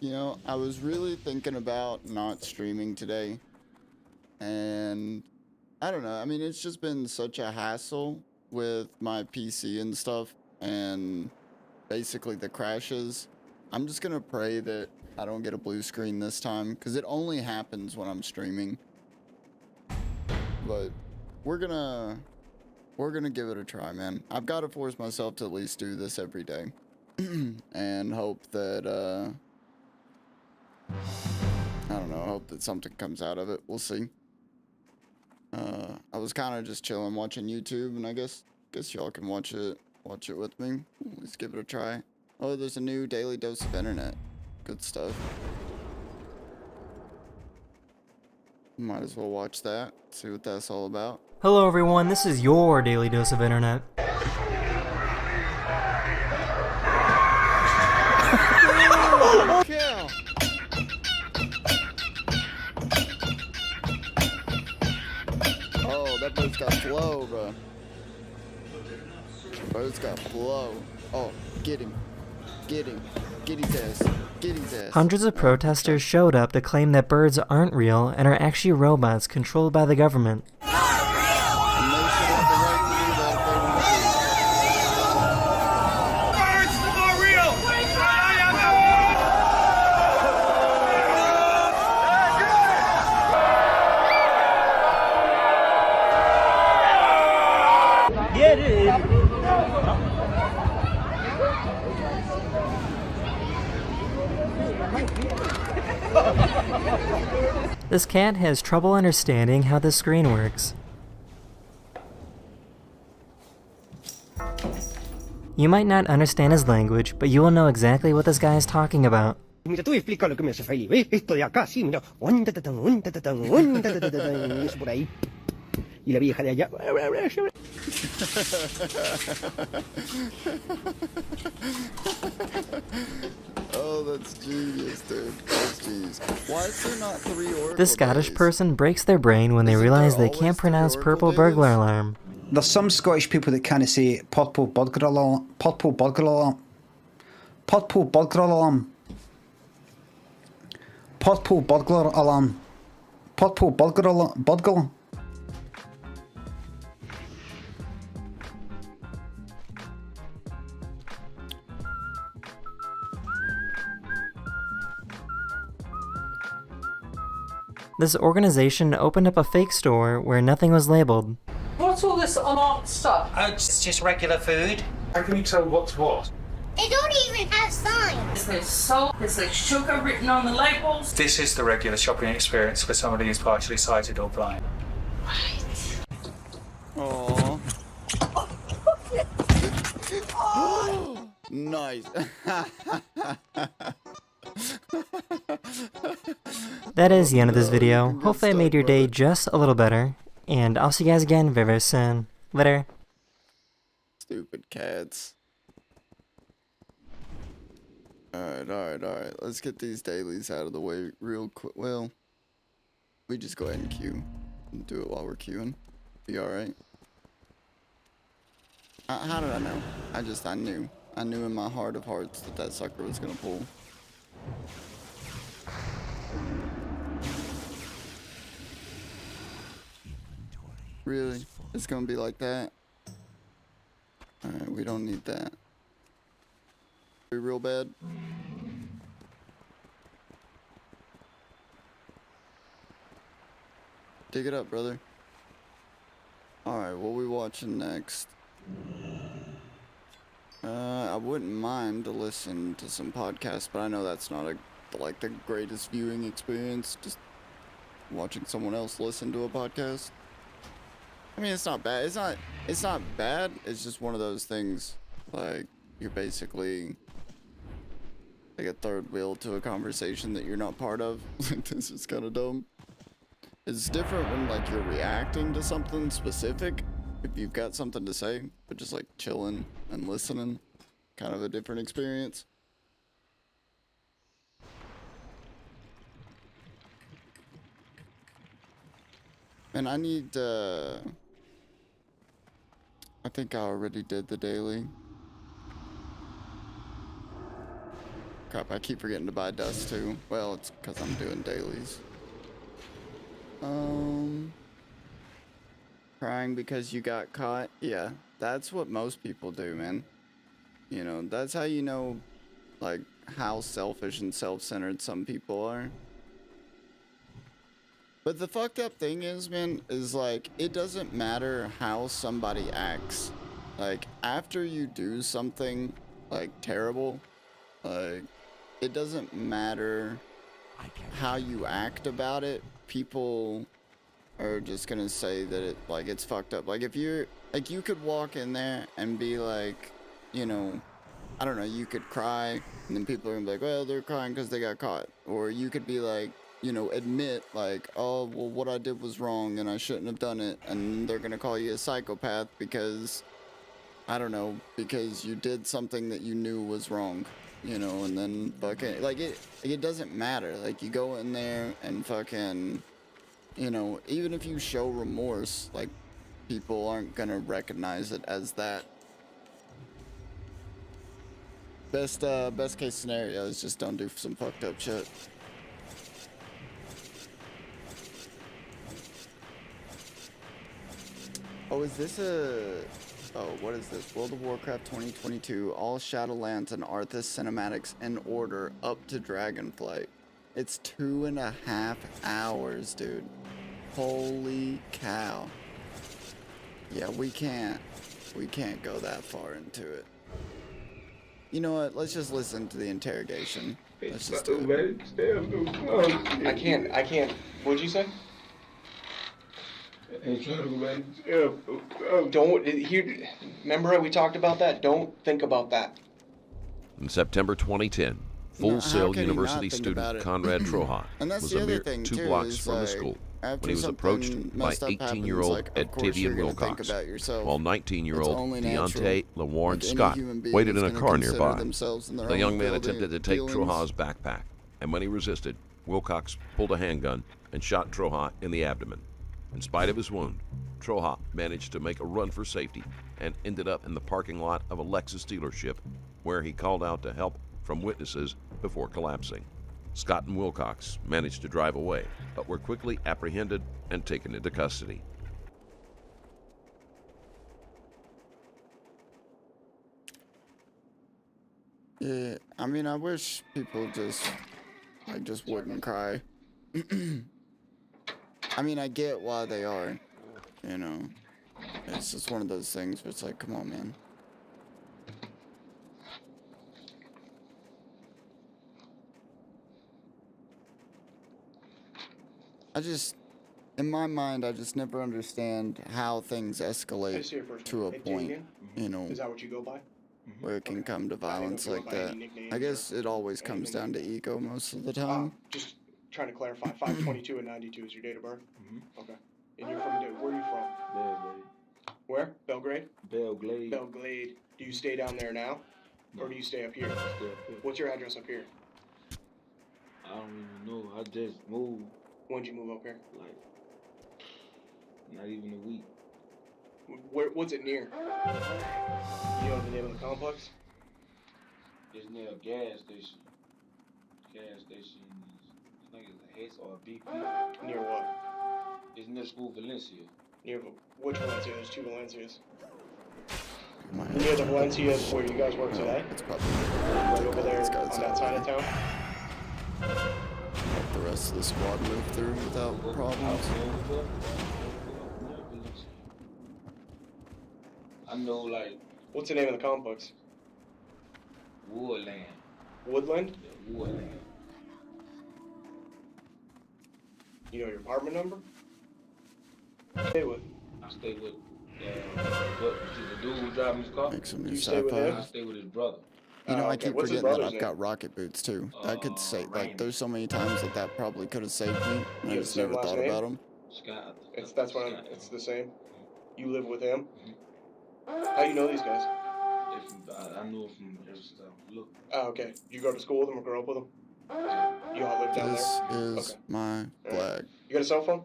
You know, I was really thinking about not streaming today, and I don't know. I mean, it's just been such a hassle with my PC and stuff, and basically the crashes. I'm just gonna pray that I don't get a blue screen this time, because it only happens when I'm streaming. But we're gonna give it a try, man. I've got to force myself to at least do this every day, and hope that I don't know. Hope that something comes out of it. We'll see. I was kind of just chilling, watching YouTube, and I guess y'all can watch it with me. Let's give it a try. Oh, there's a new daily dose of internet. Good stuff. Might as well watch that. See what that's all about. Hello everyone, this is your daily dose of internet. Kill. Oh, that bird's got flow, bro. Bird's got flow. Oh, get him. Get him. Get his ass. Get his ass. Hundreds of protesters showed up to claim that birds aren't real and are actually robots controlled by the government. This cat has trouble understanding how the screen works. You might not understand his language, but you will know exactly what this guy is talking about. Mira, te voy a explicar lo que me hace feliz. ¿Ves? Esto de acá, sí, mira. Eso por ahí. Y la vieja de allá. Oh, that's genius, dude. That's genius. Why is there not 3 Oracle This Scottish days? person breaks their brain when they realize they always can't 3 pronounce Oracle purple days? burglar alarm. There's some Scottish people that kind of say purple burglar alarm, purple burglar alarm, purple burglar alarm, purple burglar alarm, purple burglar alarm, burglar. This organization opened up a fake store where nothing was labeled. What's all this unmarked stuff? Oh, it's just regular food. How can you tell what's what? They don't even have signs. Is there salt? Is there sugar written on the labels? This is the regular shopping experience for somebody who's partially sighted or blind. Aww. Nice. That is the end of this video. Hopefully I made your day just a little better. And I'll see you guys again very, very soon. Later. Stupid cats. Alright. Let's get these dailies out of the way real quick. Well, we just go ahead and queue. And do it while we're queuing. Be alright. How did I know? I knew. I knew in my heart of hearts that sucker was gonna pull. Really? It's gonna be like that? Alright, we don't need that. Be real bad? Dig it up, brother. Alright, what we watching next? I wouldn't mind to listen to some podcasts, but I know that's not like the greatest viewing experience, just watching someone else listen to a podcast. I mean, it's not bad. It's not bad. It's just one of those things, like, you're basically like a third wheel to a conversation that you're not part of. Like, this is kind of dumb. It's different when, like, you're reacting to something specific, if you've got something to say, but just, like, chilling and listening, kind of a different experience. And I need, I think I already did the daily. Crap, I keep forgetting to buy dust too. Well, it's because I'm doing dailies. Crying because you got caught? Yeah, that's what most people do, man. You know, that's how you know, like, how selfish and self-centered some people are. But the fucked up thing is, man, is like, it doesn't matter how somebody acts. Like, after you do something, like, terrible, like, it doesn't matter how you act about it. People are just gonna say that it, like, it's fucked up. Like, if you're, like, you could walk in there and be like, you know, I don't know, you could cry, and then people are gonna be like, well, they're crying because they got caught. Or you could be like, you know, admit, like, oh, well, what I did was wrong and I shouldn't have done it. And they're gonna call you a psychopath because, I don't know, because you did something that you knew was wrong. You know, and then fucking, like, it doesn't matter. Like, you go in there and fucking, you know, even if you show remorse, like, people aren't gonna recognize it as that. Best case scenario is just don't do some fucked up shit. Oh, is this a... Oh, what is this? World of Warcraft 2022. All Shadowlands and Arthas cinematics in order up to Dragonflight. It's 2.5 hours, dude. Holy cow. Yeah, we can't go that far into it. You know what? Let's just listen to the interrogation. Let's just do it. I can't. What'd you say? Don't here. Remember we talked about that. Don't think about that. In September 2010, Full Sail University student Conrad Troha was a mere 2 blocks from the school when he was approached by 18-year-old Octavian Wilcox, while 19-year-old Deontay LaWarren Scott waited in a car nearby. The young man attempted to take Troha's backpack, and when he resisted, Wilcox pulled a handgun and shot Troha in the abdomen. In spite of his wound, Troha managed to make a run for safety and ended up in the parking lot of a Lexus dealership, where he called out to help from witnesses before collapsing. Scott and Wilcox managed to drive away, but were quickly apprehended and taken into custody. Yeah, I mean, I wish people just wouldn't cry. I mean, I get why they are, you know. It's just one of those things where it's like, come on, man. In my mind, I just never understand how things escalate to a point, you know, Is that what you go by? where it can come to violence like that. I guess it always comes down to ego most of the time. Just trying to clarify. 522 and 92 is your date of birth. Okay. And you're from where are you from? Belgrade. Where? Belgrade. Belgrade. Belgrade. Do you stay down there now, or do you stay up here? Stay up here. What's your address up here? I don't even know. I just moved. When'd you move up here? Like, not even a week. What's it near? You know the name of the complex? It's near a gas station. Gas station. I think it's a Hess or a BP. Near what? It's near School Valencia. Near which Valencia? There's 2 Valencias. Near the Valencia where you guys work today? It's probably Right over there on that side of town? Let the rest of the squad move through without problems. I know, like, What's the name of the complex? Woodland. Woodland? Yeah, Woodland. You know your apartment number? Stay with. I stay with the dude who driving his car. Make some new You stay with him? I stay with his brother. You know, I okay. keep What's his forgetting that brother's I've name? got rocket boots too. That could say, like, Randy. there's so many times that probably could have saved me, and I You have just the same never last thought name? about them. Scott. It's the same. You live with him? How you know these guys? I know from ever since I looked. Oh, okay. You go to school with them or grow up with them? You all live down This there? is Okay. my flag. You got a cell phone?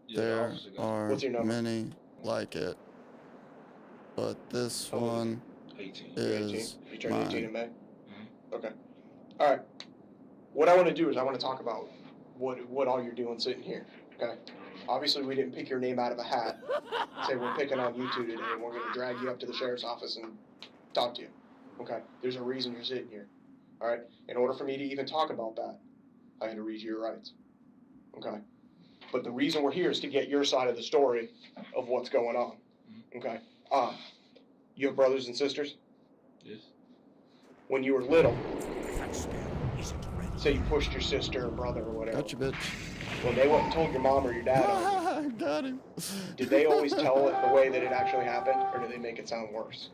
Yeah, the There officer got are What's your number? many like it, but this How old one 18. You're 18? is You turned 18 in mine. May? Okay. All right. What I want to do is I want to talk about what all you're doing sitting here. Okay. Obviously, we didn't pick your name out of a hat. Say we're picking on you two today, and we're going to drag you up to the sheriff's office and talk to you. Okay. There's a reason you're sitting here. All right. In order for me to even talk about that, I had to read you your rights. Okay. But the reason we're here is to get your side of the story of what's going on. Okay. You have brothers and sisters? Yes. When you were little, say you pushed your sister or brother or whatever. Gotcha, bitch. When they went and told your mom or your dad, got him. Did they always tell it the way that it actually happened, or did they make it sound worse?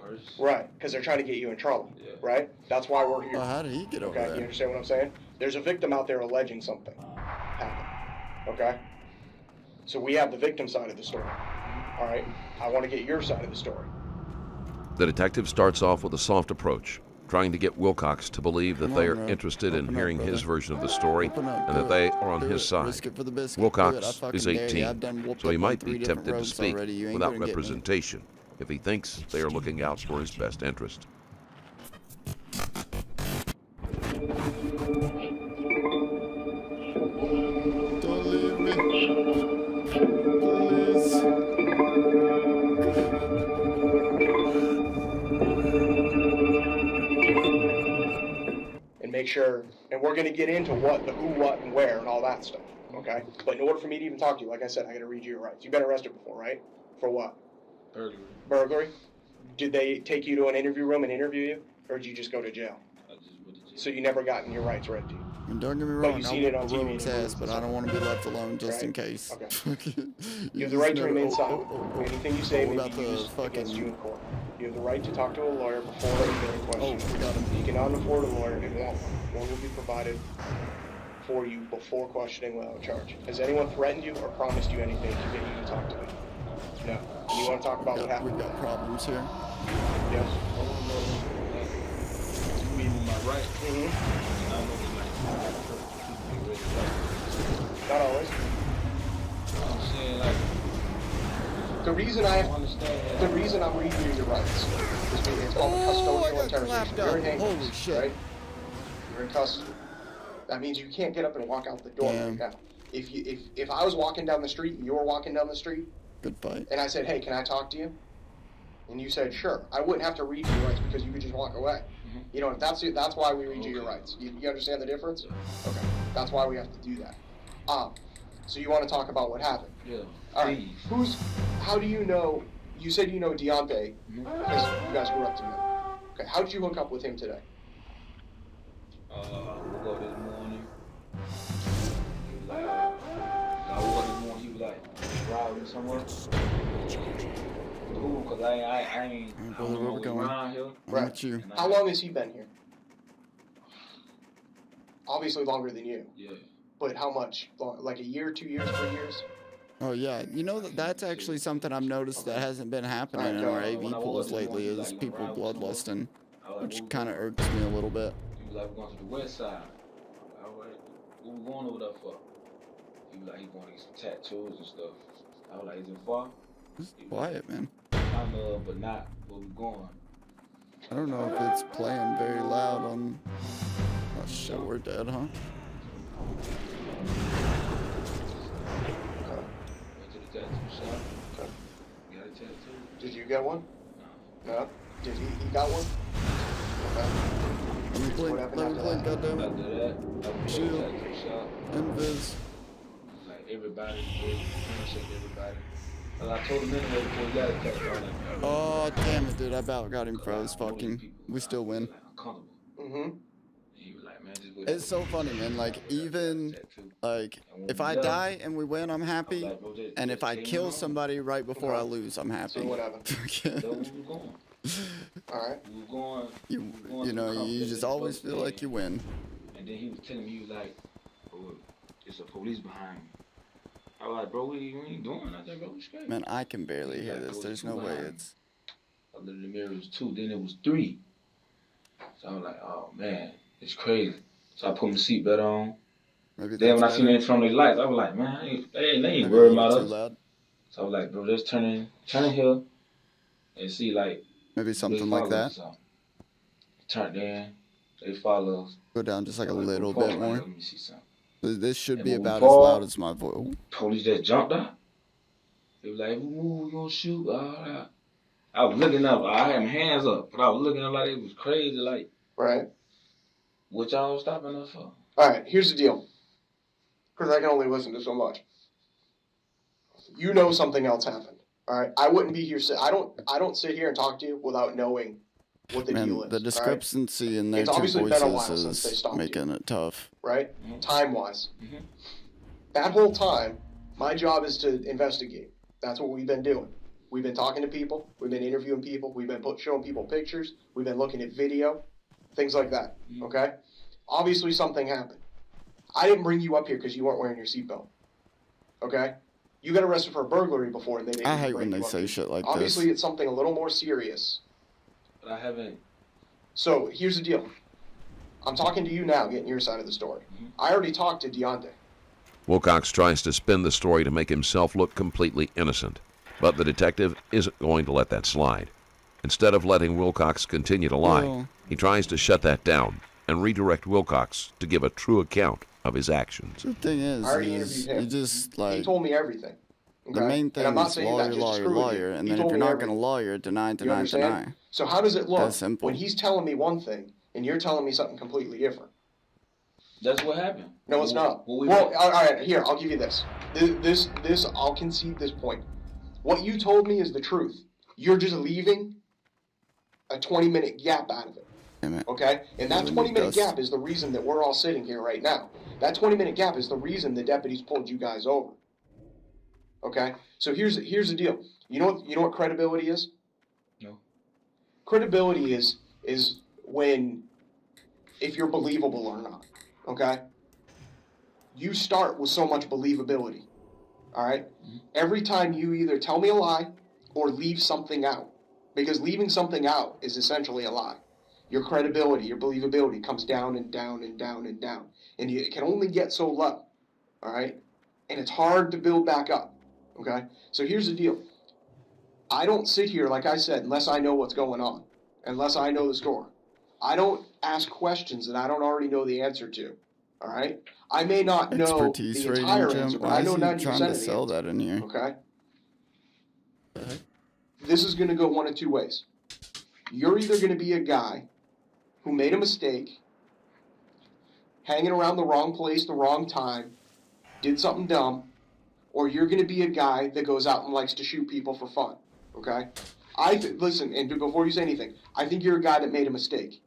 Worse. Right, because they're trying to get you in trouble. Yeah. Right? That's why we're here. Well, how did he get over Okay, there? you understand what I'm saying? There's a victim out there alleging something happened. Okay? So we have the victim side of the story. All right? I want to get your side of the story. The detective starts off with a soft approach, trying to get Wilcox to believe that they are interested in hearing his version of the story and that they are on his side. Wilcox is 18, so he might be tempted to speak without representation if he thinks they are looking out for his best interest. Don't leave me. Please. And make sure, and we're going to get into what, the who, what, and where, and all that stuff. Okay? But in order for me to even talk to you, like I said, I got to read you your rights. You've been arrested before, right? For what? Burglary. Burglary? Did they take you to an interview room and interview you, or did you just go to jail? I just went to jail. So you never gotten your rights read to you? And don't get me But wrong, you've I seen it on want TV the and road test, but I don't want to be left alone just Right? in case. Okay. You You have the right to remain silent. oh. Anything you say What may about be the used fucking- against you in court. You have the right to talk to a lawyer before any question. Oh, we got him. You cannot afford a lawyer and want one. One will be provided for you before questioning without charge. Has anyone threatened you or promised you anything to get you to talk to me? No. And you want to talk about what We've happened? got problems here. Yes. You mean my right? Mm-hmm. I know that, like, Not always. I'm saying, like, The reason I'm reading you your rights is because it's called Oh, I custodial got interrogation. clapped You're out. in handcuffs, Holy shit. right? You're in custody. That means you can't get up and walk out the door Damn. right now. If I was walking down the street and you were walking down the street Good fight. and I said, hey, can I talk to you? And you said, sure. I wouldn't have to read you your rights because you could just walk away. Mm-hmm. You know, that's why we read you your rights. You understand the difference? Okay. That's why we have to do that. So you want to talk about what happened? yeah. All right. How do you know? You said you know Deontay because you guys grew up together. Okay. How did you hook up with him today? I woke up this morning. He was like, I woke up this morning. He was like driving somewhere. Cool, cause I ain't Brother, where we going? around here. I'm with you. And How long has he been here? Obviously longer than you. Yeah. But how much? Like a year, 2 years, 3 years? Oh yeah, you know that's actually something I've noticed that hasn't been happening in our AV pools lately is people bloodlusting, which kind of irks me a little bit. He was like, we're going to the west side. All right, what we going over there for? He was like, he's going to get some tattoos and stuff. I was like, is it far? Just quiet, man. I know, but not where we going. I don't know if it's playing very loud on. Oh shit, we're dead, huh? Went to the tattoo shop. Okay. Got a tattoo. Did you get one? No. Did he got one? Okay. Let me blink, happened let me after blink, that? goddamn. After that, I went to the Shield. tattoo shop. Invis. Like everybody, shake everybody. Well, I told him anyway before he got a tattoo. I was like, Oh damn it, dude! I about got him froze. Fucking, we still win. like, uncomfortable. Mm-hmm. He was like, man, just go It's so funny, man. Like even like if I die and we win, I'm happy. And if I kill somebody right before I lose, I'm happy. So what happened? So we were going. All right. We were going. You know, you just always feel like you win. And then he was telling me, he was like, oh, it's a police behind me. I was like, bro, what you doing out there, bro? We straight. Man, I can barely hear this. There's no way it's. I looked in the mirror, it was 2, then it was 3. So I was like, oh man, it's crazy. So I put my seatbelt on. Maybe Then when I that's seen better. the internal lights, I was like, man, they ain't Maybe worried a about little us. too loud. So I was like, bro, let's turn in here and see like Maybe something really like follow that. us out. Turned in, They follow. Go down just like a little bit more. Let me see something. This should be And about move as forward. loud as my voice. Police just jumped out. They was like, if we move, we gonna shoot. I was looking up. I had my hands up, but I was looking up like it was crazy. Like, Right. what y'all stopping us for? All right, here's the deal. Because I can only listen to so much. You know something else happened. All right, I wouldn't be here. I don't sit here and talk to you without knowing what the deal is. The discrepancy in their It's two obviously been a while voices since they is stopped making it tough. right? Time-wise. That whole time, my job is to investigate. That's what we've been doing. We've been talking to people. We've been interviewing people. We've been showing people pictures. We've been looking at video, things like that. Okay? Obviously, something happened. I didn't bring you up here because you weren't wearing your seatbelt. Okay? You got arrested for a burglary before, and they didn't. I hate when they say shit like Obviously, it's something a little more serious. But I haven't. So here's the deal. I'm talking to you now, getting your side of the story. I already talked to Deontay. Wilcox tries to spin the story to make himself look completely innocent, but the detective isn't going to let that slide. Instead of letting Wilcox continue to lie, he tries to shut that down and redirect Wilcox to give a true account of his actions. The thing is you just like... He told me everything. The main thing is lawyer, and then if you're not going to lawyer, deny. So how does it look simple. when he's telling me one thing and you're telling me something completely different? That's what happened. No, it's not. Well, all right, here, I'll give you this. This, I'll concede this point. What you told me is the truth. You're just leaving a 20-minute gap out of it. Okay? And that 20-minute gap is the reason that we're all sitting here right now. That 20-minute gap is the reason the deputies pulled you guys over. Okay? So here's the deal. You know what credibility is? No. Credibility is when, if you're believable or not. Okay? You start with so much believability. All right? Every time you either tell me a lie or leave something out, because leaving something out is essentially a lie. Your credibility, your believability comes down and down and down and down. And it can only get so low. All right? And it's hard to build back up. Okay? So here's the deal. I don't sit here, like I said, unless I know what's going on. Unless I know the score. I don't ask questions that I don't already know the answer to. All right? I may not know the entire answer, but I know 90% of the answer. Sell that in here? Okay? This is going to go one of two ways. You're either going to be a guy who made a mistake, hanging around the wrong place, the wrong time, did something dumb, or you're going to be a guy that goes out and likes to shoot people for fun. Okay? Listen, and before you say anything, I think you're a guy that made a mistake.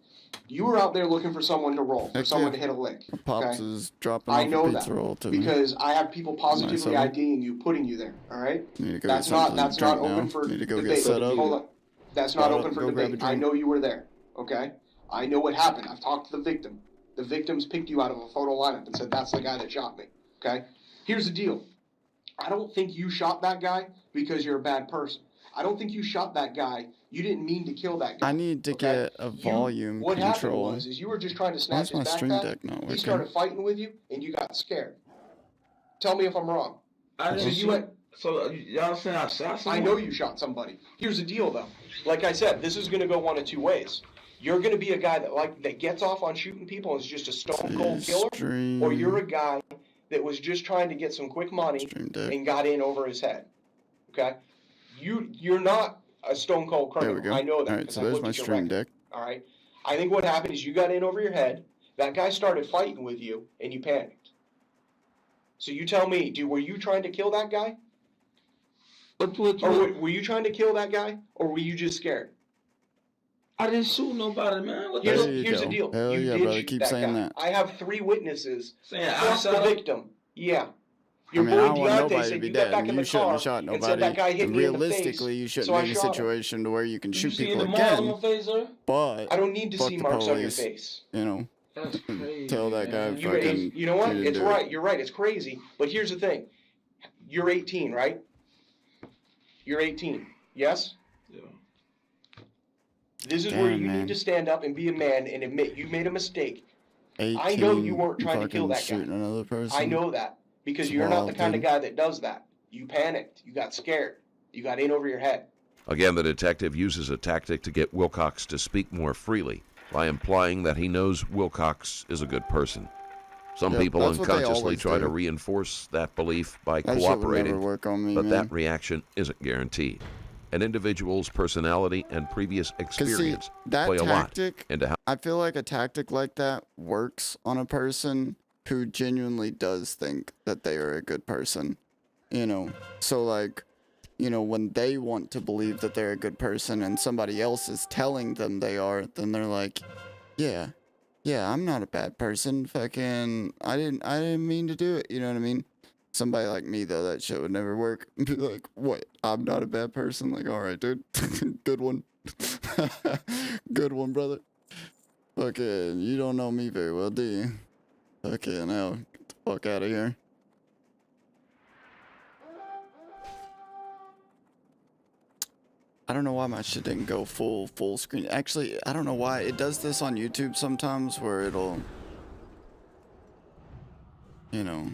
You were out there looking for someone to roll, for someone to hit a lick. Pops is dropping off a pizza roll to me. Because I have people positively IDing you, putting you there. All right? That's not open for debate. Hold on. That's not open for debate. I know you were there. Okay? I know what happened. I've talked to the victim. The victims picked you out of a photo lineup and said, that's the guy that shot me. Okay? Here's the deal. I don't think you shot that guy because you're a bad person. I don't think you shot that guy. You didn't mean to kill that guy. I need to get a volume what control. What happened was you were just trying to snatch his backpack. He started fighting with you, and you got scared. Tell me if I'm wrong. So y'all saying I shot someone? I know you shot somebody. Here's the deal, though. Like I said, this is going to go one of two ways. You're going to be a guy that gets off on shooting people and is just a stone cold killer, or you're a guy that was just trying to get some quick money and got in over his head. Okay? You're not a stone cold criminal. There we go. I know that. All right, so there's my stream deck. All right? I think what happened is you got in over your head, that guy started fighting with you, and you panicked. So you tell me, were you trying to kill that guy? Were you trying to kill that guy, or were you just scared? I didn't shoot nobody, man. Here's the deal. Hell you yeah, did brother. shoot Keep that saying guy. that. I have 3 witnesses saying plus the victim. Yeah. Your boy I don't want Deontay nobody said to be you dead. got back in You the shouldn't car have shot and said nobody. that guy hit me in the face. Realistically, you shouldn't So I be in a shot him. situation to where you can shoot see people the marks on again. my face, sir? But I don't need to see the marks on your police, face. You know, That's crazy, tell that guy man. fucking. You know what? you didn't It's do right. it. You're right. It's crazy. But here's the thing. You're 18, right? You're 18. Yes? Yeah. This is where you need to stand up and be a man and admit you made a mistake. 18, I know you weren't trying to kill that guy. shooting another person. I know that. Because It's you're not the wild, kind of dude. guy that does that. You panicked. You got scared. You got in over your head. Again, the detective uses a tactic to get Wilcox to speak more freely by implying that he knows Wilcox is a good person. Some people unconsciously try to reinforce that belief by cooperating, but that reaction isn't guaranteed. An individual's personality and previous experience play a lot into how... I feel like a tactic like that works on a person who genuinely does think that they are a good person. You know, so like, you know, when they want to believe that they're a good person and somebody else is telling them they are, then they're like, yeah, I'm not a bad person. Fucking, I didn't mean to do it. You know what I mean? Somebody like me, though, that shit would never work. Be like, what? I'm not a bad person? Like, all right, dude. Good one. Good one, brother. Fucking, you don't know me very well, do you? Okay, now, get the fuck out of here. I don't know why my shit didn't go full screen. Actually, I don't know why. It does this on YouTube sometimes where it'll, you know.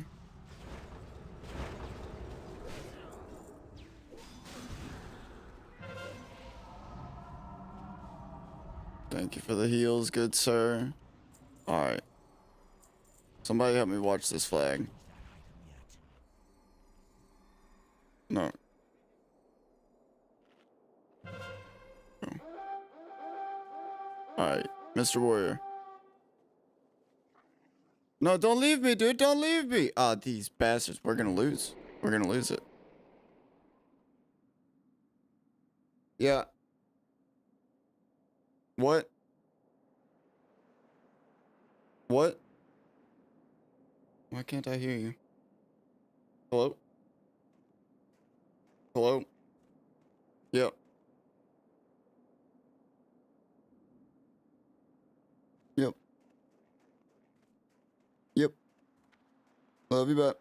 Thank you for the heals, good sir. Alright. Somebody help me watch this flag. No. Alright, Mr. Warrior. No, don't leave me, dude. Don't leave me. Ah, these bastards. We're gonna lose. We're gonna lose it. Yeah. What? What? Why can't I hear you? Hello? Hello? Yep. Yep. Yep. Love you, back.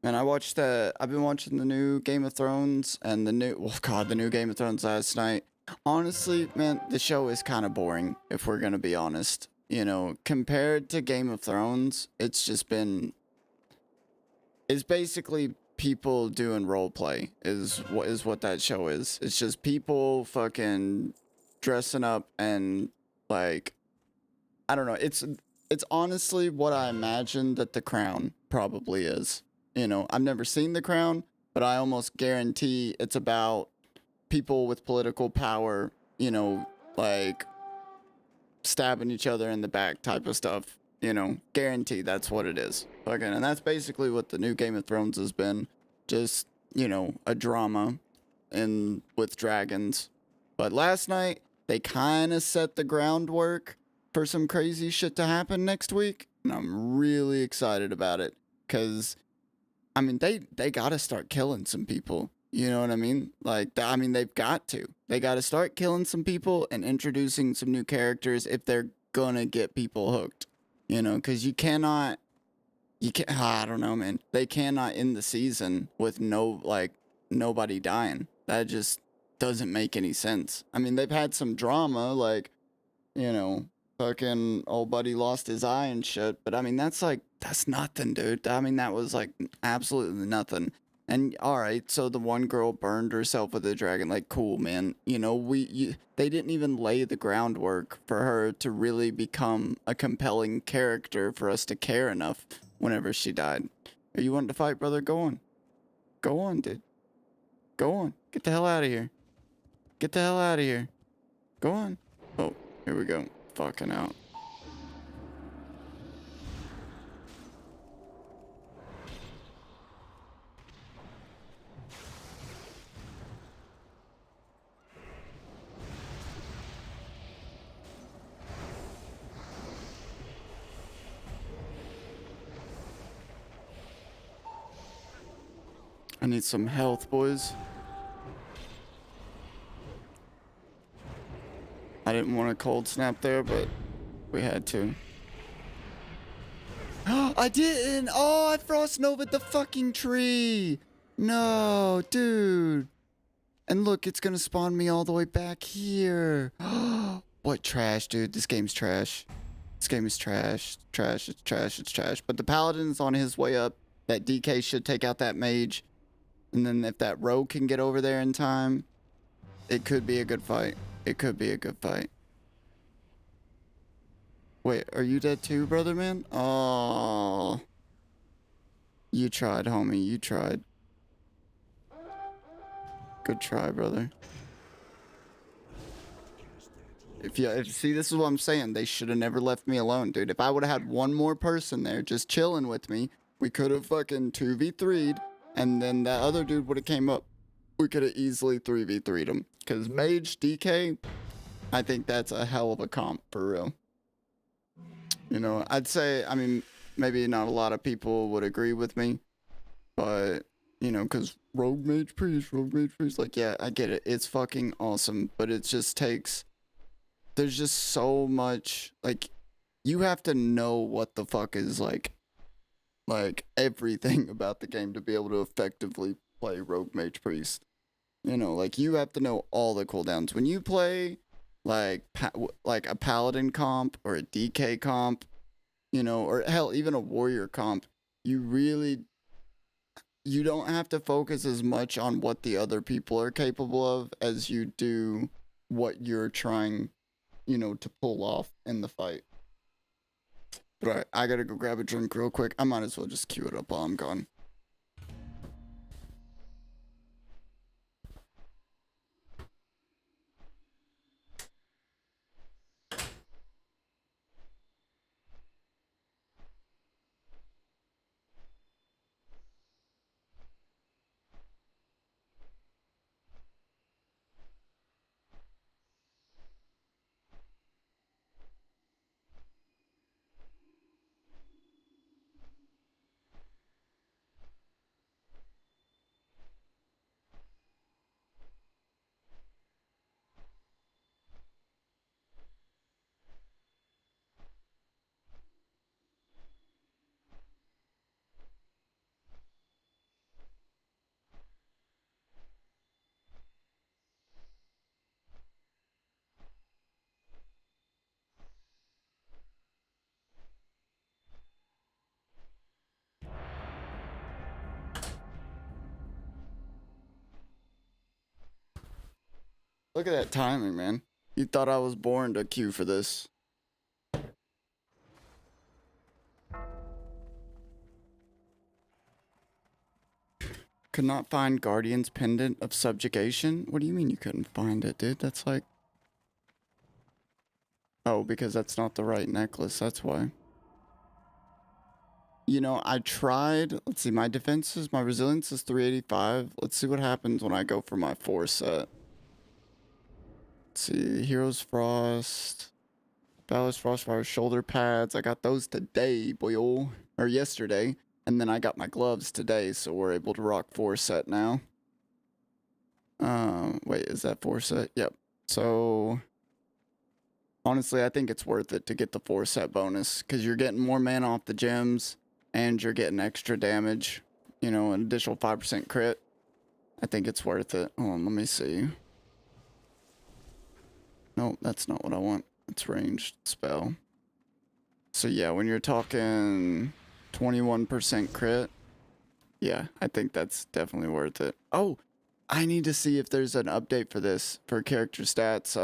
And I've been watching the new Game of Thrones and the new Game of Thrones last night. Honestly, man, the show is kind of boring, if we're gonna be honest. You know, compared to Game of Thrones, it's basically people doing role play is what that show is. It's just people fucking dressing up and like, I don't know. It's honestly what I imagine that The Crown probably is. You know, I've never seen The Crown, but I almost guarantee it's about people with political power, you know, like stabbing each other in the back type of stuff. You know, guarantee that's what it is. Fucking, and that's basically what the new Game of Thrones has been. Just, you know, a drama with dragons. But last night, they kind of set the groundwork for some crazy shit to happen next week. And I'm really excited about it. Because, I mean, they got to start killing some people. You know what I mean? Like, I mean, they've got to. They got to start killing some people and introducing some new characters if they're gonna get people hooked. You know, because you can't, I don't know, man. They cannot end the season with nobody dying. That just doesn't make any sense. I mean, they've had some drama, like, you know, fucking old buddy lost his eye and shit. But I mean, that's nothing, dude. I mean, that was like absolutely nothing. And all right, so the one girl burned herself with a dragon. Like, cool, man. You know, they didn't even lay the groundwork for her to really become a compelling character for us to care enough whenever she died. Are you wanting to fight, brother? Go on. Go on, dude. Go on. Get the hell out of here. Get the hell out of here. Go on. Oh, here we go. Fucking out. I need some health, boys. I didn't want a cold snap there, but we had to. I didn't! Oh, I frost novaed the fucking tree! No, dude! And look, it's gonna spawn me all the way back here. What trash, dude. This game's trash. This game is trash. Trash, it's trash, it's trash. But the paladin's on his way up. That DK should take out that mage. And then if that rogue can get over there in time, It could be a good fight. It could be a good fight. Wait, are you dead too, brother man? Oh. You tried, homie. You tried. Good try, brother. See, this is what I'm saying. They should have never left me alone, dude. If I would have had one more person there just chilling with me, we could have fucking 2v3'd, and then that other dude would have came up. We could have easily 3v3'd him. Because Mage, DK, I think that's a hell of a comp, for real. You know, I'd say, I mean, maybe not a lot of people would agree with me, but, you know, because Rogue Mage Priest, like, yeah, I get it. It's fucking awesome, but it just takes... There's just so much, like, you have to know what the fuck is, like, everything about the game to be able to effectively play Rogue Mage Priest. You know, like, you have to know all the cooldowns. When you play, like a Paladin comp or a DK comp, you know, or hell, even a Warrior comp, you don't have to focus as much on what the other people are capable of as you do what you're trying, you know, to pull off in the fight. But alright, I gotta go grab a drink real quick. I might as well just queue it up while I'm gone. Look at that timing, man. You thought I was born to queue for this. Could not find Guardian's Pendant of Subjugation? What do you mean you couldn't find it, dude? That's like... Oh, because that's not the right necklace, that's why. You know, I tried... Let's see, my resilience is 385. Let's see what happens when I go for my 4 set. Let's see, Hero's Frost... Valor's Frostfire shoulder pads. I got those today, boyo. Or yesterday. And then I got my gloves today, so we're able to rock 4 set now. Wait, is that 4 set? Yep. So, honestly, I think it's worth it to get the 4 set bonus, because you're getting more mana off the gems, and you're getting extra damage. You know, an additional 5% crit. I think it's worth it. Hold on, let me see. No, that's not what I want. It's ranged spell. So yeah, when you're talking 21% crit, yeah, I think that's definitely worth it. Oh, I need to see if there's an update for this, for character stats,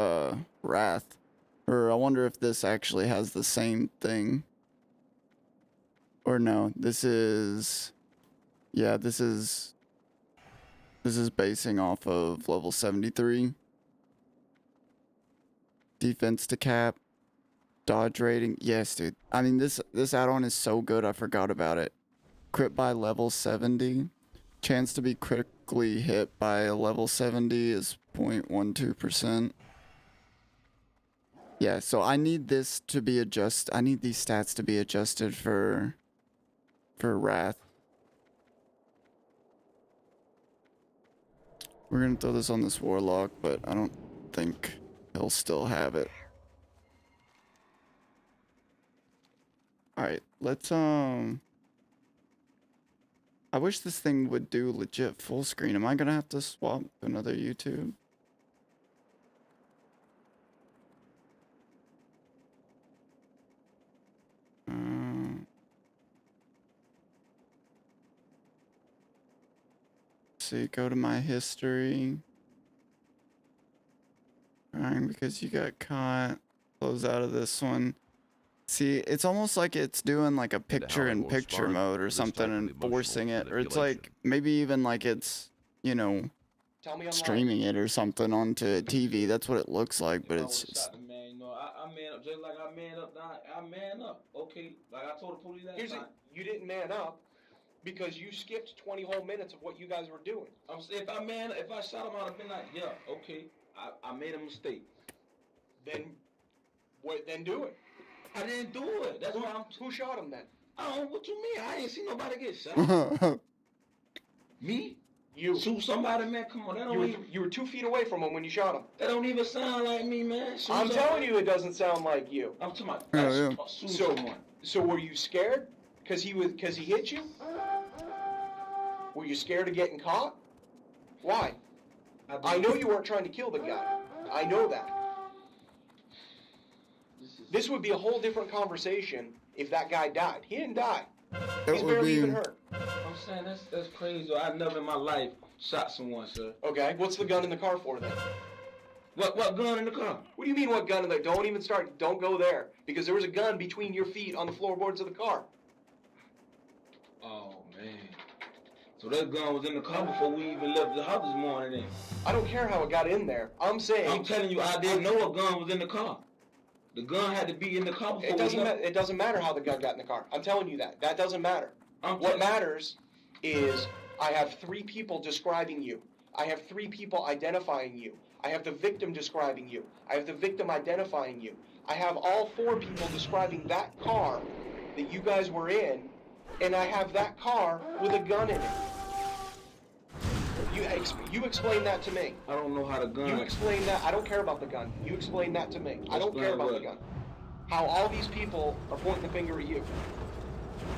Wrath. Or I wonder if this actually has the same thing. Or no, this is... Yeah, this is basing off of level 73. Defense to cap. Dodge rating. Yes, dude. I mean, this add-on is so good, I forgot about it. Crit by level 70. Chance to be critically hit by a level 70 is 0.12%. Yeah, so I need this to be adjusted. I need these stats to be adjusted for Wrath. We're gonna throw this on this Warlock, but I don't think he'll still have it. Alright, let's, I wish this thing would do legit full screen. Am I gonna have to swap to another YouTube? See, go to my history. crying because you got caught. Close out of this one. See, it's almost like it's doing like a picture-in-picture mode or something and forcing it. Or it's like, maybe even like it's, you know, streaming it or something onto a TV. That's what it looks like, but it's just... Man, you know, I man up just like I man up. I man up. Okay, like I told the police that time. You didn't man up because you skipped 20 whole minutes of what you guys were doing. I'm saying if I shot him, I'd have been like, yeah, okay, I made a mistake. Then do it. I didn't do it. That's why Who shot him then? I don't know what you mean. I ain't seen nobody get shot. Me? You shoot somebody, man? Come on, you were 2 feet away from him when you shot him. That don't even sound like me, man. I'm telling you, it doesn't sound like you. I'm talking about someone. So were you scared? Because he hit you? Were you scared of getting caught? Why? I know you weren't trying to kill the guy. I know that. This would be a whole different conversation if that guy died. He didn't die. He's barely even hurt. I'm saying that's crazy. I never in my life shot someone, sir. Okay, what's the gun in the car for then? What gun in the car? What do you mean what gun in there? Don't even start. Don't go there. Because there was a gun between your feet on the floorboards of the car. Oh, man. So that gun was in the car before we even left the house this morning then. I don't care how it got in there. I'm telling you, I didn't know a gun was in the car. The gun had to be in the car before it doesn't matter how the gun got in the car. I'm telling you that. That doesn't matter. What matters is I have 3 people describing you. I have 3 people identifying you. I have the victim describing you. I have the victim identifying you. I have all 4 people describing that car that you guys were in, and I have that car with a gun in it. You explain that to me. I don't know how the gun... You explain that. I don't care about the gun. You explain that to me. I don't care about the gun. How all these people are pointing the finger at you.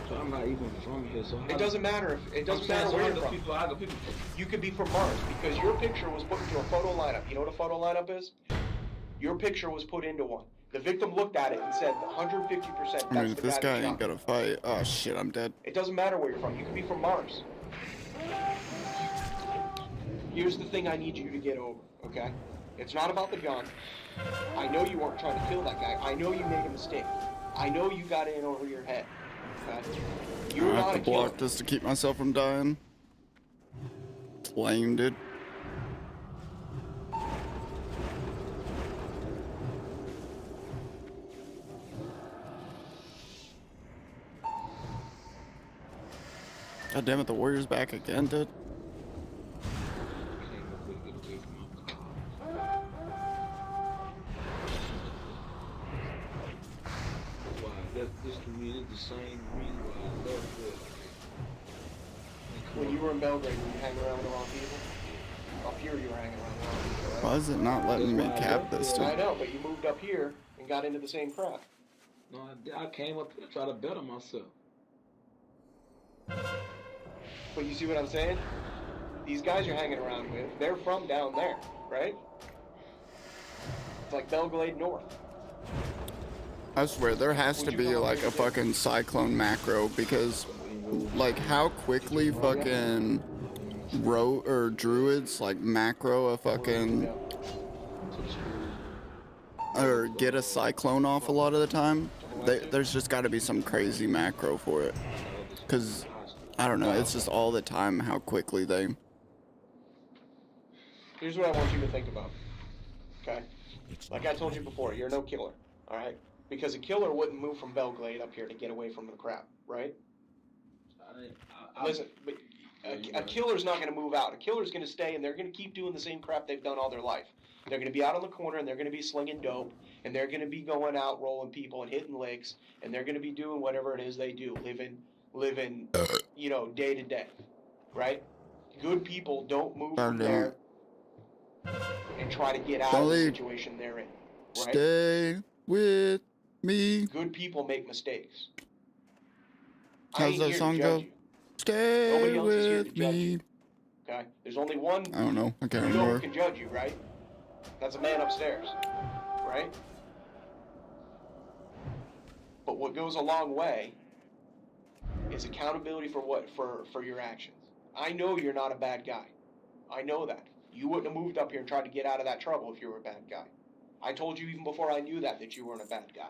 So I'm not even from here, so... It doesn't matter if... It doesn't matter where you're from. You could be from Mars, because your picture was put into a photo lineup. You know what a photo lineup is? Your picture was put into one. The victim looked at it and said 150% that's I mean, if this guy ain't gonna fight... Oh, shit, I'm dead. It doesn't matter where you're from. You could be from Mars. Here's the thing I need you to get over, okay? It's not about the gun. I know you weren't trying to kill that guy. I know you made a mistake. I know you got in over your head, okay? You're not a killer. I have to block this to keep myself from dying. It's lame, dude. God damn it, the Warriors back again, dude. This to me is the same reason why I love it. When you were in Belgrade, were you hanging around with the wrong people? Up here, you were hanging around with the wrong people, right? Why is it not letting me cap this, dude? I know, but you moved up here and got into the same crap. No, I came up here to try to better myself. But you see what I'm saying? These guys you're hanging around with, they're from down there, right? It's like Belgrade North. I swear, there has to be like a fucking cyclone macro because, like, how quickly fucking druids like macro a fucking or get a cyclone off a lot of the time. There's just got to be some crazy macro for it, because I don't know, it's just all the time how quickly they... Here's what I want you to think about, okay? Like I told you before, you're no killer, alright? Because a killer wouldn't move from Belglade up here to get away from the crap, right? Listen, but a killer's not going to move out. A killer's going to stay, and they're going to keep doing the same crap they've done all their life. They're going to be out on the corner, and they're going to be slinging dope, and they're going to be going out rolling people and hitting licks, and they're going to be doing whatever it is they do, living, you know, day to day, right? Good people don't move from there and try to get out of the situation they're in, right? Stay with me. Good people make mistakes. How's that song go? Stay with me. Okay? There's only one. I don't know. I can't remember. You know who can judge you, right? That's a man upstairs, right? But what goes a long way is accountability for your actions. I know you're not a bad guy. I know that. You wouldn't have moved up here and tried to get out of that trouble if you were a bad guy. I told you even before I knew that you weren't a bad guy.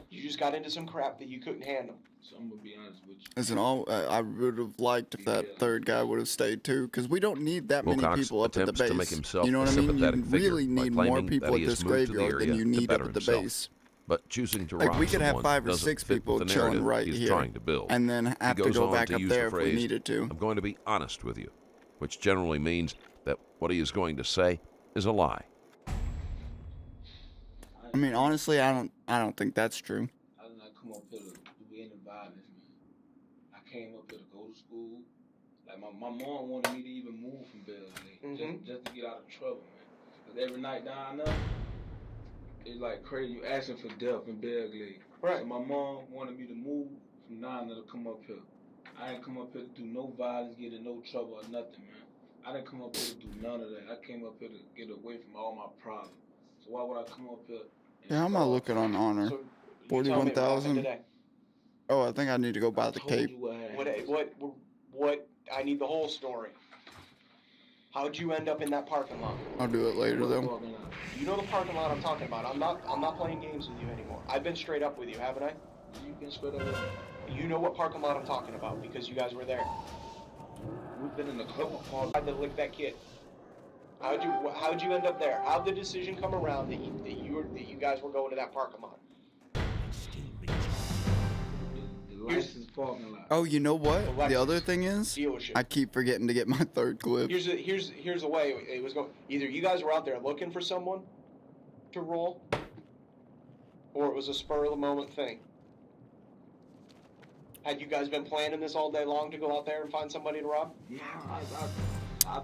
You just got into some crap that you couldn't handle. So I'm gonna be honest with you. Isn't all? I would have liked if that third guy would have stayed too, because we don't need that many Wilcox people up at the attempts to make base. himself You know what a I mean? You sympathetic figure really by need more claiming people that at he has this moved to the graveyard than area you to need better up at the himself. base. But choosing to Like, rob we could have someone 5 or doesn't 6 fit with people the chilling narrative right he's here, trying to build. and then have He to goes go on back to up use there the if we phrase, needed to. I'm going to be honest with you, which generally means that what he is going to say is a lie. I mean, honestly, I don't think that's true. I did not come up here to do any violence, man. I came up here to go to school. Like my mom wanted me to even move from Belgrade, just to get out of trouble, man. Cause every night down there, it's like crazy. You asking for death in Belgrade. Right. So my mom wanted me to move from down there to come up here. I didn't come up here to do no violence, get in no trouble or nothing, man. I didn't come up here to do none of that. I came up here to get away from all my problems. So why would I come up here? Yeah, how am I looking on honor? So, 41,000. Oh, I think I need to go buy the told cape. you what happened. What? I need the whole story. How'd you end up in that parking lot? I'll do it later though. You know the parking lot I'm talking about. I'm not playing games with you anymore. I've been straight up with you, haven't I? You've been straight up with me. You know what parking lot I'm talking about because you guys were there. We've been in a couple parks. I had to lick that kid. How'd you end up there? How'd the decision come around that you guys were going to that parking lot? The license parking lot. Oh, you know what? The other thing is, Dealership. I keep forgetting to get my third clip. Here's the way it was going. Either you guys were out there looking for someone to roll, or it was a spur of the moment thing. Had you guys been planning this all day long to go out there and find somebody to rob? Yeah,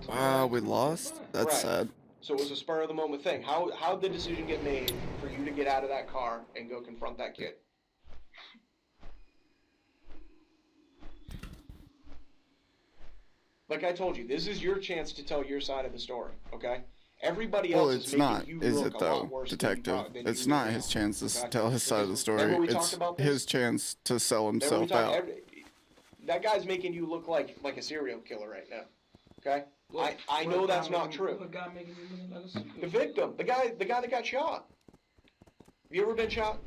Wow, we lost? That's Right. sad. So it was a spur of the moment thing. How'd the decision get made for you to get out of that car and go confront that kid? Like I told you, this is your chance to tell your side of the story, okay? Everybody else Well, is it's making not, you is look it a though, lot worse detective? than It's you not really his are, chance to okay? tell his side of the story. Remember we It's talked about this? his chance to sell Remember we himself talked- out. that guy's making you look like a serial killer right now, okay? I know What that's guy not making- true. what guy making me look like a serial The victim, the guy that got shot. Have you ever been shot?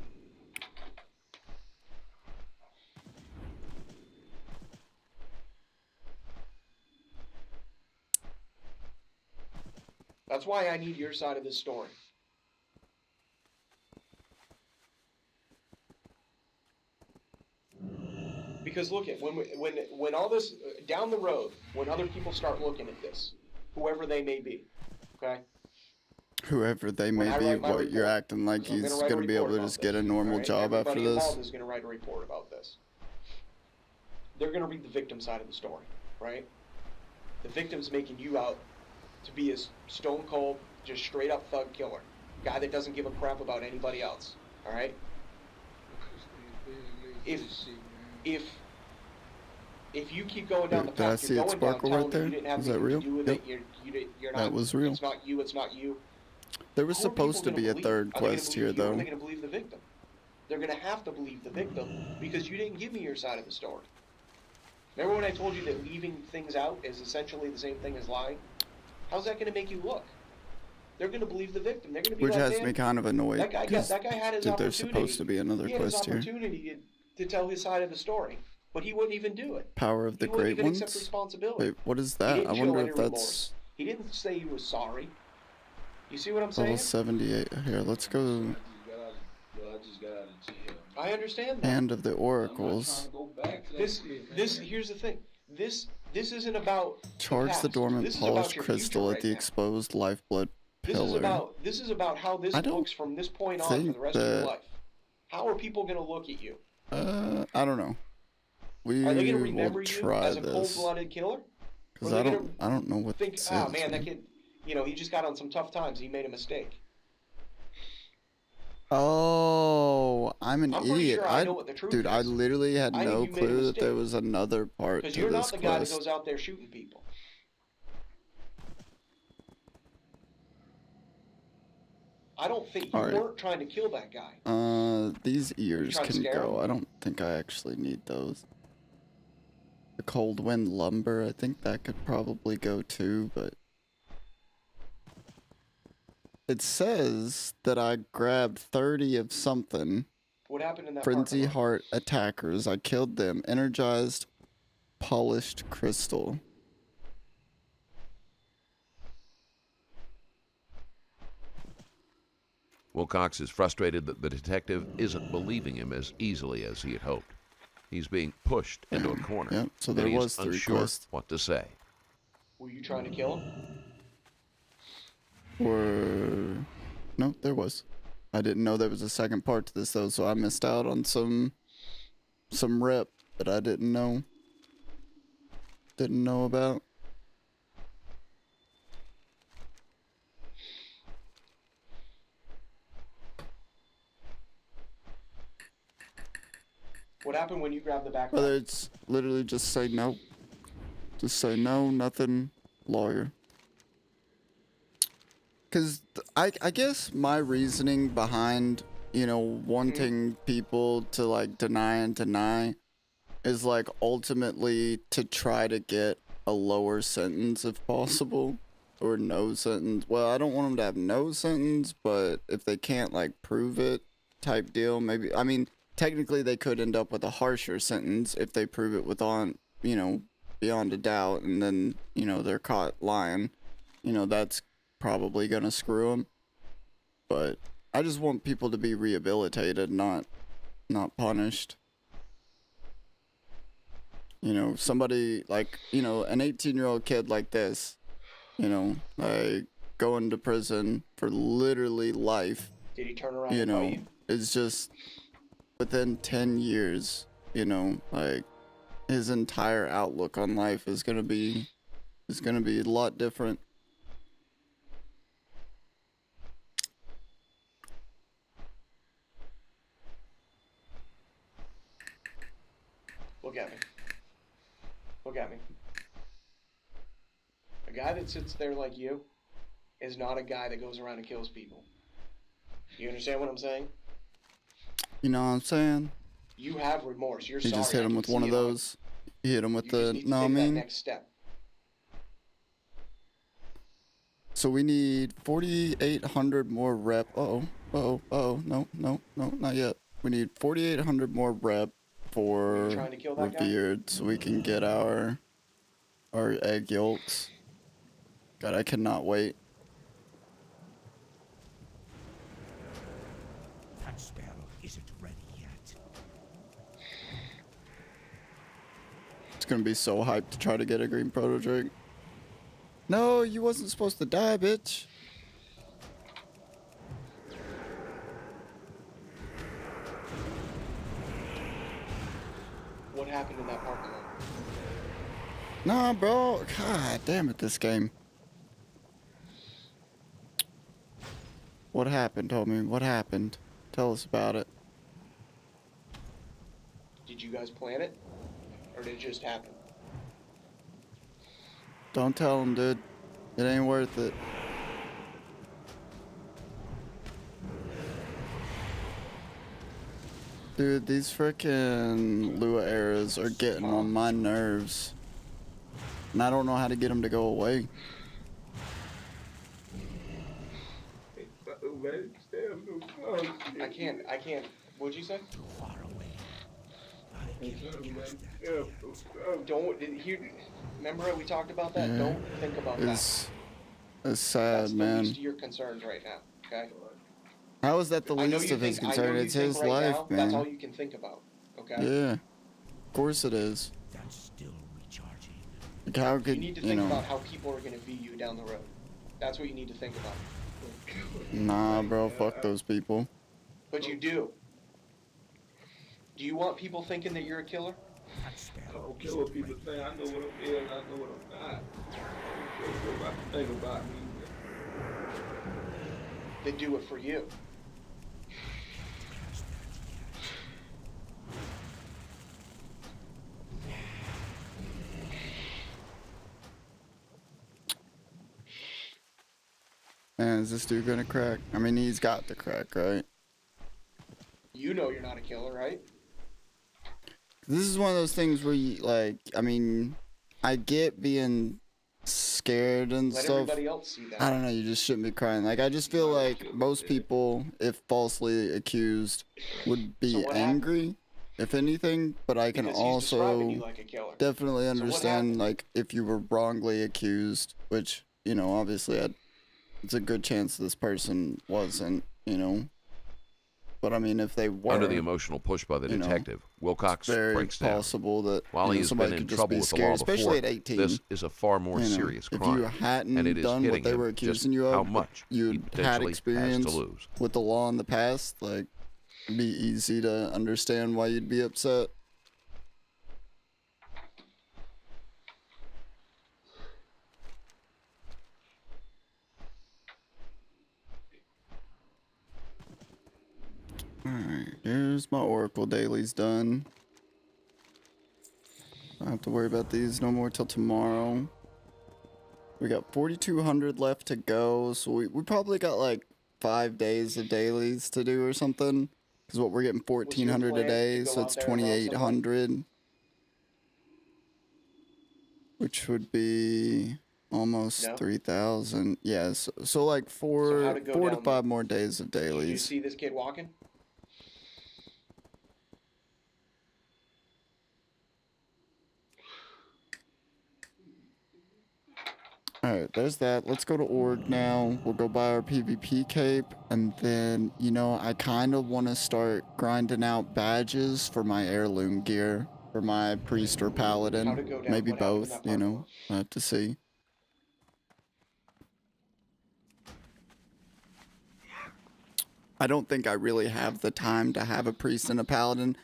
That's why I need your side of this story. Because look at when all this down the road, when other people start looking at this, whoever they may be, okay? Whoever they When may I be, write my what you're report, acting like so I'm he's gonna write a gonna be able to report just about get a this, normal alright? job after Everybody this. involved is going to write a report about this. They're going to read the victim side of the story, right? The victim's making you out to be a stone cold, just straight up thug killer, guy that doesn't give a crap about anybody else, all right? If you keep going down the Did I path see you're it going down, sparkle telling right me there? you didn't have Is that anything real? to do with Yep. it, you're not. That was real. It's not you. It's not you. There was Who are people supposed to gonna be a believe? third Are they gonna quest believe here, you, or though. Are they going to believe the victim? They're going to have to believe the victim because you didn't give me your side of the story. Remember when I told you that leaving things out is essentially the same thing as lying? How's that going to make you look? They're going to believe the victim. They're going to be Which like, has "Man, me kind of annoyed. that guy had his Dude, opportunity. there's supposed to be another He had his quest here. opportunity to tell his side of the story, but he wouldn't even do it. Power of the He wouldn't Great even accept Ones? responsibility. Wait, what is He that? didn't I show wonder any if that's remorse. He didn't say he was sorry. You see what I'm level saying? 78. Here, let's go. I just got out of jail. I understand that. Hand of the I'm Oracles. not trying to go back to that This shit, man. here's the thing. This isn't about Charge the past. dormant This is about polished your crystal future at the right now. exposed lifeblood This pillar. is about how this I don't looks from this point on for think the rest of your that- life. How are people going to look at you? I don't know. We Are they going to will remember you try as a this. cold-blooded killer? Because Or are I they don't know what Think, this oh is. man, that kid, he just got on some tough times. He made a mistake. Oh, I'm an I'm pretty idiot. sure I know what the truth Dude, I is. literally had I think no you made a clue that there mistake. was another part Because to you're this not the guy that quest. goes out there shooting people. I don't think you Alright. weren't trying to kill that guy. These ears trying to can scare go. him? I don't think I actually need those. The cold wind lumber, I think that could probably go too, but It says that I grabbed 30 of something. What happened in that Frenzy parking lot? Heart attackers. I killed them. Energized polished crystal. Wilcox is frustrated that the detective isn't believing him as easily as he had hoped. He's being pushed into a corner. Yep, so there and he's was 3 unsure quests. what to say. Were you trying to kill him? Or... No, there was. I didn't know there was a second part to this, though, so I missed out on some rep that I didn't know about. What happened when you grabbed the backpack? Whether it's literally just say no. Just say no, nothing, lawyer. Because I guess my reasoning behind, you know, wanting people to, like, deny is, like, ultimately to try to get a lower sentence if possible. Or no sentence. Well, I don't want them to have no sentence, but if they can't, like, prove it type deal, maybe. I mean, technically they could end up with a harsher sentence if they prove it beyond a doubt, and then, you know, they're caught lying. You know, that's probably gonna screw them. But I just want people to be rehabilitated, not punished. You know, somebody like, you know, an 18-year-old kid like this, you know, like going to prison for literally life. Did he turn around You and know, fight you? it's just within 10 years, you know, like his entire outlook on life is gonna be a lot different. Look at me. Look at me. A guy that sits there like you is not a guy that goes around and kills people. You understand what I'm saying? You know what I'm saying? You have remorse. You're You sorry. just hit I him can with see one of it on- those. You hit him with You just the, need to no, I take that mean. next step. So we need 4,800 more rep. No, not yet. We need 4,800 more rep for trying to kill that guy? revered, so we can get our egg yolks. God, I cannot wait. That spell isn't ready yet. It's gonna be so hyped to try to get a green proto drink. No, you wasn't supposed to die, bitch. What happened in that parking lot? Nah, bro. God damn it, this game. What happened, homie? What happened? Tell us about it. Did you guys plan it? Or did it just happen? Don't tell him, dude. It ain't worth it. Dude, these frickin' Lua eras are getting on my nerves. And I don't know how to get them to go away. I can't. What'd you say? Too far away. Don't. Remember how we talked about that? Yeah. Don't think about that. It's That's sad, the man. least of your concerns right now, okay? How is that the I know least you of his think, I know concern? you It's think his right life, now, man. That's all you can think about, okay? Yeah. Of course it is. That's still recharging. Like, how could, You need to you think know... about how people are going to view you down the road. That's what you need to think about. Nah, bro, fuck those people. But you do. Do you want people thinking that you're a killer? That I spell don't care what people think. I know what I'm in. I know what I'm not. What think about me. They do it for you. Man, is this dude gonna crack? I mean, he's got the crack, right? You know you're not a killer, right? This is one of those things where you, like, I mean, I get being scared and Let stuff. everybody else see that. I don't know, you just shouldn't be crying. Like, I just feel like most people, if falsely accused, would be angry, if anything, but I can Because he's describing you also like a killer. definitely So what understand, happened? like, if you were wrongly accused, which, you know, obviously it's a good chance this person wasn't, you know. But I mean, if they were, Under the emotional push by the detective, Wilcox very breaks down. possible that While he has been in trouble with the law especially before, at 18. this is a far more You know, serious if crime, you hadn't and it is done what hitting they him were just accusing you of, how much you he had potentially experience has to lose. with the law in the past, like, it'd be easy to understand why you'd be upset. Alright, here's my Oracle dailies done. I don't have to worry about these no more till tomorrow. We got 4,200 left to go, so we probably got like 5 days of dailies to do or something. Because what we're getting 1,400 a day, so it's 2,800. Which would be almost 3,000. Yes, so like four to 5 more days of dailies. Did you see this kid walking? Alright, there's that. Let's go to Org now. We'll go buy our PvP cape. And then, you know, I kind of want to start grinding out badges for my heirloom gear. For my priest or paladin. Maybe both, you know. I'll have to see. I don't think I really have the time to have a priest and a paladin.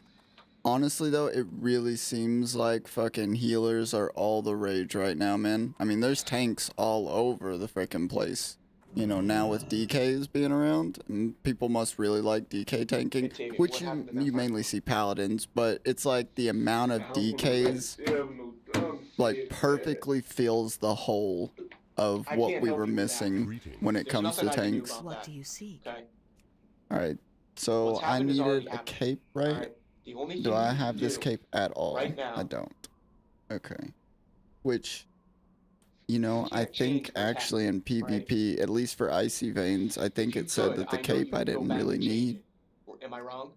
Honestly, though, it really seems like fucking healers are all the rage right now, man. I mean, there's tanks all over the frickin' place. You know, now with DKs being around, and people must really like DK tanking, which you mainly see paladins, but it's like the amount of DKs, like, perfectly fills the hole of what we were missing when it comes to tanks. What do you seek? Alright, so I needed a cape, right? Do I have this cape at all? I don't. Okay. Which, you know, I think actually in PvP, at least for Icy Veins, I think it said that the cape I didn't really need. Am I wrong?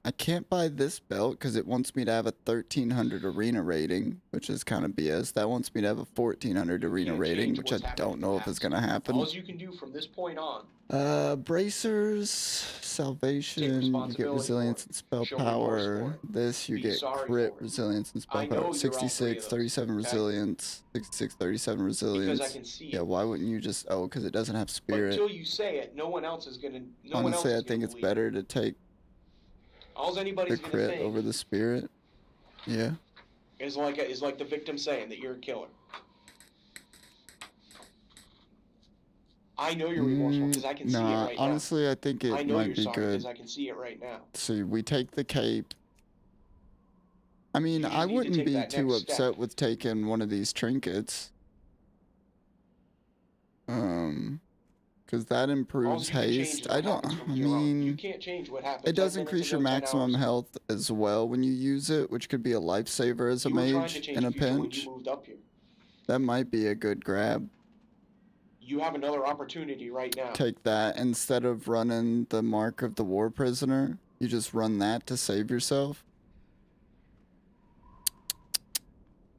I can't buy this belt because it wants me to have a 1,300 arena rating, which is kind of BS. That wants me to have a 1,400 arena rating, which I don't know if it's going to happen. All you can do from this point on. Bracers, salvation, you get resilience and spell power. This, you get crit, resilience, and spell power. 66, 37 resilience. 66, 37 resilience. Because I can see yeah, why wouldn't you just, oh, because it doesn't have spirit. Until you say it, no one else is gonna, Honestly, I think it's better to take the crit think over the spirit. Yeah. Is like the victim saying that you're a killer. I know you're remorseful because I can see it right now. Honestly, I think it might be good. Because I can see it right now. See, we take the cape. I mean, I wouldn't be too upset with taking one of these trinkets. Because that improves haste. I mean, you can't change what happens. It does increase your maximum health as well when you use it, which could be a lifesaver as a mage in a pinch. That might be a good grab. You have another opportunity right now. Take that instead of running the Mark of the War Prisoner. You just run that to save yourself.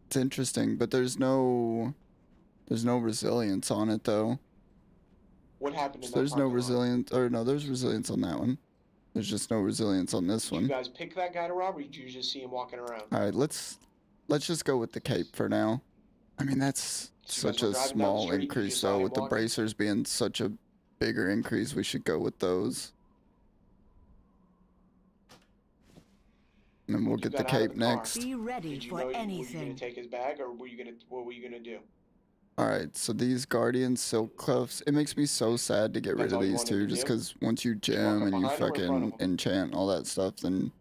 It's interesting, but there's no resilience on it though. What happened in so there's no resilience, or no, there's resilience on that one. There's just no resilience on this one. Did you guys pick that guy to rob, or did you just see him walking around? All right, let's just go with the cape for now. I mean, that's such a small increase though, with the bracers being such a bigger increase. We should go with those. And then we'll get the cape next. Be ready for anything. Were you gonna take his bag, or what were you gonna do? Alright, so these Guardian Silk Cuffs, it makes me so sad to get rid of these two, just because once you gem and you fucking enchant all that stuff, then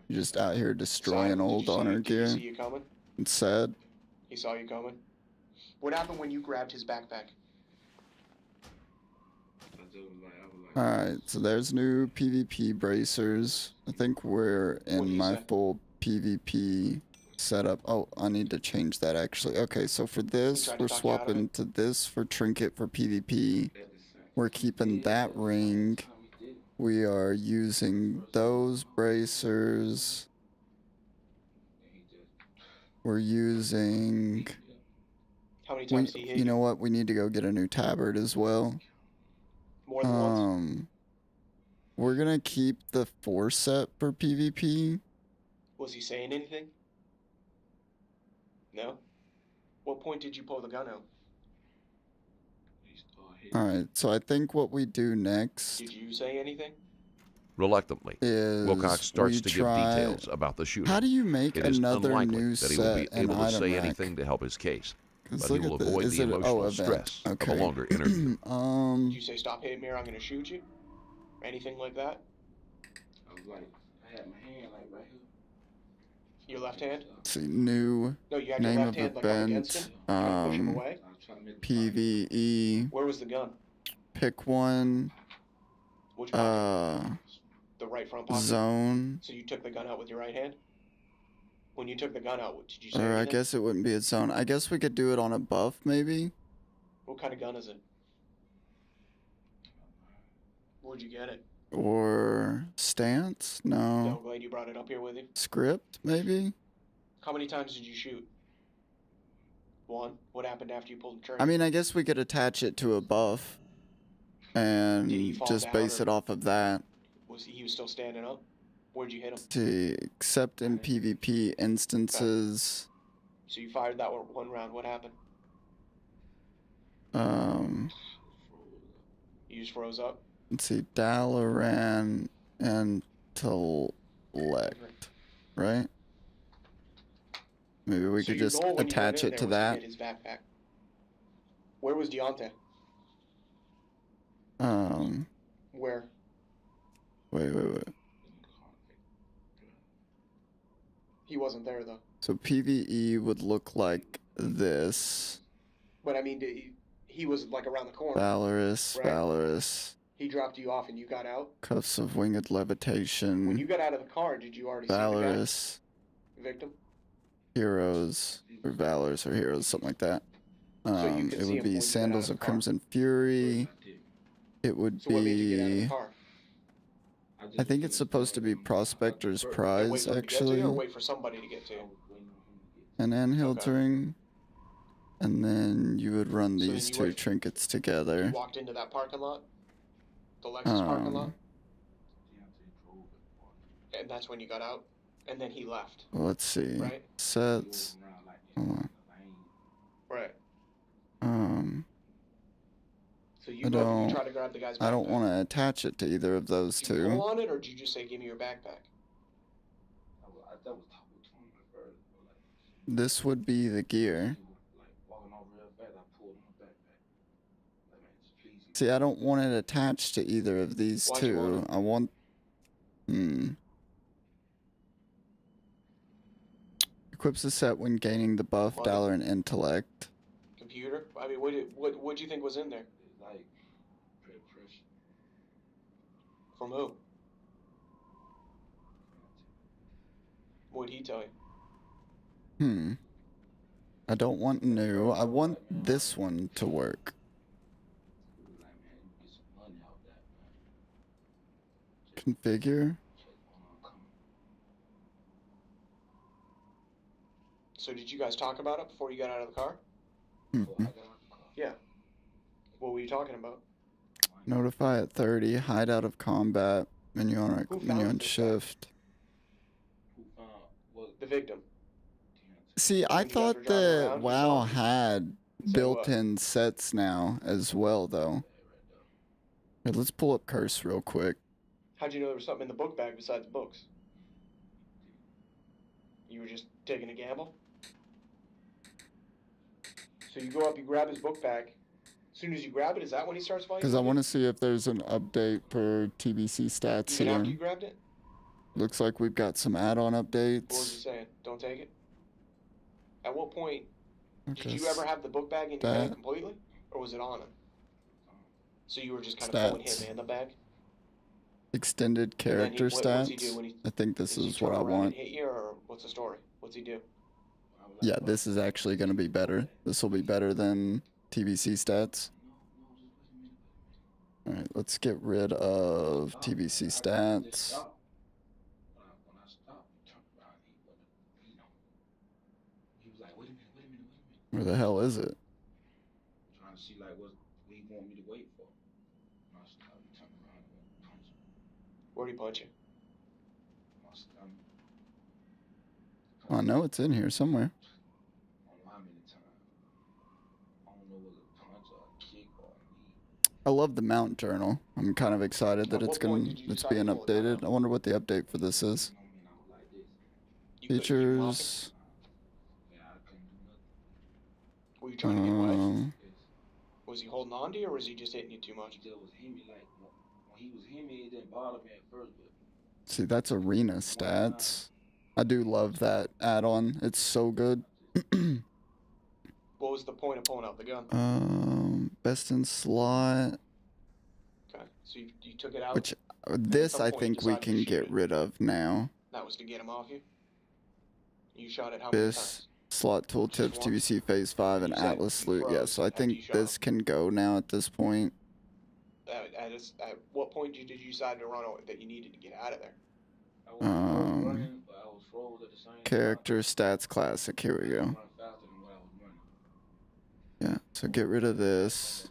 you're just out here destroying old honor gear. Did he see you coming? It's sad. He saw you coming? What happened when you grabbed his backpack? Alright, so there's new PvP bracers. I think we're in my full PvP setup. Oh, I need to change that actually. Okay, so for this, we're swapping to this for trinket for PvP. We're keeping that ring. We are using those bracers. We're using... How many times did he hit you know what? We need to go get a new tabard as well. More than once? We're gonna keep the 4-set for PvP. Was he saying anything? No? What point did you pull the gun out? Alright, so I think what we do next... Did you say anything? Reluctantly, Wilcox starts to give details about the shooting. How do you make another new that he will be set and able to say item anything to help his case, but he look will at the- avoid is the it- emotional oh, stress of okay. a longer interview. Did you say, stop hitting me or I'm gonna shoot you? Or anything like that? I was like, I had my hand like right here. Your left hand? Let's see, new No, you had your name left of hand like up against event, him? Trying to push him away? PvE, Where was the gun? pick one, Which pocket? The right front pocket? zone, So you took the gun out with your right hand? When you took the gun out, did you say or I anything? guess it wouldn't be a zone. I guess we could do it on a buff, maybe? What kind of gun is it? Where'd you get it? Or stance? No, No. glad you brought it up here with you. Script, maybe? How many times did you shoot? One. What happened after you pulled the trigger? I mean, I guess we could attach it to a buff and Did he fall just down base or- it off of that. Was he was still standing up? Where'd you hit him? See, except in PvP instances, So you fired that one round. What happened? You just froze up? let's see, Dalaran and Intellect, right? Maybe we So could your just goal when you went attach in it there to was that. get his backpack. Where was Deontay? Where? Wait. He wasn't there though. So PvE would look like this. But I mean, he was like around the corner. Valorous, right? Valorous. He dropped you off and you got out. Cuffs of Winged When Levitation. you got out of the car, did you already see Valorous. the guy? Victim? Heroes. Or Valors or Heroes, something like that. So you could It see would him be when you got out Sandals of of the car. Crimson Fury. It would So what made you get out of be... the car? I think it's supposed to be Prospector's Wait Prize, for him to get to actually. you, or wait for somebody to get to you? An Anhild's ring. And then you would run So then these you two went- trinkets You together. walked into that parking lot? The Lexus parking lot? And that's when you got out? And then he left, Let's see. right? Sets. Hold on. Right. I So you try to grab the guy's backpack. I don't want to attach it to either of those Did you pull two. on it, or did you just say, give me your backpack? This would be the gear. See, I don't want it attached to either of these Why'd you want two. I want... Equips the set when gaining the buff, What? Valor, and Intellect. Computer? I mean, what'd you think was in there? Like, pressure. From who? What'd he tell you? I don't want new. I want this one to work. Configure. So did you guys talk about it before you got out of the car? Yeah. What were you talking about? Notify at 30. Hide out of combat. Menu on Who menu on found this guy? shift. The victim. See, I When you guys were thought driving that around, you WoW saw- had Say built-in sets now as well, though. Here, let's pull up Curse real quick. How'd you know there was something in the book bag besides books? You were just taking a gamble? So you go up, you grab his book bag. As soon as you grab it, is that when he starts fighting? Because I want to see if there's an update for TBC stats Even after you here. grabbed it? Looks like we've got some add-on What was updates. he saying? Don't take it? At what point Okay, did you ever have the book bag in your hand stat. completely? Or was it on him? So you were just kind of pulling Stats. him and the bag? Extended character what's he do stats. when he... I think this Does he is what turn I around want. and hit you, or what's the story? What's he do? Yeah, this is actually going to be better. This will be better than TBC stats. Alright, let's get rid of TBC stats. Where the hell is it? Trying to see like what he want me to wait for. I stopped and turned around and punch him. Where'd he punch you? My stomach. Oh, I know it's in here somewhere. I don't know how many times. I don't know whether a punch or a kick or a knee. I love the mount journal. I'm kind of excited that it's being updated. I wonder what the update for this is. Features. Were you trying to get away? Was he holding on to you, or was he just hitting you too much? He was hitting me like when he was hitting me, it didn't bother me at first, but. See, that's arena stats. I do love that add-on. It's so good. What was the point of pulling out the gun? Best in slot. Okay, so you took it out. Which this I think we can get rid of now. That was to get him off you. You shot it how many times? Slot tooltips, TBC phase 5, and Atlas loot. Yeah, so I think this can go now at this point. At what point did you decide to run that you needed to get out of there? Character stats classic. Here we go. Yeah, so get rid of this.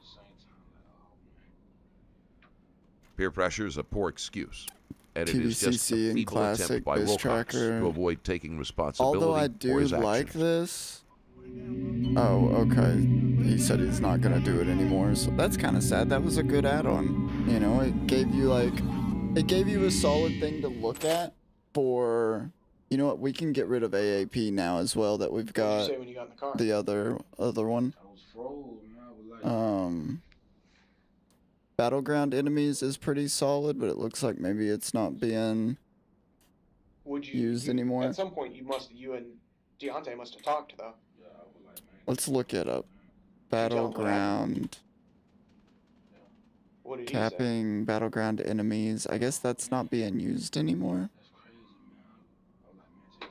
Peer pressure is a poor excuse. And it is just a TBCC and feeble classic attempt by biz Wilcox tracker. to avoid taking responsibility Although I for do his like actions. this. Oh, okay. He said he's not gonna do it anymore, so that's kind of sad. That was a good add-on. You know, it gave you a solid thing to look at for. You know what? We can get rid of AAP now as well. That we've got. What did you say when you got in the car? The other one. I was froze, man. I was like. Battleground enemies is pretty solid, but it looks like maybe it's not being used anymore. At some point, you and Deontay must have talked though. Yeah, I was like, man. Let's look it up. Battleground. What did Capping battleground enemies. I guess that's not being used anymore. That's crazy,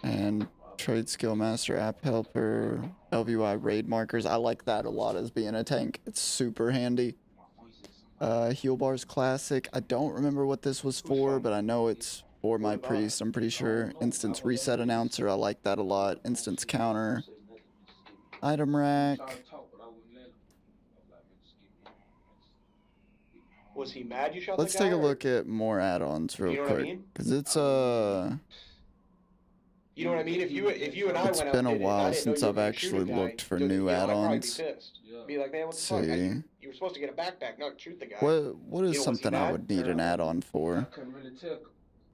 man. And trade skill master, app helper, LVY raid markers. I like that a lot as being a tank. It's super handy. Heal bars classic. I don't remember what this was for, but I know it's for my priest. I'm pretty sure. Instance reset announcer. I like that a lot. Instance counter. Item rack. Was he mad you shot Let's the guy? take a look at more add-ons real quick, because it's You know what I mean? If you and I It's went out been a and did it, and I while didn't know since you were I've gonna actually shoot a guy, looked for dude, new I'd probably be add-ons. pissed. Be like, man, what the fuck? You were supposed to get a backpack, not shoot the guy. What is was he something I mad? would need an add-on I for? couldn't really tell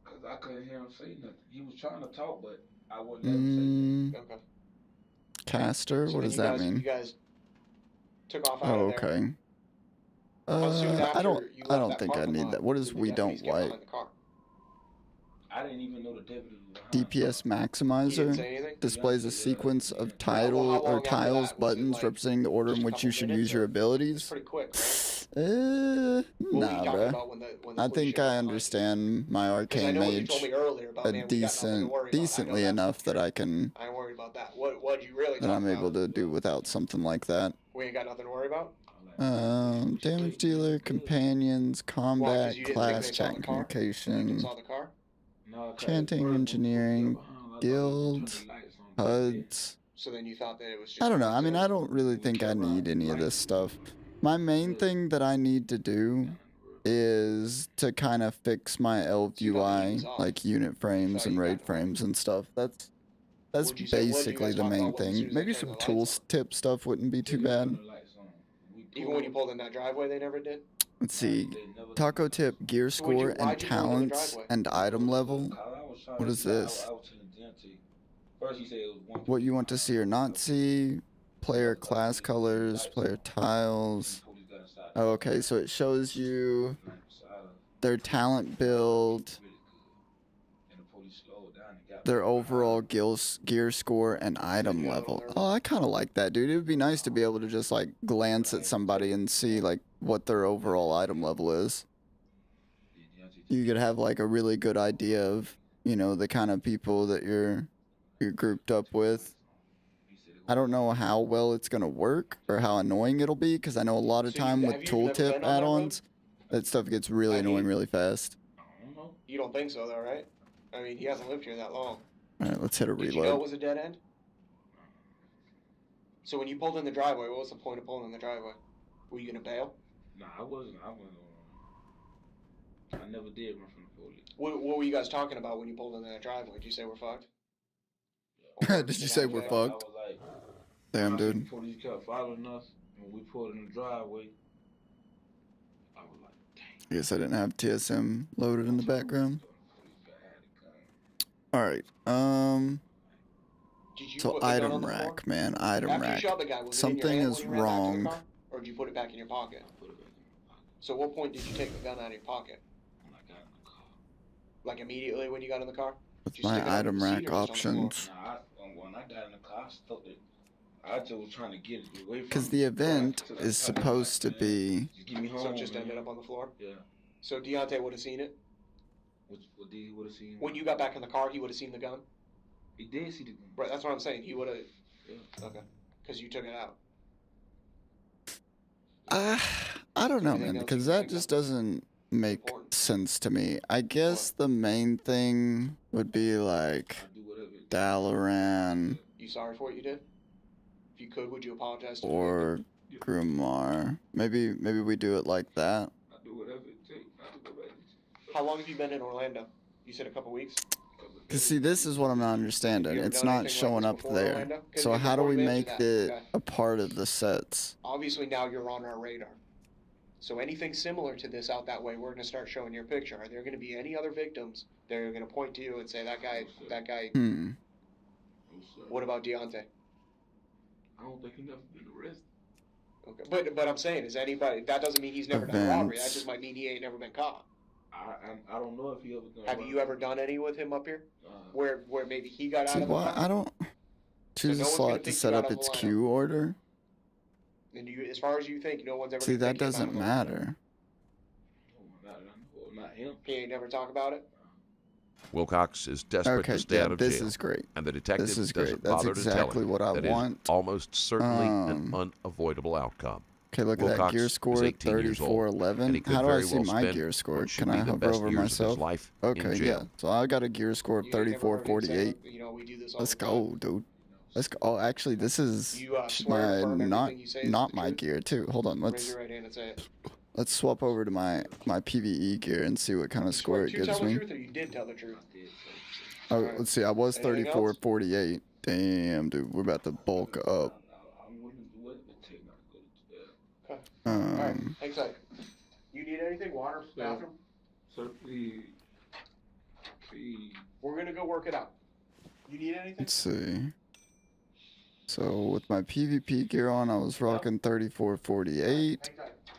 because I couldn't hear him say nothing. He was trying to talk, but I wouldn't let him say nothing. Okay. Caster? So What then does you that guys, mean? You guys took off out Oh, of there. okay. How soon I after don't you I left don't that think I parking need lot that. What is did the we deputies don't get like? behind the car? I didn't even know the deputy was behind. DPS He didn't maximizer say anything? displays a sequence of How long after that tiles was it, buttons like, representing the order in just a which you couple should minutes, use your or- It's abilities. pretty quick, right? Nah, What were you talking bruh. about when the I police think showed up I behind you? understand my 'Cause I arcane know what you told mage me earlier about, man, we got nothing to worry about. I know decently that's enough true. that I can I ain't worried about that. What'd you really that talk I'm able about? to do without something like that. We ain't got nothing to worry about? Damage dealer, companions, Why? combat, 'Cause you didn't think class, they saw chat, the and car? You communication, saw the car? No, 'cause chanting, at first when we engineering, was behind, I thought he guild, turned the lights on. HUDs. So then you thought that it was just... I don't know. I mean, I don't really think I need any of this stuff. My main thing that I need to do is to kind of fix my LVI, like unit frames and raid frames and stuff. That's What'd you say? What'd you basically guys the talk main about as soon thing. as Maybe they some turned the tool lights on? tip stuff wouldn't be too bad. Even when you pulled in that driveway, they never did? Let's see. Taco tip, gear So why'd you- score, why'd and you pull into the talents, driveway? and item level. What is this? First he said it was one. What you want to see or not see. Player class colors, player tiles. Oh, okay, so it shows you their talent build, their overall gear score, and item level. Oh, I kind of like that, dude. It would be nice to be able to just like glance at somebody and see like what their overall item level is. You could have like a really good idea of, you know, the kind of people that you're grouped up with. I don't know how well it's gonna work or how annoying it'll be, because I know a lot of time with tooltip add-ons, that stuff gets really annoying really fast. You don't think so, though, right? I mean, he hasn't lived here that long. All right, let's hit a Did you know it reload. was a dead end? So when you pulled in the driveway, what was the point of pulling in the driveway? Were you gonna bail? Nah, I wasn't. I never did run from the police. What were you guys talking about when you pulled in that driveway? Did you say we're fucked? Did you say we're fucked? I was like, Damn, dude. Police kept following us, and when we pulled in the driveway, I was like, dang. I guess I didn't have TSM loaded in the background. Alright, so item rack, man, item rack. Something is wrong. Or did you put it back in your pocket? So at what point did you take the gun out of your pocket? When I got in the car. Like immediately when you got in the car? With my item rack options. Nah, when I got in the car, I stopped it. I just was trying to get it away from Because the event is supposed to be... So it just ended up on the floor? Yeah. So Deontay would have seen it? What he would have seen? When you got back in the car, he would have seen the gun? He did see the gun. Right, that's what I'm saying. He would have... Yeah. Okay. Because you took it out. I don't know, man, because that just doesn't make sense to me. I guess the main thing would be like Dalaran. You sorry for what you did? If you could, would you apologize to or Grumar. Maybe we do it like that. I do whatever it takes. How long have you been in Orlando? You said a couple weeks? Because see, this is what I'm not understanding. It's not showing up there. So how do we make it a part of the sets? Obviously now you're on our radar. So anything similar to this out that way, we're going to start showing your picture. Are there going to be any other victims that are going to point to you and say, that guy... What about Deontay? I don't think he's never been arrested. Okay, but I'm saying, is anybody... That doesn't mean he's never done a robbery. That just might mean he ain't never been caught. I don't know if he ever done. Have you ever done any with him up here? Where maybe he got out of the car? I don't choose a slot to set up its queue order. And you, as far as you think, no one's ever. See, that doesn't matter. Not him. He ain't never talk about it. Wilcox is desperate to stay out of jail. This is great. And the detective this is doesn't great. That's bother exactly to tell him what I that want. It's almost certainly an unavoidable outcome. Okay, look at that gear score, 3411. How do I see my gear score? Can I hover over myself? Okay, yeah. So I got a gear score of 3448. Let's go, dude. Let's go. Oh, actually, this is my not my gear too. Hold on, let's swap over to my PvE gear and see what kind of score it gives me. You did tell the truth. Oh, let's see. I was 3448. Damn, dude, we're about to bulk up. Alright, hang tight. You need anything? Water? Bathroom? Sir, please. We're gonna go work it out. You need anything? Let's see. So with my PvP gear on, I was rocking 3448.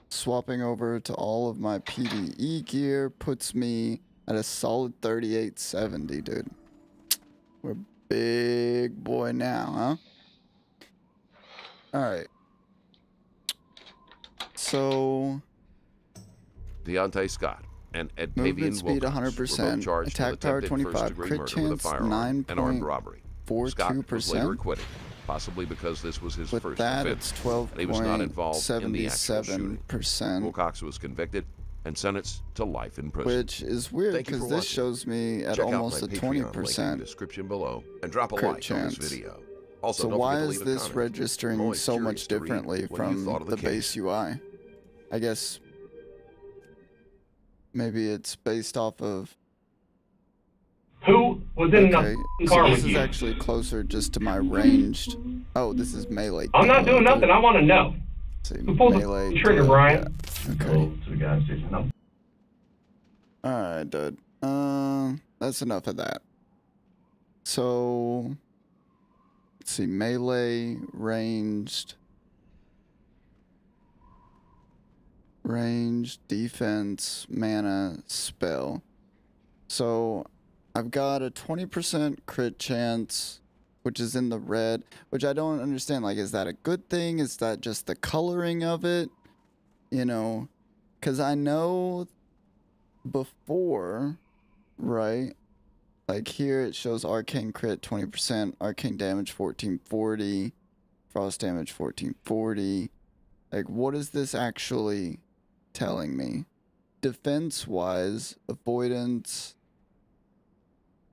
Swapping over to all of my PvE gear puts me at a solid 3870, dude. We're big boy now, huh? Alright. So... Deontay Scott and movement Edtavian speed Wilcox were both 100%, charged attack with power attempted 25, first-degree crit murder with a chance firearm and armed robbery. Scott was later 9.42%. acquitted, possibly because this was his With first that, offense. it's And he was not involved in the actual shooting. 12.77%. Wilcox was convicted and sentenced to life in prison. Which is weird because this shows me at Check almost a out my Patreon link in the 20% description below and drop a crit like chance. on this video. Also, So don't why forget to is leave a this comment. registering I'm always so curious much to read differently what you from thought of the case. base UI? I guess maybe it's based off of... Who was in Okay, the so car this with is you? actually closer just to my ranged... Oh, this is melee. I'm not doing nothing. I want to know. See, Who pulled melee the trigger, to- Brian? yeah, okay. Go to the gas station. No. Alright, dude. That's enough of that. So... Let's see, melee, ranged... Range, defense, mana, spell. So I've got a 20% crit chance, which is in the red, which I don't understand. Like, is that a good thing? Is that just the coloring of it? You know, because I know before, right? Like here it shows arcane crit 20%, arcane damage 1440, Frost damage 1440. Like, what is this actually telling me? Defense-wise, avoidance,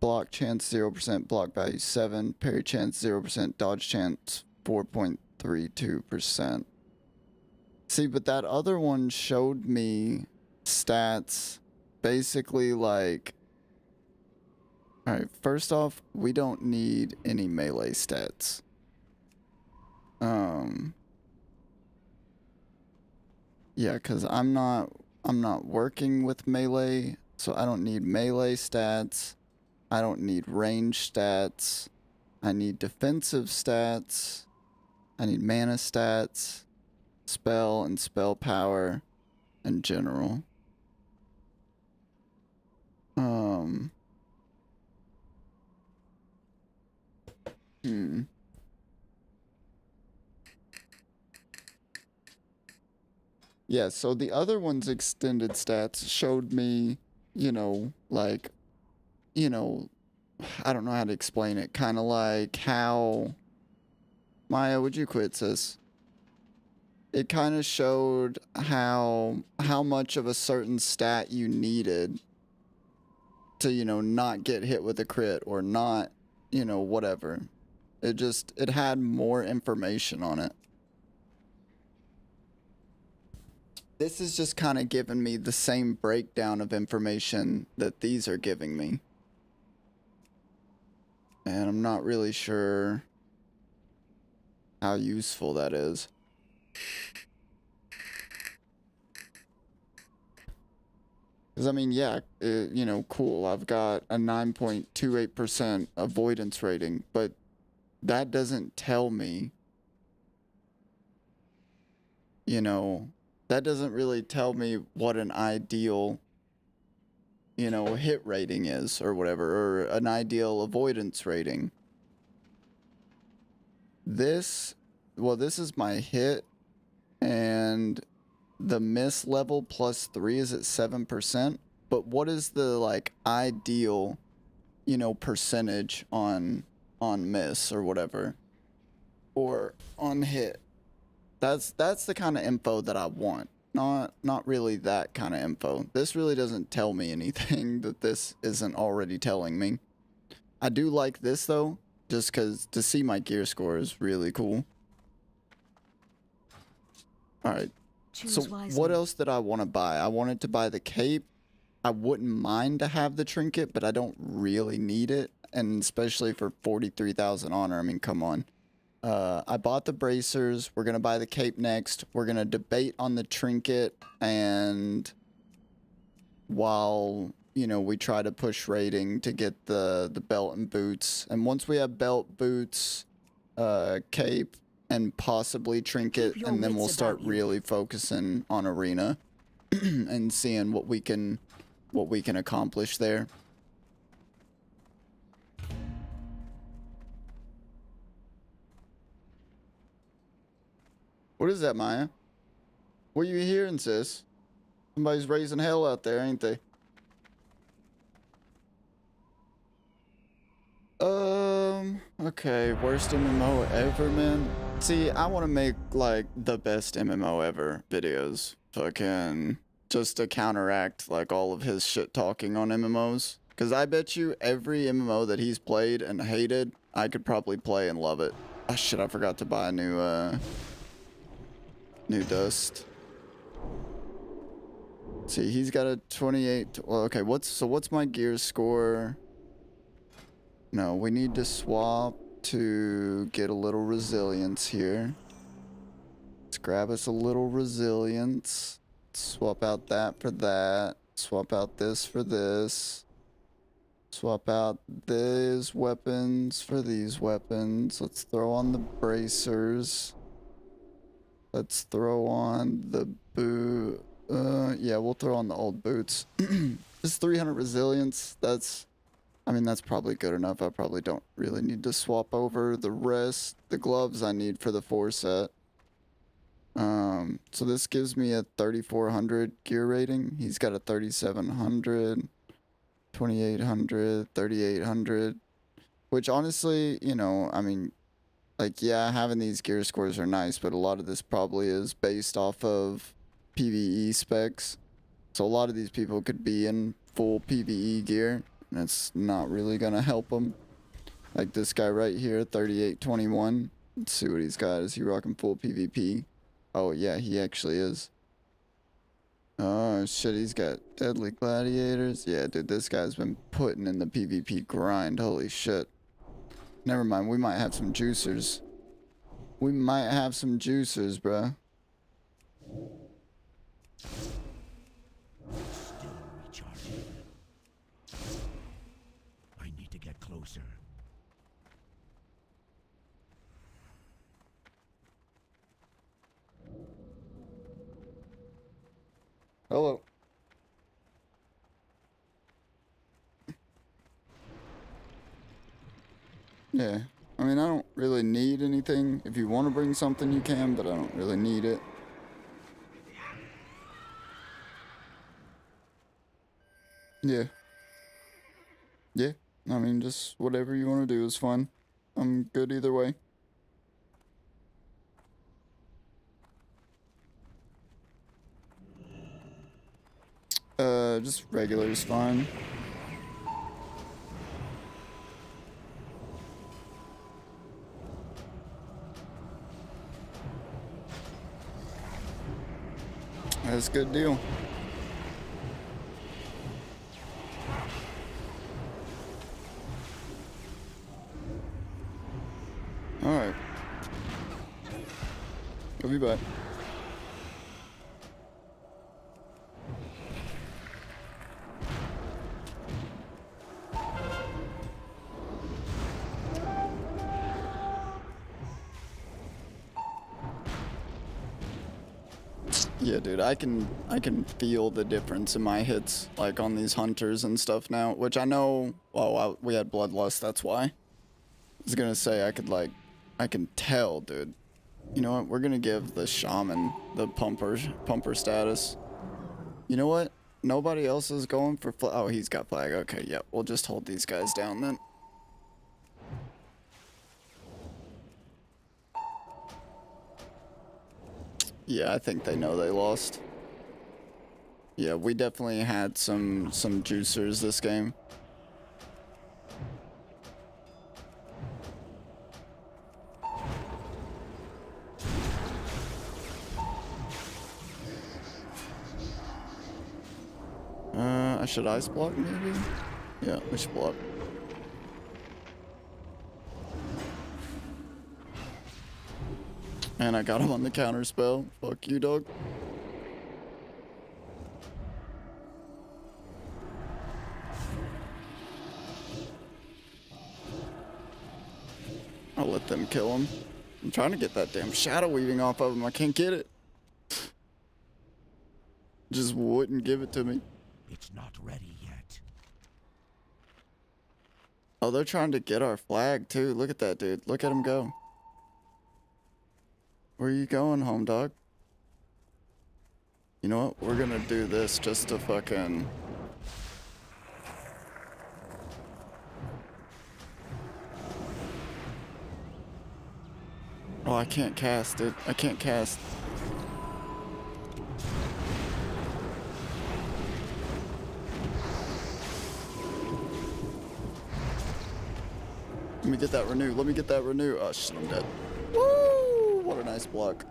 block chance 0%, block value 7, parry chance 0%, dodge chance 4.32%. See, but that other one showed me stats basically like... Alright, first off, we don't need any melee stats. Yeah, because I'm not working with melee, so I don't need melee stats. I don't need range stats. I need defensive stats. I need mana stats, spell and spell power, and general. Yeah, so the other one's extended stats showed me, you know, like, you know, I don't know how to explain it. Kind of like how... Maya, would you quit, sis? It kind of showed how much of a certain stat you needed to, you know, not get hit with a crit or not, you know, whatever. It had more information on it. This is just kind of giving me the same breakdown of information that these are giving me. And I'm not really sure how useful that is. Because, I mean, yeah, you know, cool. I've got a 9.28% avoidance rating, but that doesn't tell me, you know, that doesn't really tell me what an ideal, you know, hit rating is or whatever, or an ideal avoidance rating. This, well, this is my hit, and the miss level +3 is at 7%, but what is the, like, ideal, you know, percentage on miss or whatever, or on hit? That's the kind of info that I want. Not really that kind of info. This really doesn't tell me anything that this isn't already telling me. I do like this though, just because to see my gear score is really cool. Alright, so what else did I want to buy? I wanted to buy the cape. I wouldn't mind to have the trinket, but I don't really need it, and especially for 43,000 honor, I mean, come on. I bought the bracers. We're going to buy the cape next. We're going to debate on the trinket, and while, you know, we try to push rating to get the belt and boots. And once we have belt, boots, cape, and possibly trinket, and then we'll start really focusing on arena and seeing what we can accomplish there. What is that, Maya? What are you hearing, sis? Somebody's raising hell out there, ain't they? Okay, worst MMO ever, man. See, I want to make, like, the best MMO ever videos. Fucking, just to counteract, like, all of his shit talking on MMOs. Because I bet you every MMO that he's played and hated, I could probably play and love it. Oh shit, I forgot to buy a new dust. See, he's got a 28. Well, okay, what's my gear score? No, we need to swap to get a little resilience here. Let's grab us a little resilience. Swap out that for that. Swap out this for this. Swap out these weapons for these weapons. Let's throw on the bracers. Let's throw on the boot. Yeah, we'll throw on the old boots. Just 300 resilience. I mean, that's probably good enough. I probably don't really need to swap over the rest. The gloves I need for the 4 set. So this gives me a 3,400 gear rating. He's got a 3,700, 2,800, 3,800. Which honestly, you know, I mean, Like, yeah, having these gear scores are nice, but a lot of this probably is based off of PvE specs. So a lot of these people could be in full PvE gear, and it's not really gonna help them. Like this guy right here, 3821. Let's see what he's got. Is he rocking full PvP? Oh yeah, he actually is. Oh shit, he's got deadly gladiators. Yeah, dude, this guy's been putting in the PvP grind. Holy shit. Never mind, we might have some juicers. We might have some juicers, bruh. Still recharging. I need to get closer. Hello. Yeah. I mean, I don't really need anything. If you want to bring something, you can, but I don't really need it. Yeah. Yeah. I mean, just whatever you want to do is fine. I'm good either way. Just regular is fine. That's a good deal. Alright. I'll be back. Yeah, dude, I can feel the difference in my hits, like on these hunters and stuff now, which I know, well, we had bloodlust, that's why. I was gonna say, I can tell, dude. You know what, we're gonna give the shaman the pumper status. You know what, nobody else is going for flag. Oh, he's got flag, okay, yeah, we'll just hold these guys down then. Yeah, I think they know they lost. Yeah, we definitely had some juicers this game. I should ice block maybe? Yeah, we should block. And I got him on the counter spell. Fuck you, dog. I'll let them kill him. I'm trying to get that damn shadow weaving off of him. I can't get it. Just wouldn't give it to me. It's not ready yet. Oh, they're trying to get our flag too. Look at that, dude. Look at him go. Where are you going, home dog? You know what? We're gonna do this just to fucking... Oh, I can't cast, dude. I can't cast. Let me get that renew. Let me get that renew. Oh, shit, I'm dead. Woo! What a nice block.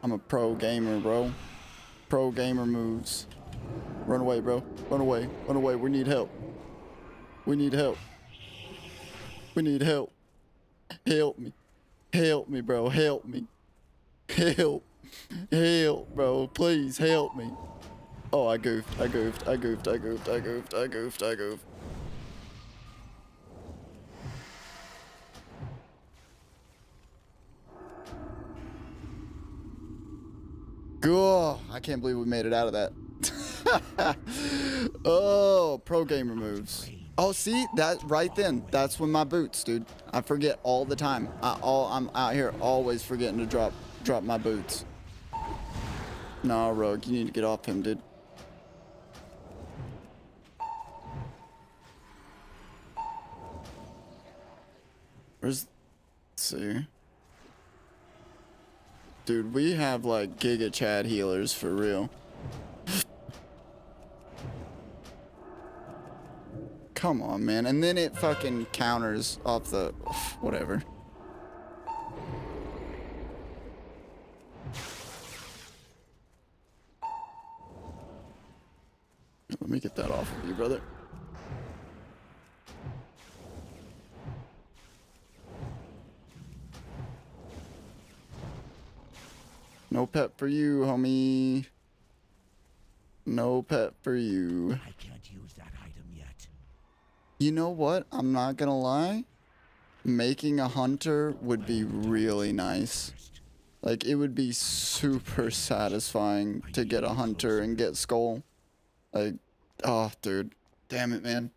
I'm a pro gamer, bro. Pro gamer moves. Run away, bro. Run away. Run away. We need help. We need help. We need help. Help me. Help me, bro. Help me. Help. Help, bro. Please help me. Oh, I goofed. I goofed. I goofed. I goofed. I goofed. I goofed. I goofed. Oh, I can't believe we made it out of that. Oh, pro gamer moves. Oh, see that right then. That's when my boots, dude. I forget all the time. I'm out here always forgetting to drop my boots. Nah, Rogue, you need to get off him, dude. Where's... Let's see. dude, we have like Giga Chad healers for real. Come on, man. And then it fucking counters off the... whatever. Let me get that off of you, brother. No pet for you, homie. No pet for you. I can't use that item yet. You know what? I'm not gonna lie. Making a hunter would be really nice. Like, it would be super satisfying to get a hunter and get skull. Like, oh, dude. Damn it, man.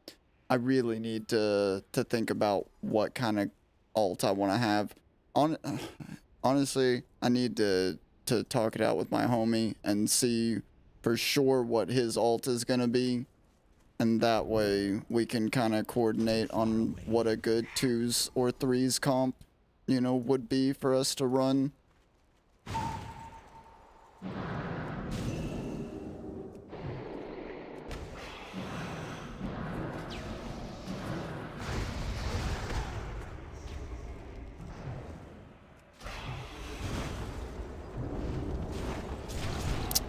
I really need to think about what kind of alt I want to have. Honestly, I need to talk it out with my homie and see for sure what his alt is going to be. And that way we can kind of coordinate on what a good 2s or 3s comp, you know, would be for us to run.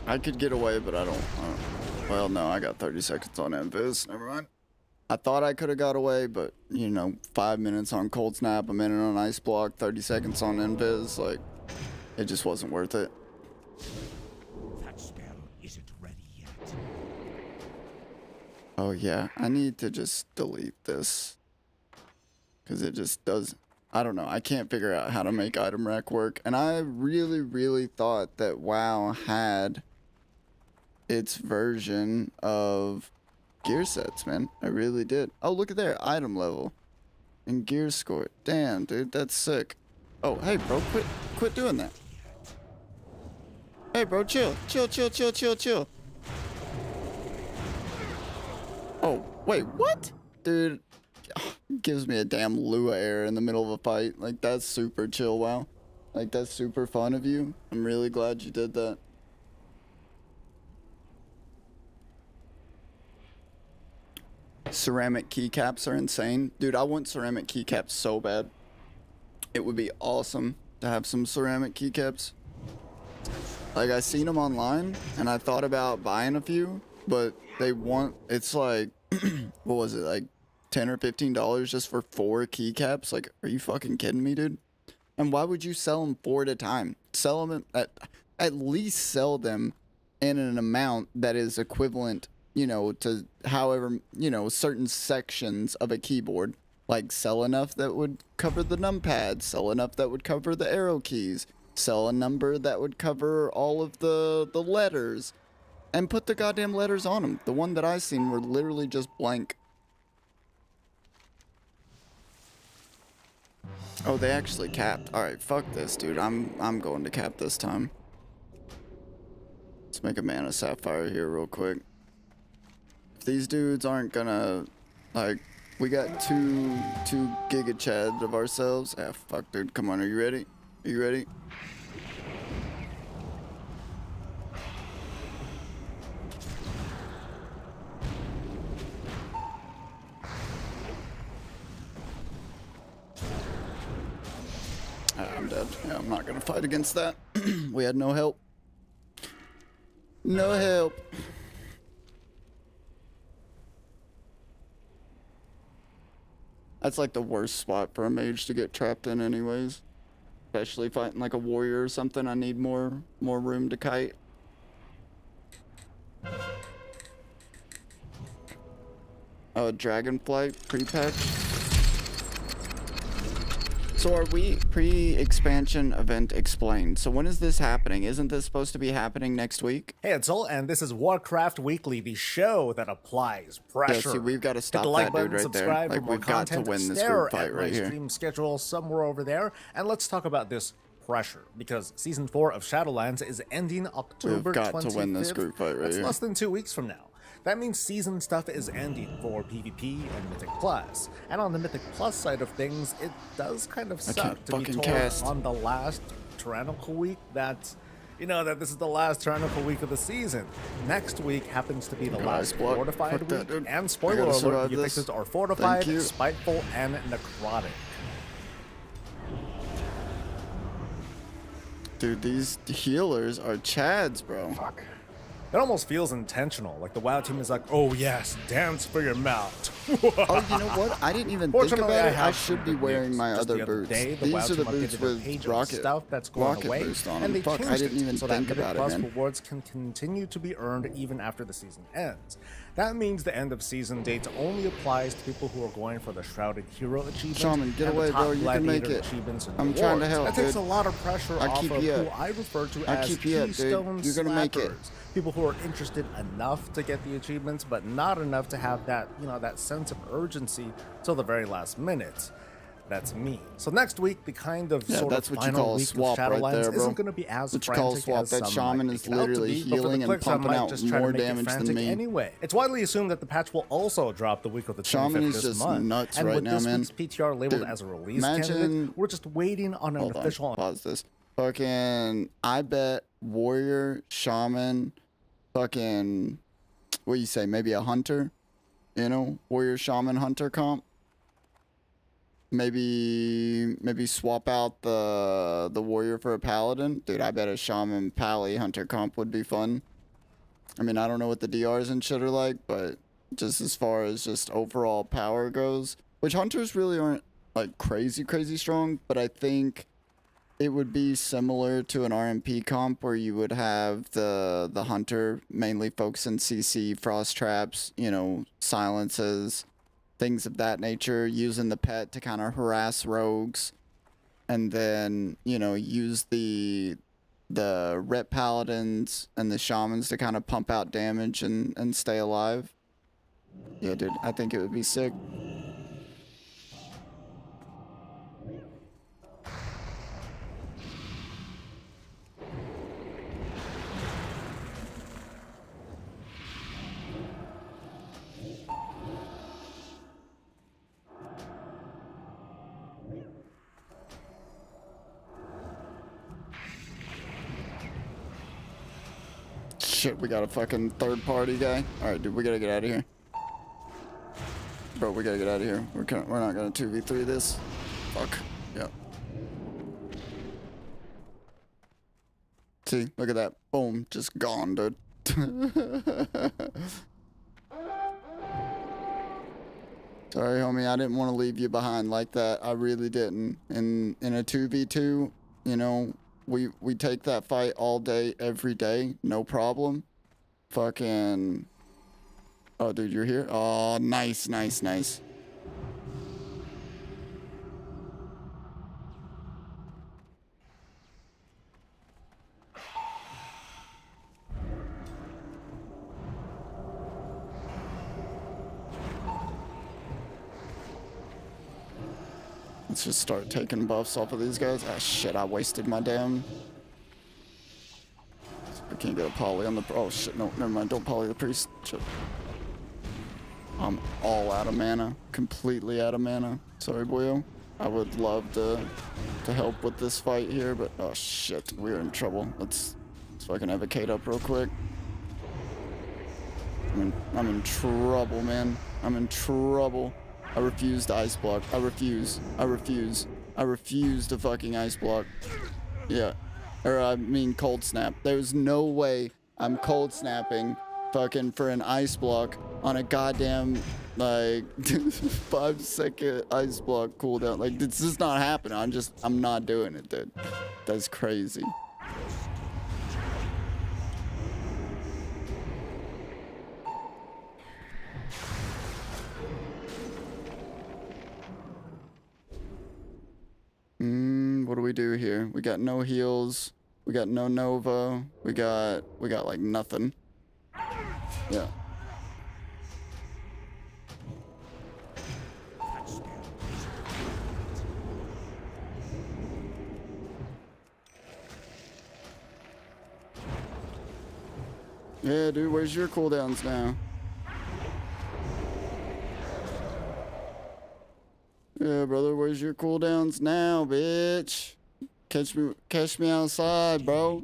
I could get away, but I don't. Well, no, I got 30 seconds on Invis. Never mind. I thought I could have got away, but, you know, 5 minutes on Cold Snap, a minute on Ice Block, 30 seconds on Invis. Like, it just wasn't worth it. That spell isn't ready yet. Oh, yeah. I need to just delete this. Because it just does... I don't know. I can't figure out how to make item rack work. And I really, really thought that WoW had its version of gear sets, man. I really did. Oh, look at there. Item level. And gear score. Damn, dude. That's sick. Oh, hey, bro. Quit doing that. Hey, bro. Chill. Chill, chill, chill, chill, chill. Oh, wait. What? Dude. Gives me a damn Lua error in the middle of a fight. Like, that's super chill, WoW. Like, that's super fun of you. I'm really glad you did that. Ceramic keycaps are insane. Dude, I want ceramic keycaps so bad. It would be awesome to have some ceramic keycaps. Like, I seen them online, and I thought about buying a few, but they want... It's like... what was it? Like, $10 or $15 just for 4 keycaps? Like, are you fucking kidding me, dude? And why would you sell them 4 at a time? Sell them at least sell them in an amount that is equivalent, you know, to however, you know, certain sections of a keyboard. Like, sell enough that would cover the numpad, sell enough that would cover the arrow keys, sell a number that would cover all of the letters, and put the goddamn letters on them. The one that I seen were literally just blank. Oh, they actually capped. Alright, fuck this, dude. I'm going to cap this time. Let's make a mana sapphire here real quick. If these dudes aren't gonna... Like, we got two Giga Chad of ourselves. Ah, fuck, dude. Come on, are you ready? Are you ready? I'm dead. Yeah, I'm not gonna fight against that. We had no help. No help. That's like the worst spot for a mage to get trapped in anyways. Especially fighting like a warrior or something. I need more room to kite. Oh, Dragonflight pre-patch. So are we pre-expansion event explained? So when is this happening? Isn't this supposed to be happening next week? Hey, it's all, and this is Warcraft Weekly, the show that applies pressure. Yeah, see, we've got to stop Hit the like that button, dude right subscribe there. for Like, more we've got to content, win this stare group fight at right my here. stream schedule somewhere over there, and let's talk about this pressure, because Season 4 of Shadowlands is ending October 25th. We've got to win this group fight right That's here. less than 2 weeks from now. That means season stuff is ending for PvP and Mythic Plus. And on the Mythic Plus side of things, it does kind of suck to be told on the last Tyrannical Week that, you know, that this is the last Tyrannical Week of the season. Next week happens to be the last Fortified week, and spoiler alert, the fixes are Fortified, Spiteful, and Necrotic. Dude, these healers are chads, bro. Fuck. It almost feels intentional. Like the WoW team is like, oh yes, dance for your mouth. Oh, you know what? I didn't even think about it. I should be wearing my other boots. These are the boots with rocket boost on them. Fuck, I didn't even think about it, man. Rewards can continue to be earned even after the season ends. That means the end of season date only applies to people who are going for the Shrouded Hero achievement. Shaman, get away, bro. You can make it. I'm trying to help, dude. That takes a lot of pressure off of who I refer to as keystone slappers. You're gonna make it. People who are interested enough to get the achievements, but not enough to have that, you know, that sense of urgency till the very last minute. That's me. So next week, the kind of sort of final week of Shadowlands isn't going to be as frantic as that some shaman might is literally healing and pumping out more damage than me. Anyway, it's widely assumed that the patch will also drop the week of the 25th shaman is this just month. nuts and right with now, this man. week's PTR labeled as a release candidate, we're just waiting on an official. Pause this. Fucking, I bet warrior, shaman, fucking, what do you say? Maybe a hunter, you know, warrior, shaman, hunter comp. Maybe swap out the warrior for a paladin. Dude, I bet a shaman pally hunter comp would be fun. I mean, I don't know what the DRs and shit are like, but just as far as just overall power goes, which hunters really aren't like crazy strong, but I think it would be similar to an RMP comp where you would have the hunter mainly focus in CC, frost traps, you know, silences, things of that nature, using the pet to kind of harass rogues, and then, you know, use the rep paladins and the shamans to kind of pump out damage and stay alive. Yeah, dude, I think it would be sick. Shit, we got a fucking third party guy. Alright, dude, we gotta get out of here. Bro, we gotta get out of here. We're not gonna 2v3 this. Fuck. Yep. See, look at that. Boom, just gone, dude. Sorry, homie, I didn't want to leave you behind like that. I really didn't. In a 2v2, you know, we take that fight all day, every day, no problem. Fucking... Oh, dude, you're here? Oh, nice. Let's just start taking buffs off of these guys. Ah, shit, I wasted my damn... I can't get a poly on the... Oh, shit, no, never mind. Don't poly the priest. Shit. I'm all out of mana. Completely out of mana. Sorry, boyo. I would love to help with this fight here, but... Oh, shit. We're in trouble. Let's fucking have a Kate up real quick. I'm in trouble, man. I'm in trouble. I refuse to ice block. I refuse to fucking ice block. Yeah. Or I mean cold snap. There's no way I'm cold snapping fucking for an ice block on a goddamn like 5-second ice block cooldown. Like, this is not happening. I'm not doing it, dude. That's crazy. What do we do here? We got no heals. We got no Nova. We got like nothing. Yeah. Yeah, dude, where's your cooldowns now? Yeah, brother, where's your cooldowns now, bitch? Catch me outside, bro.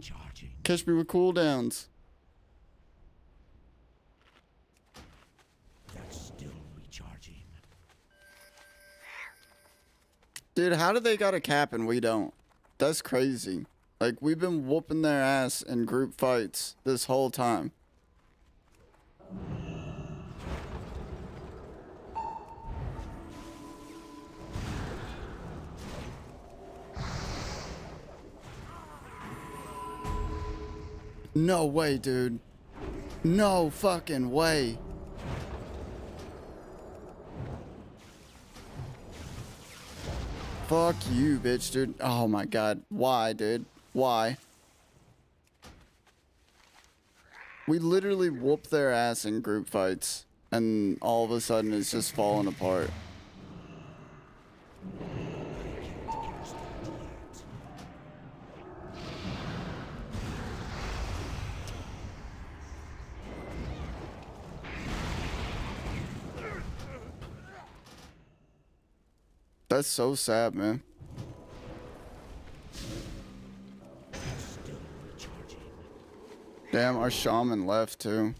Catch me with cooldowns. That's still recharging. Dude, how do they got a cap and we don't? That's crazy. Like, we've been whooping their ass in group fights this whole time. No way, dude. No fucking way. Fuck you, bitch, dude. Oh my god. Why, dude? Why? We literally whoop their ass in group fights, and all of a sudden it's just falling apart. That's so sad, man. Damn, our shaman left too.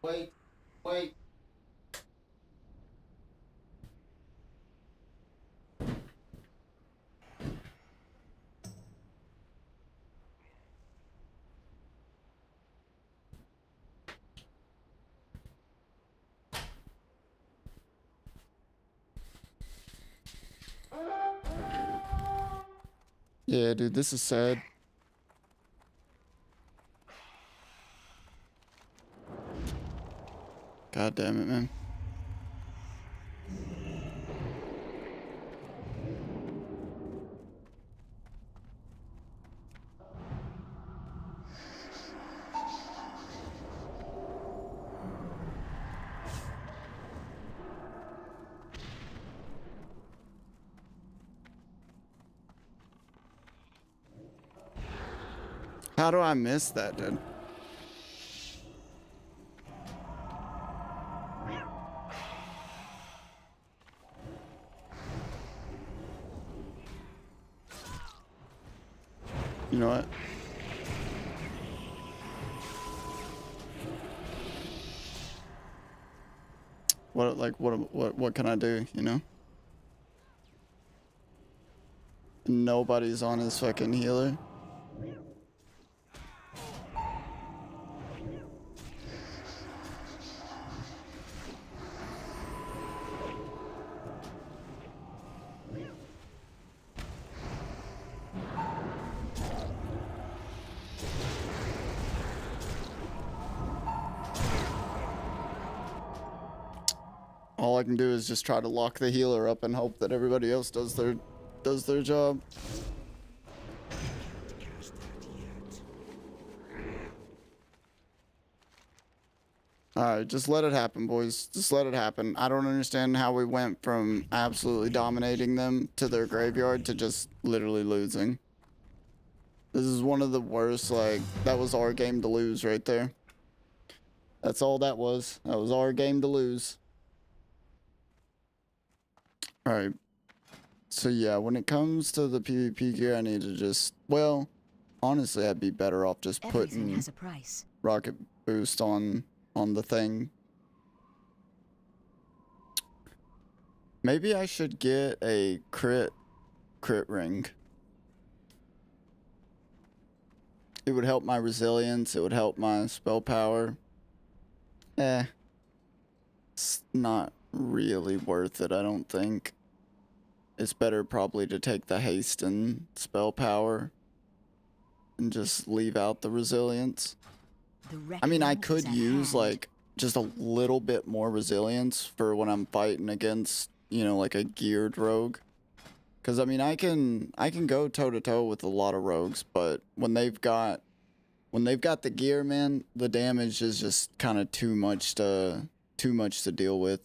Wait. Yeah, dude, this is sad. God damn it, man. How do I miss that, dude? You know what? What can I do, you know? Nobody's on his fucking healer. All I can do is just try to lock the healer up and hope that everybody else does their job. Alright, just let it happen, boys. Just let it happen. I don't understand how we went from absolutely dominating them to their graveyard to just literally losing. This is one of the worst, like, that was our game to lose right there. That's all that was. That was our game to lose. Alright. So yeah, when it comes to the PvP gear, I need to just, well, honestly, I'd be better off just putting has a price. rocket boost on the thing. Maybe I should get a crit ring. It would help my resilience, it would help my spell power. It's not really worth it, I don't think. It's better probably to take the haste and spell power and just leave out the resilience. I mean, I could use like just a little bit more resilience for when I'm fighting against, you know, like a geared rogue. Cause I mean, I can go toe to toe with a lot of rogues, but when they've got the gear, man, the damage is just kind of too much to deal with.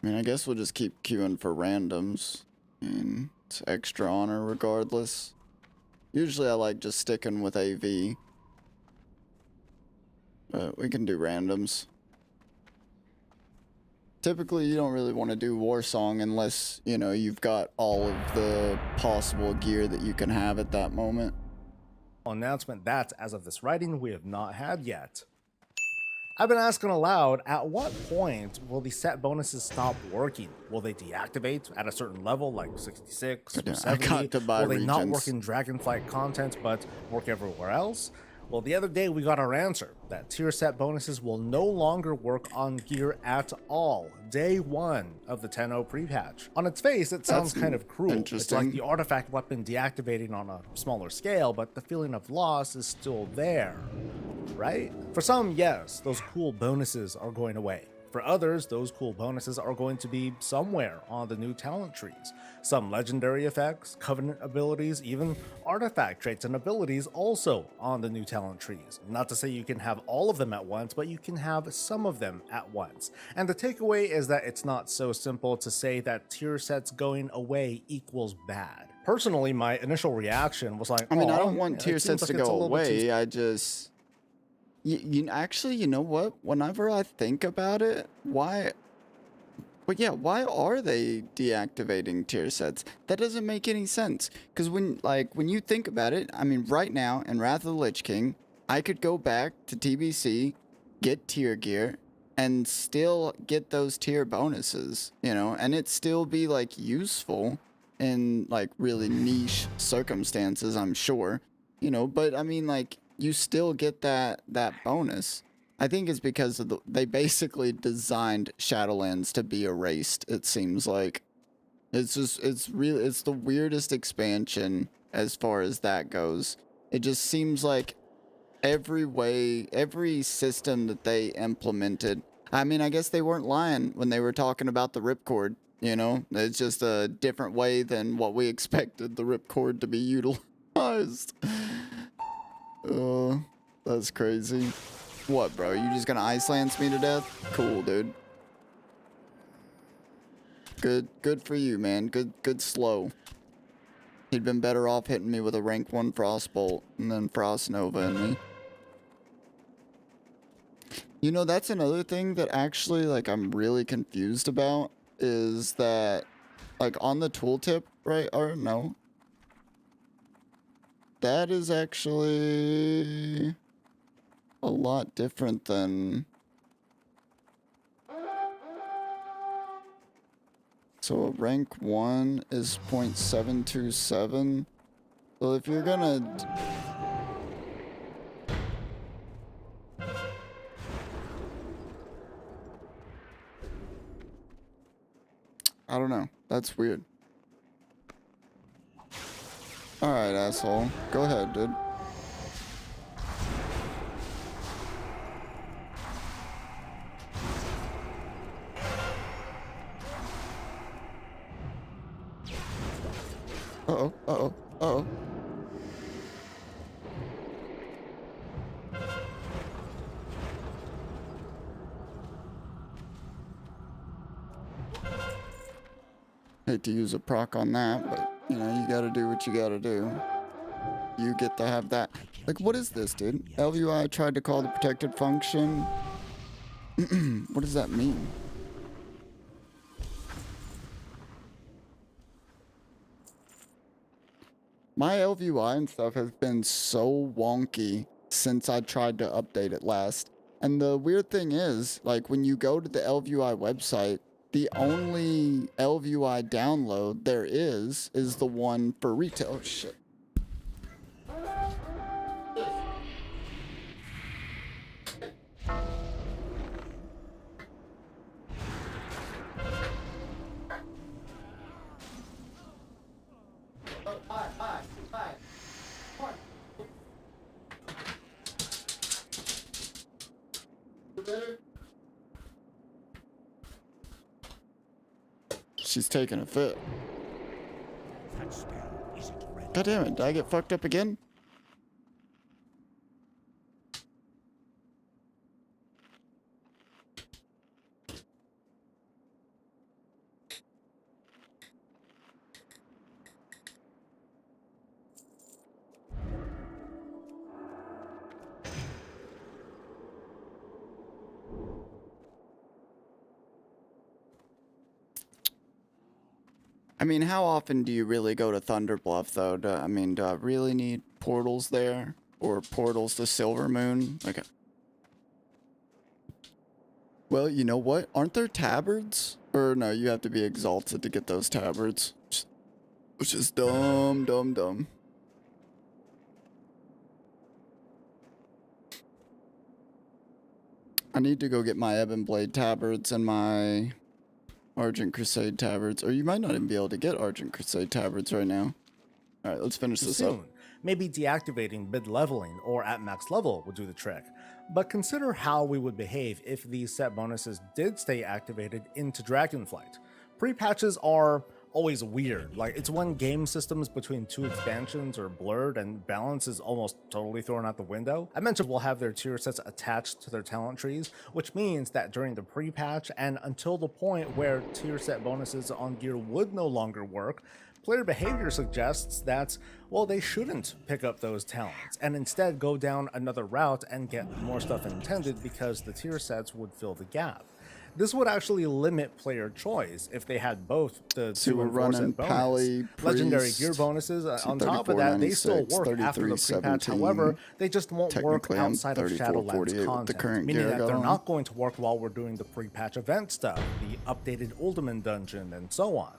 I mean, I guess we'll just keep queuing for randoms. I mean, it's extra honor regardless. Usually I like just sticking with AV. But we can do randoms. Typically, you don't really want to do War Song unless, you know, you've got all of the possible gear that you can have at that moment. Announcement that, as of this writing, we have not had yet. I've been asking aloud, at what point will the set bonuses stop working? Will they deactivate at a certain level, like 66 or 70? Will they not work in Dragonflight content, but work everywhere else? Well, the other day we got our answer, that tier set bonuses will no longer work on gear at all, day one of the 10.0 pre-patch. On its face, it sounds kind of cruel. It's like the artifact weapon deactivating on a smaller scale, but the feeling of loss is still there, right? For some, yes, those cool bonuses are going away. For others, those cool bonuses are going to be somewhere on the new talent trees. Some legendary effects, covenant abilities, even artifact traits and abilities also on the new talent trees. Not to say you can have all of them at once, but you can have some of them at once. And the takeaway is that it's not so simple to say that tier sets going away equals bad. Personally, my initial reaction was like, I mean, I don't want tier sets to go away. I just... actually, you know what? Whenever I think about it, why are they deactivating tier sets? That doesn't make any sense. Because when you think about it, I mean, right now in Wrath of the Lich King, I could go back to TBC, get tier gear, and still get those tier bonuses, you know, and it still be like useful in like really niche circumstances, I'm sure, you know, but I mean, like, you still get that bonus. I think it's because of they basically designed Shadowlands to be erased, it seems like. It's the weirdest expansion as far as that goes. It just seems like every system that they implemented, I mean, I guess they weren't lying when they were talking about the ripcord, you know? It's just a different way than what we expected the ripcord to be utilized. That's crazy. What, bro? You just gonna ice lance me to death? Cool, dude. Good for you, man. Good slow. He'd been better off hitting me with a rank 1 Frostbolt and then Frost Nova in me. You know, that's another thing that actually, like, I'm really confused about, is that, like, on the tooltip, right, or no? That is actually a lot different than... So rank 1 is 0.727. So if you're gonna... I don't know. That's weird. Alright, asshole. Go ahead, dude. Uh-oh, uh-oh, uh-oh. Hate to use a proc on that, but, you know, you gotta do what you gotta do. You get to have that. Like, what is this, dude? LVI tried to call the protected function. What does that mean? My LVI and stuff has been so wonky since I tried to update it last. And the weird thing is, like, when you go to the LVI website, the only LVI download there is the one for retail. Oh, shit. She's taking a fit. God damn it, did I get fucked up again? I mean, how often do you really go to Thunder Bluff, though? Do I really need portals there? Or portals to Silver Moon? Okay. Well, you know what? Aren't there tabards? Or no, you have to be exalted to get those tabards. Which is dumb, dumb, dumb. I need to go get my Ebon Blade tabards and my Argent Crusade tabards. Or you might not even be able to get Argent Crusade tabards right now. Alright, let's finish this up. Maybe deactivating mid-leveling or at max level would do the trick. But consider how we would behave if these set bonuses did stay activated into Dragonflight. Pre-patches are always weird. Like, it's when game systems between two expansions are blurred and balance is almost totally thrown out the window. I mentioned we'll have their tier sets attached to their talent trees, which means that during the pre-patch and until the point where tier set bonuses on gear would no longer work, player behavior suggests that, well, they shouldn't pick up those talents and instead go down another route and get more stuff intended because the tier sets would fill the gap. This would actually limit player choice if they had both the 2 and 4 set bonus. Legendary gear bonuses, on top of that, they still work after the pre-patch. However, they just won't work outside of Shadowlands content, meaning that they're not going to work while we're doing the pre-patch event stuff, the updated Uldaman dungeon, and so on.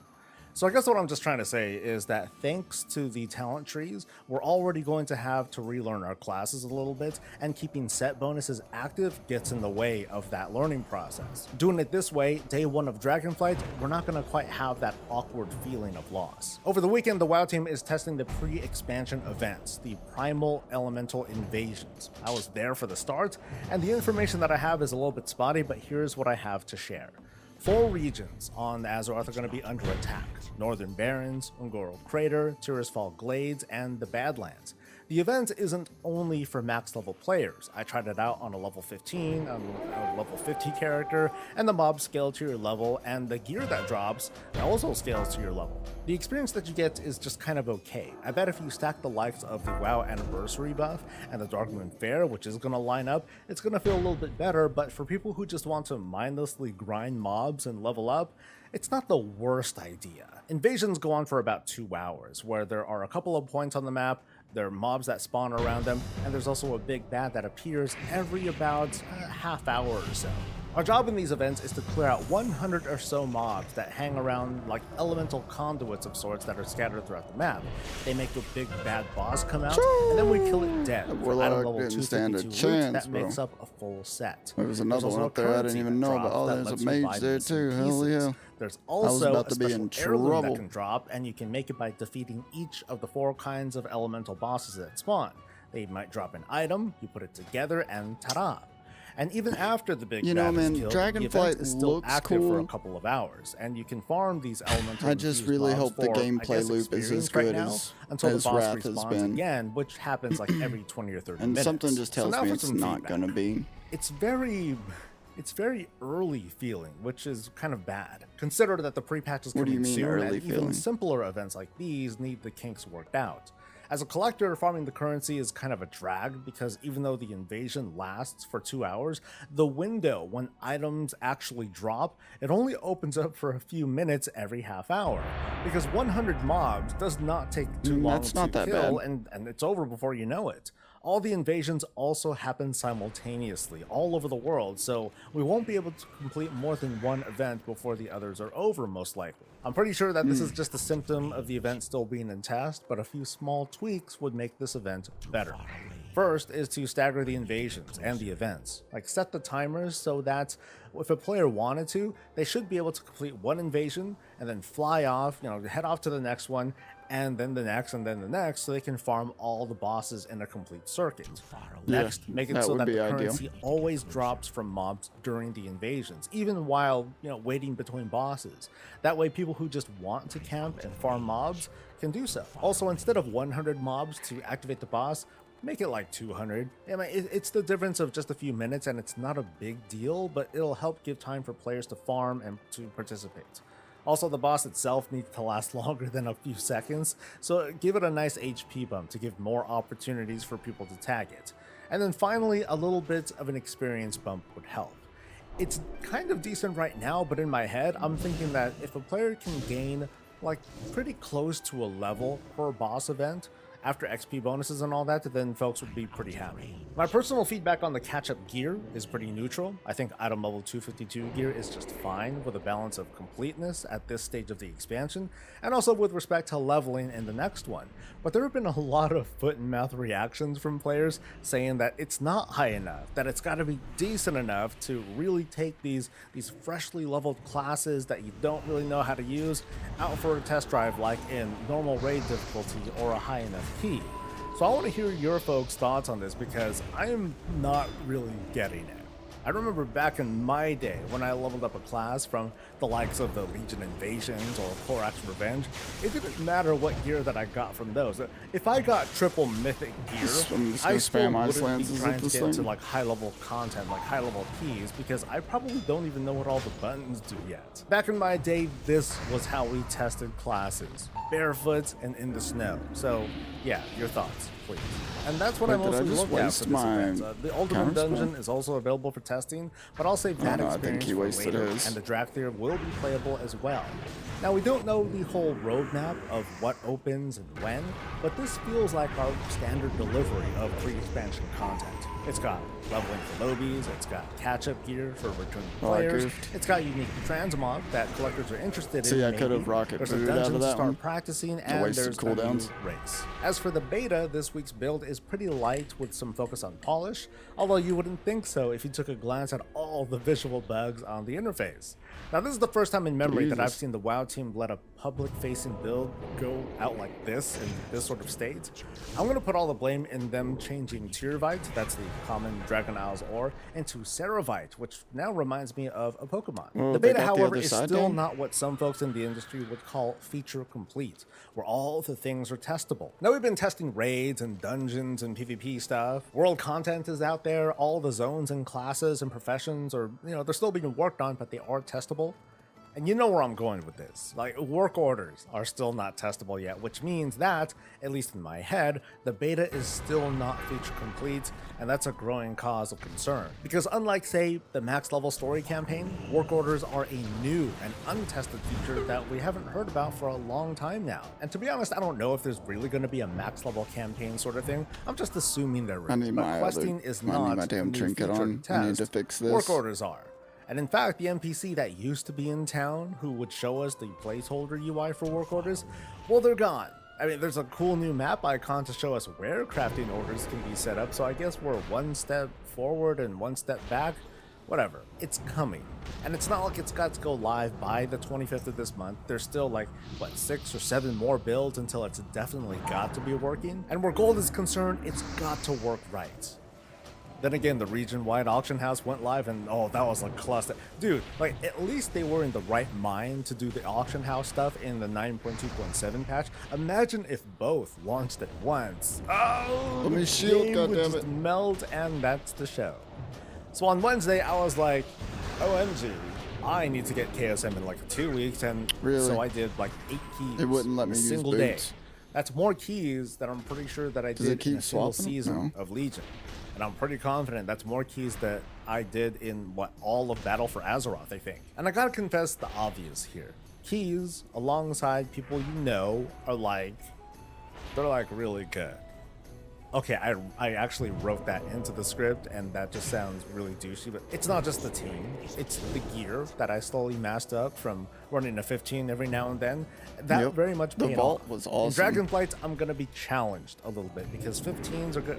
So I guess what I'm just trying to say is that thanks to the talent trees, we're already going to have to relearn our classes a little bit, and keeping set bonuses active gets in the way of that learning process. Doing it this way, day 1 of Dragonflight, we're not going to quite have that awkward feeling of loss. Over the weekend, the WoW team is testing the pre-expansion events, the Primal Elemental Invasions. I was there for the start, and the information that I have is a little bit spotty, but here's what I have to share. 4 regions on Azeroth are going to be under attack: Northern Barrens, Ungoro Crater, Tirisfal Glades, and the Badlands. The event isn't only for max level players. I tried it out on a level 15, a level 50 character, and the mobs scale to your level, and the gear that drops also scales to your level. The experience that you get is just kind of okay. I bet if you stack the likes of the WoW Anniversary buff and the Darkmoon Fair, which is going to line up, it's going to feel a little bit better, but for people who just want to mindlessly grind mobs and level up, it's not the worst idea. Invasions go on for about 2 hours, where there are a couple of points on the map, there are mobs that spawn around them, and there's also a big bad that appears every about a half hour or so. Our job in these events is to clear out 100 or so mobs that hang around like elemental conduits of sorts that are scattered throughout the map. They make a big bad boss come out, and then we kill it dead. For item level 252 loot, that makes up a full set. There was another one up there I didn't even know about. Oh, there's a mage there too. Hell yeah. There's also a special heirloom that can drop, and you can make it by defeating each of the 4 kinds of elemental bosses that spawn. They might drop an item, you put it together, and ta-da! And even after the big bad is killed, the event is still active for a couple of hours, and you can farm these elemental. I just really hope the gameplay loop is as good as until the boss Wrath has respawns been. Again, which happens like every 20 or 30 and minutes. Something just tells me it's not gonna be. It's very early feeling, which is kind of bad. Consider that the pre-patch is coming soon, and even simpler events like these need the kinks worked out. As a collector, farming the currency is kind of a drag because even though the invasion lasts for 2 hours, the window when items actually drop, it only opens up for a few minutes every half hour. Because 100 mobs does not take too long to kill, and it's over before you know it. All the invasions also happen simultaneously all over the world, so we won't be able to complete more than 1 event before the others are over, most likely. I'm pretty sure that this is just a symptom of the event still being in test, but a few small tweaks would make this event better. First is to stagger the invasions and the events. Like, set the timers so that if a player wanted to, they should be able to complete 1 invasion and then fly off, head off to the next one, and then the next, and then the next, so they can farm all the bosses in a complete circuit. Next, make it so that the currency always drops from mobs during the invasions, even while, waiting between bosses. That way, people who just want to camp and farm mobs can do so. Also, instead of 100 mobs to activate the boss, make it like 200. I mean, it's the difference of just a few minutes, and it's not a big deal, but it'll help give time for players to farm and to participate. Also, the boss itself needs to last longer than a few seconds, so give it a nice HP bump to give more opportunities for people to tag it. And then finally, a little bit of an experience bump would help. It's kind of decent right now, but in my head, I'm thinking that if a player can gain like pretty close to a level for a boss event, after XP bonuses and all that, then folks would be pretty happy. My personal feedback on the catch-up gear is pretty neutral. I think item level 252 gear is just fine with a balance of completeness at this stage of the expansion, and also with respect to leveling in the next one. But there have been a lot of foot and mouth reactions from players saying that it's not high enough, that it's got to be decent enough to really take these freshly leveled classes that you don't really know how to use out for a test drive, like in normal raid difficulty or a high enough key. So I want to hear your folks' thoughts on this, because I am not really getting it. I remember back in my day when I leveled up a class from the likes of the Legion Invasions or Korak's Revenge, it didn't matter what gear that I got from those. If I got triple mythic gear, I still wouldn't be trying to get into like high level content, like high level keys, because I probably don't even know what all the buttons do yet. Back in my day, this was how we tested classes, barefoot and in the snow. So yeah, your thoughts, please. And that's what I mostly look at for this event. The Ultimate Dungeon is also available for testing, but I'll save that experience for later, and the Dracthyr will be playable as well. Now, we don't know the whole roadmap of what opens and when, but this feels like our standard delivery of pre-expansion content. It's got leveling for lobies, it's got catch-up gear for returning players, it's got unique transmog that collectors are interested in. See, I could have rocket booted out of that start one. Practicing, and there's a new race. As for the beta, this week's build is pretty light with some focus on polish, although you wouldn't think so if you took a glance at all the visual bugs on the interface. Now, this is the first time in memory that I've seen the WoW team let a public-facing build go out like this in this sort of state. I'm going to put all the blame in them changing Tyrvite, that's the common Dragon Isles ore, into Ceravite, which now reminds me of a Pokemon. Well, the beta, however, is still not what some folks in the industry would call feature complete, where all the things are testable. Now, we've been testing raids and dungeons and PvP stuff. World content is out there, all the zones and classes and professions are, they're still being worked on, but they are testable. And you know where I'm going with this. Like, work orders are still not testable yet, which means that, at least in my head, the beta is still not feature complete, and that's a growing cause of concern. Because unlike, say, the max level story campaign, work orders are a new and untested feature that we haven't heard about for a long time now. And to be honest, I don't know if there's really going to be a max level campaign sort of thing. I'm just assuming there is. But questing is not my damn trinket on. Test. I need to fix this. Work orders are. And in fact, the NPC that used to be in town, who would show us the placeholder UI for work orders, well, they're gone. I mean, there's a cool new map icon to show us where crafting orders can be set up, so I guess we're one step forward and one step back. Whatever, it's coming. And it's not like it's got to go live by the 25th of this month. There's still like, 6 or 7 more builds until it's definitely got to be working. And where gold is concerned, it's got to work right. Then again, the region-wide auction house went live, and oh, that was a cluster. Dude, like, at least they were in the right mind to do the auction house stuff in the 9.2.7 patch. Imagine if both launched at once. Oh, let me shield, goddammit. Melt, and that's the show. So on Wednesday, I was like, OMG, I need to get KSM in like 2 weeks, and so I did like 8 keys. It wouldn't let me in a use single boots. day. That's more keys that I'm pretty sure that I did in a single season of Legion. And I'm pretty confident that's more keys that I did in, all of Battle for Azeroth, I think. And I gotta confess the obvious here. Keys, alongside people you know, are they're really good. Okay, I actually wrote that into the script, and that just sounds really douchey, but it's not just the team, it's the gear that I slowly massed up from running a 15 every now and then. That very much paid off. The vault was awesome. In Dragonflights, I'm going to be challenged a little bit, because 15s are good,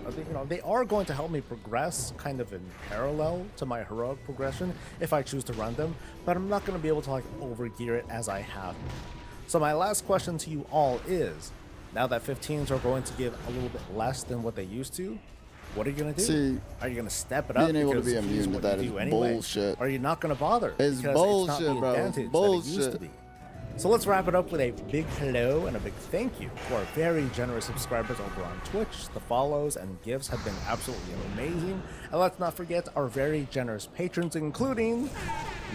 they are going to help me progress kind of in parallel to my heroic progression if I choose to run them, but I'm not going to be able to overgear it as I have. So my last question to you all is, now that 15s are going to give a little bit less than what they used to, what are you going to do? See, are you going to step it up? Being able to be immune to that is bullshit. Or are you not going to bother? It's bullshit, it's not the bro. advantage Bullshit. that it used to be. So let's wrap it up with a big hello and a big thank you to our very generous subscribers over on Twitch. The follows and gifts have been absolutely amazing. And let's not forget our very generous patrons, including...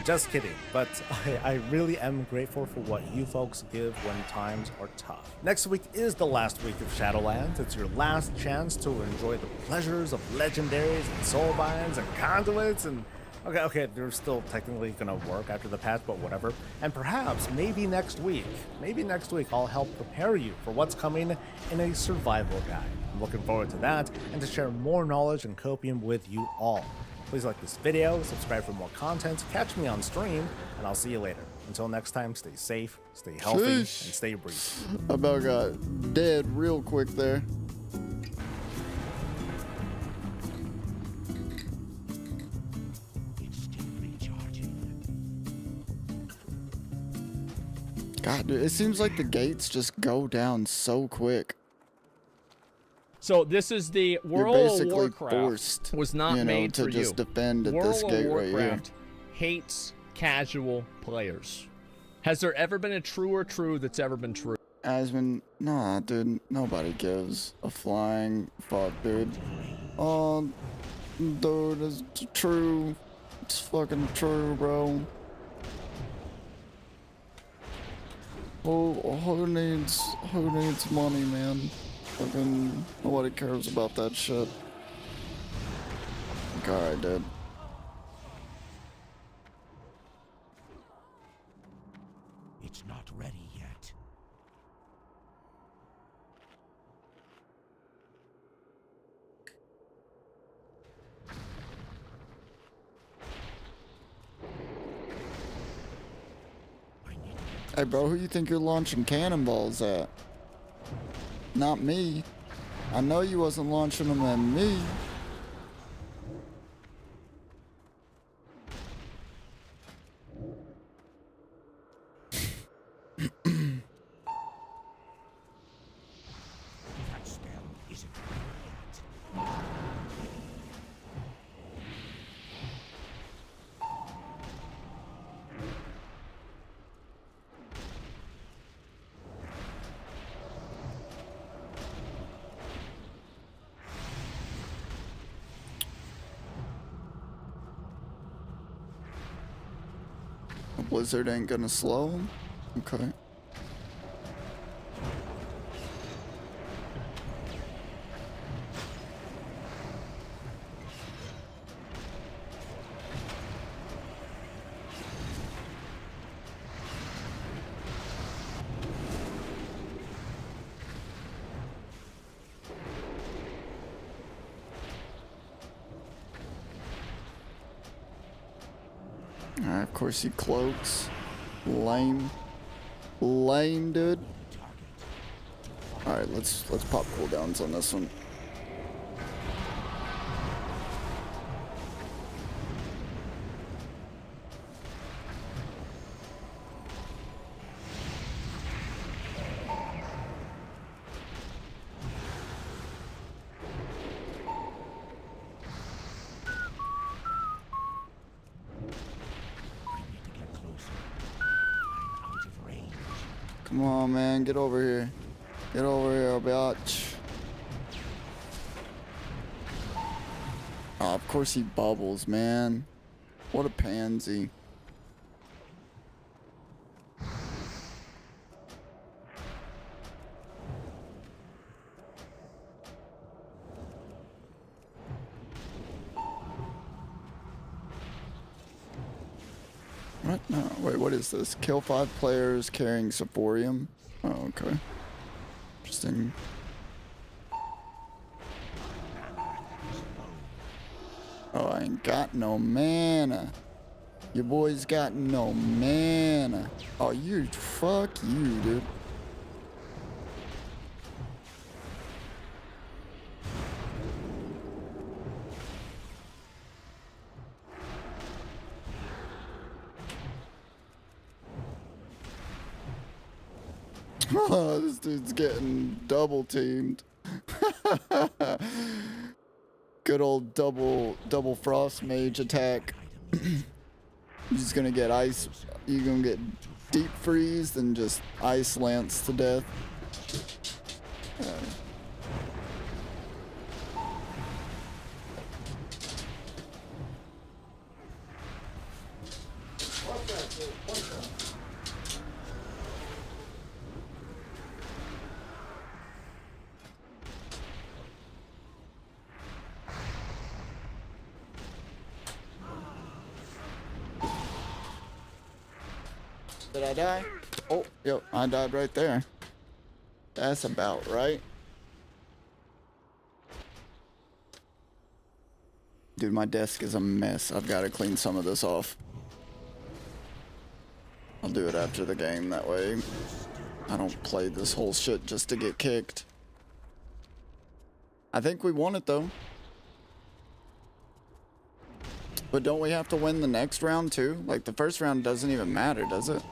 Just kidding, but I really am grateful for what you folks give when times are tough. Next week is the last week of Shadowlands. It's your last chance to enjoy the pleasures of legendaries and soulbinds and conduits and Okay, they're still technically gonna work after the patch, but whatever. And perhaps, maybe next week, I'll help prepare you for what's coming in a survival guide. I'm looking forward to that, and to share more knowledge and copium with you all. Please like this video, subscribe for more content, catch me on stream, and I'll see you later. Until next time, stay safe, stay healthy, and stay breezy. I about got dead real quick there. God, dude, it seems like the gates just go down so quick. So this is the World of Warcraft was not made to for just you. defend at World this of gate Warcraft right here. hates casual players. Has there ever been a truer true that's ever been true? Asmon, nah, dude, nobody gives a flying fuck, dude. Oh, dude, it's true. It's fucking true, bro. Who needs money, man? Fucking nobody cares about that shit. Alright, dude. It's not ready yet. Hey, bro, who you think you're launching cannonballs at? Not me. I know you wasn't launching them at me. That spell isn't ready yet. A blizzard ain't gonna slow him? Okay. Alright, of course he cloaks. Lame. Lame, dude. Alright, let's pop cooldowns on this one. Come on, man, get over here. Get over here, bitch. Oh, of course he bubbles, man. What a pansy. What? No, wait, what is this? Kill 5 players carrying Sephorium? Oh, okay. Interesting. Oh, I ain't got no mana. Your boy's got no mana. Oh, you, fuck you, dude. Oh, this dude's getting double teamed. Good old double frost mage attack. You're just gonna get ice. You're gonna get deep freeze and just ice lance to death. Did I die? Oh, yep, I died right there. That's about right. Dude, my desk is a mess. I've got to clean some of this off. I'll do it after the game, that way I don't play this whole shit just to get kicked. I think we won it though. But don't we have to win the next round too? Like the first round doesn't even matter, does it?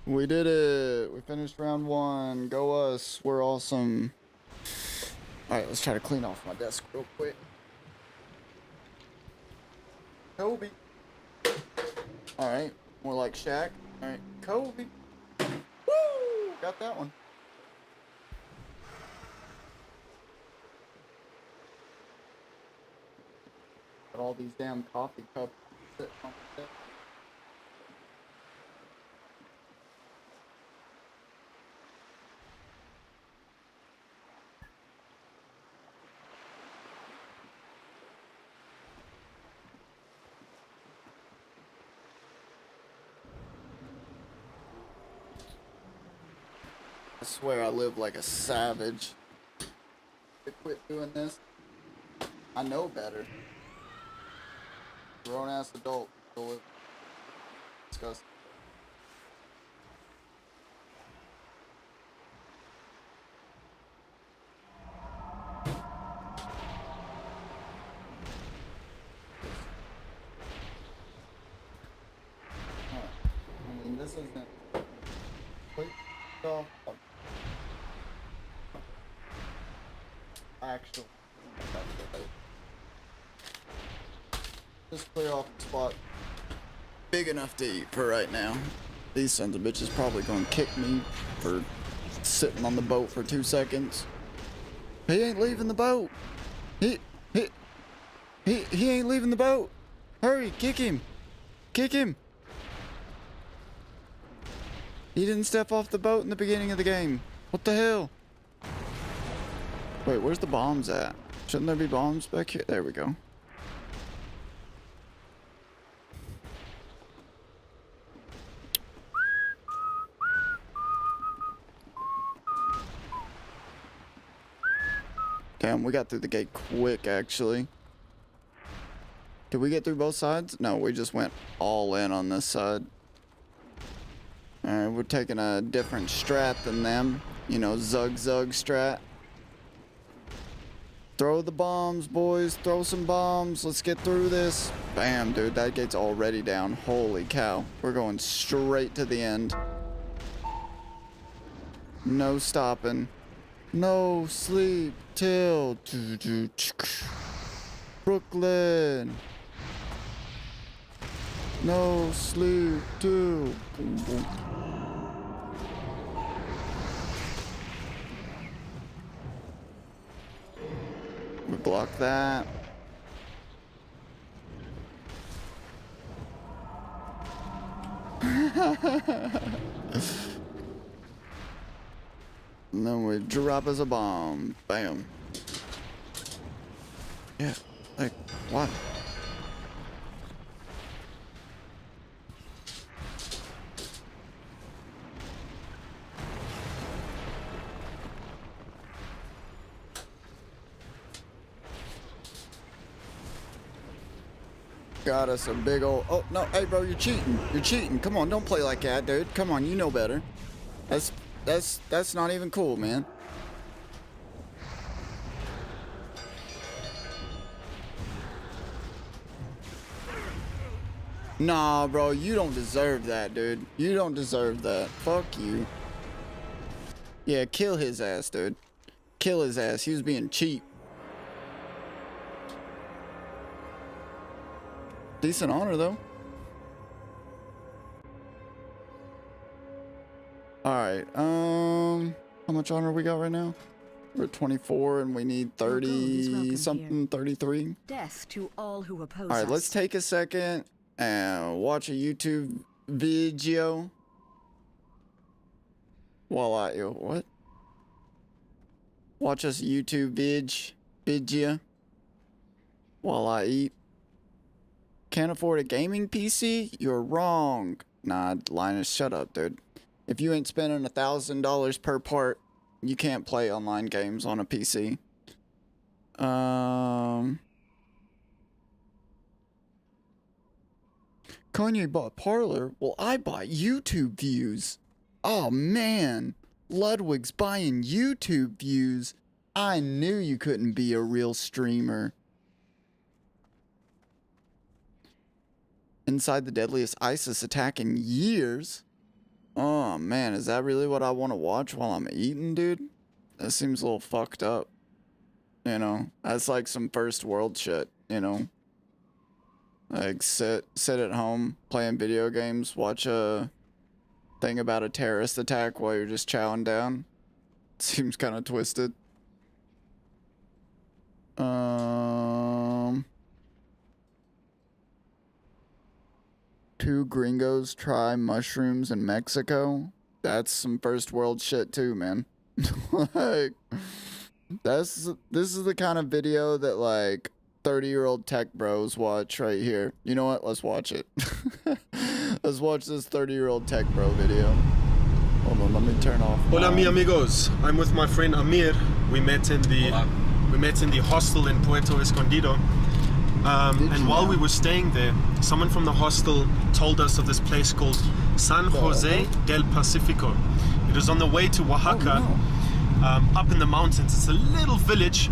We did it. We finished round 1. Go us. We're awesome. Alright, let's try to clean off my desk real quick. Kobe. Alright, more like Shaq. Alright, Kobe. Woo! Got that one. Got all these damn coffee cups sitting on the desk. I swear I live like a savage. To quit doing this. I know better. Grown ass adult. Still live. Disgusting. I mean, this isn't complete stuff. Actual. Just clear off the spot big enough to eat for right now. These sons of bitches probably gonna kick me for sitting on the boat for 2 seconds. He ain't leaving the boat. He ain't leaving the boat. Hurry, kick him. Kick him. He didn't step off the boat in the beginning of the game. What the hell? Wait, where's the bombs at? Shouldn't there be bombs back here? There we go. Damn, we got through the gate quick, actually. Did we get through both sides? No, we just went all in on this side. Alright, we're taking a different strat than them. You know, zug strat. Throw the bombs, boys. Throw some bombs. Let's get through this. Bam, dude. That gate's already down. Holy cow. We're going straight to the end. No stopping. No sleep till Brooklyn. No sleep till. We block that. And then we drop as a bomb. Bam. Yeah, like, what? Got us a big old. Oh no! Hey, bro, you're cheating. You're cheating. Come on, don't play like that, dude. Come on, you know better. That's not even cool, man. Nah, bro, you don't deserve that, dude. You don't deserve that. Fuck you. Yeah, kill his ass, dude. Kill his ass. He was being cheap. Decent honor, though. Alright, hold How much honor we got right now? We're at 24 and we need 30 something, 33. Death to all who oppose All right, let's take a second and watch a YouTube video while what? Watch us YouTube video while I eat. Can't afford a gaming PC? You're wrong. Nah, Linus, shut up, dude. If you ain't spending $1,000 per part, you can't play online games on a PC. Kanye bought Parlor. Well, I bought YouTube views. Oh, man. Ludwig's buying YouTube views. I knew you couldn't be a real streamer. Inside the deadliest ISIS attack in years? Oh, man. Is that really what I want to watch while I'm eating, dude? That seems a little fucked up. You know? That's like some first world shit, you know? Like, sit at home, playing video games, watch a thing about a terrorist attack while you're just chowing down. Seems kind of twisted. Two gringos try mushrooms in Mexico. That's some first world shit too, man. Like, this is the kind of video that like 30-year-old tech bros watch right here. You know what? Let's watch it. Let's watch this 30-year-old tech bro video. Hold on, let me turn off. Hola, mi amigos. I'm with my friend Amir. We met in the hostel in Puerto Escondido. And while we were staying there, someone from the hostel told us of this place called San Jose del Pacifico. It is on the way to Oaxaca, up in the mountains. It's a little village,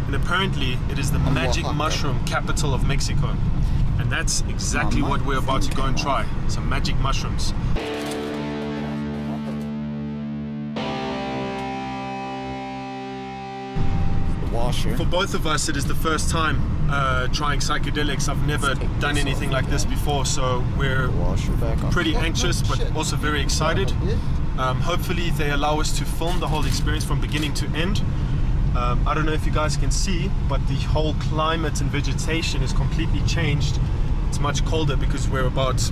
and apparently it is the magic mushroom capital of Mexico. And that's exactly what we're about to go and try. Some magic mushrooms. For both of us, it is the first time trying psychedelics. I've never done anything like this before, so we're pretty anxious, but also very excited. Hopefully they allow us to film the whole experience from beginning to end. I don't know if you guys can see, but the whole climate and vegetation is completely changed. It's much colder because we're about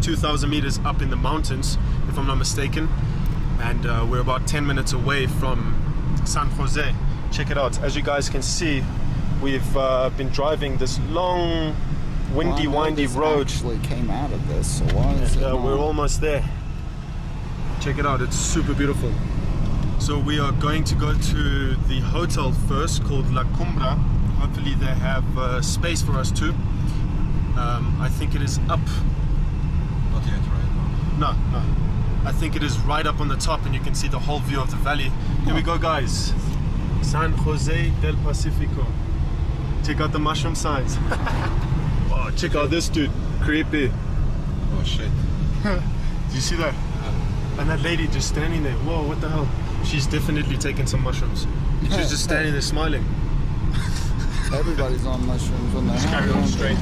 2,000 meters up in the mountains, if I'm not mistaken, and we're about 10 minutes away from San Jose. Check it out. As you guys can see, we've been driving this long, windy road. Actually came out of this, so why is it we're almost there. Check it out. It's super beautiful. So we are going to go to the hotel first, called La Cumbra. Hopefully they have space for us too. I think it is up. Not yet, right? No. I think it is right up on the top, and you can see the whole view of the valley. Here we go, guys. San Jose del Pacifico. Check out the mushroom signs. Oh, check out this dude. Creepy. Oh shit. Did you see that? And that lady just standing there. Whoa, what the hell? She's definitely taking some mushrooms. She's just standing there smiling. Everybody's on mushrooms when they're just carry on straight.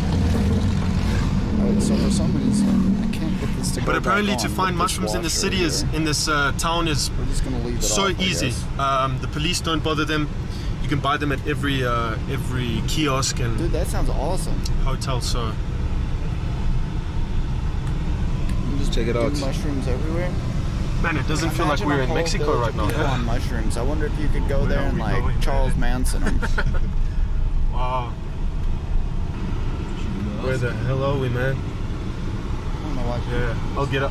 Alright, so for some reason, I can't get this to go. But apparently to find mushrooms in the city in this town is so easy. The police don't bother them. You can buy them at every kiosk and dude, that sounds awesome. Hotel. So just check it out. Mushrooms everywhere. Man, it doesn't feel like we're in Mexico right now. On mushrooms. I wonder if you could go there and like Charles Manson them. Wow. Where the hell are we, man? I don't know why. Yeah,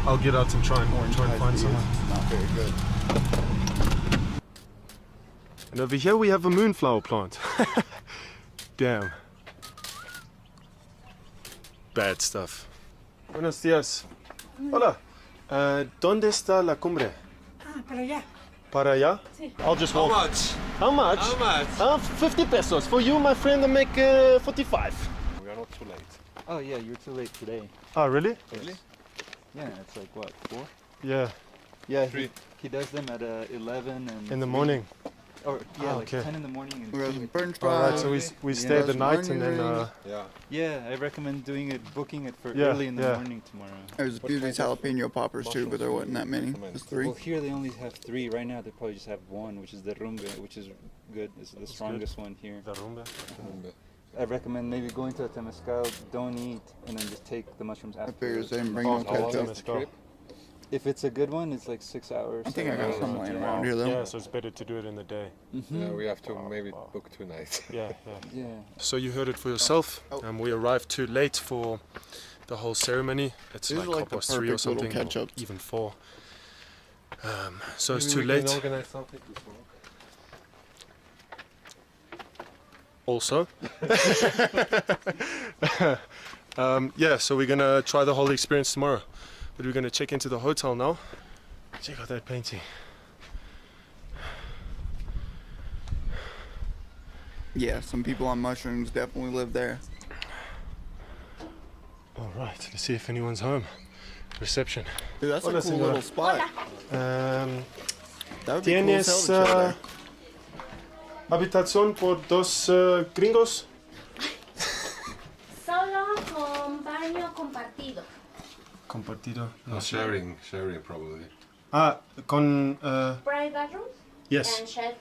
I'll get out and try and find someone. Not very good. And over here we have a moonflower plant. Damn. Bad stuff. Buenos días. Hola. ¿Dónde está la cumbre? Para allá. Para allá? Sí. I'll just walk. How much? How much? 50 pesos. For you, my friend, I make 45. We are not too late. Oh yeah, you're too late today. Oh, really? Really? Yeah, it's like what, 4? Yeah. Yeah, he does them at 11 and in the morning. Or yeah, like okay. 10 in the morning and We're 2 at Burns Alright, Drive. so we stay the night and then yeah, I recommend booking it for Yeah, early in the yeah. morning tomorrow. There's Beauty's jalapeno poppers too, but there wasn't that many. Just 3. Well, here they only have 3 right now. They probably just have 1, which is the rumbe, which is good. It's the strongest one here. The rumbe. I recommend maybe going to the temescal, don't eat, and then just take the mushrooms after. figures they didn't bring no ketchup. Temescal. If it's a good one, it's like 6 hours. I think I got some laying around here though. Yeah, so it's better to do it in the day. Yeah, we have to maybe book 2 nights. Yeah. So you heard it for yourself. We arrived too late for the whole ceremony. It's These are like like the 3 or perfect little something, or ketchups. even 4. So it's Maybe too we late. can organize something before. Also. Yeah, so we're gonna try the whole experience tomorrow. But we're gonna check into the hotel now. Check out that painting. Yeah, some people on mushrooms definitely live there. Alright, let's see if anyone's home. Reception. Dude, that's a cool little spot. That would be ¿Tienes cool to sell each other. habitación por 2 gringos? Solo con baño compartido. Compartido. No, sharing probably. Con Private bathrooms? yes. And shared,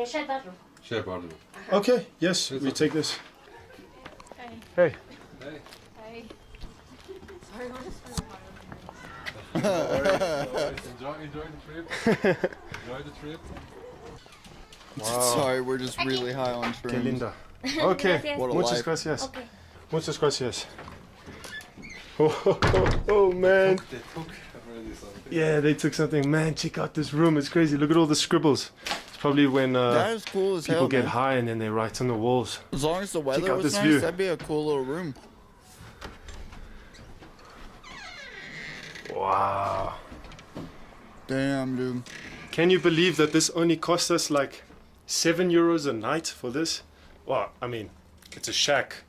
shared bathroom. Share bathroom. Okay, yes, we take this. Hey. Hey. Hey. Sorry, we're just Enjoy the trip. Enjoy the trip. Sorry, we're just really high on shrooms. Qué linda. Okay, What a muchas life. gracias. Okay. Muchas gracias. Oh man. They took already something. Yeah, they took something. Man, check out this room. It's crazy. Look at all the scribbles. It's probably when That is cool as people hell, get man. high and then they write on the walls. As long as the weather out was this nice, view. that'd be a cool little room. Wow. Damn, dude. Can you believe that this only cost us like €7 a night for this? Well, I mean, it's a shack,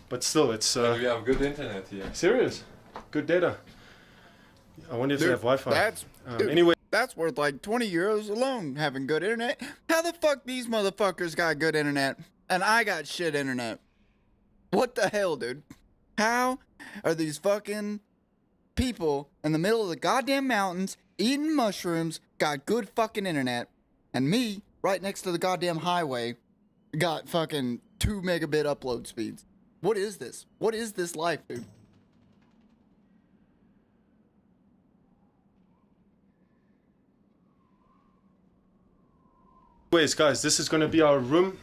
but still, it's And we have good internet here. serious. Good data. I wonder if they Dude, have Wi-Fi. That's dude, Anyway, that's worth like €20 alone, having good internet. How the fuck these motherfuckers got good internet and I got shit internet? What the hell, dude? How are these fucking people in the middle of the goddamn mountains eating mushrooms got good fucking internet, and me right next to the goddamn highway got fucking 2 megabit upload speeds? What is this? What is this life, dude? anyways, guys, this is gonna be our room,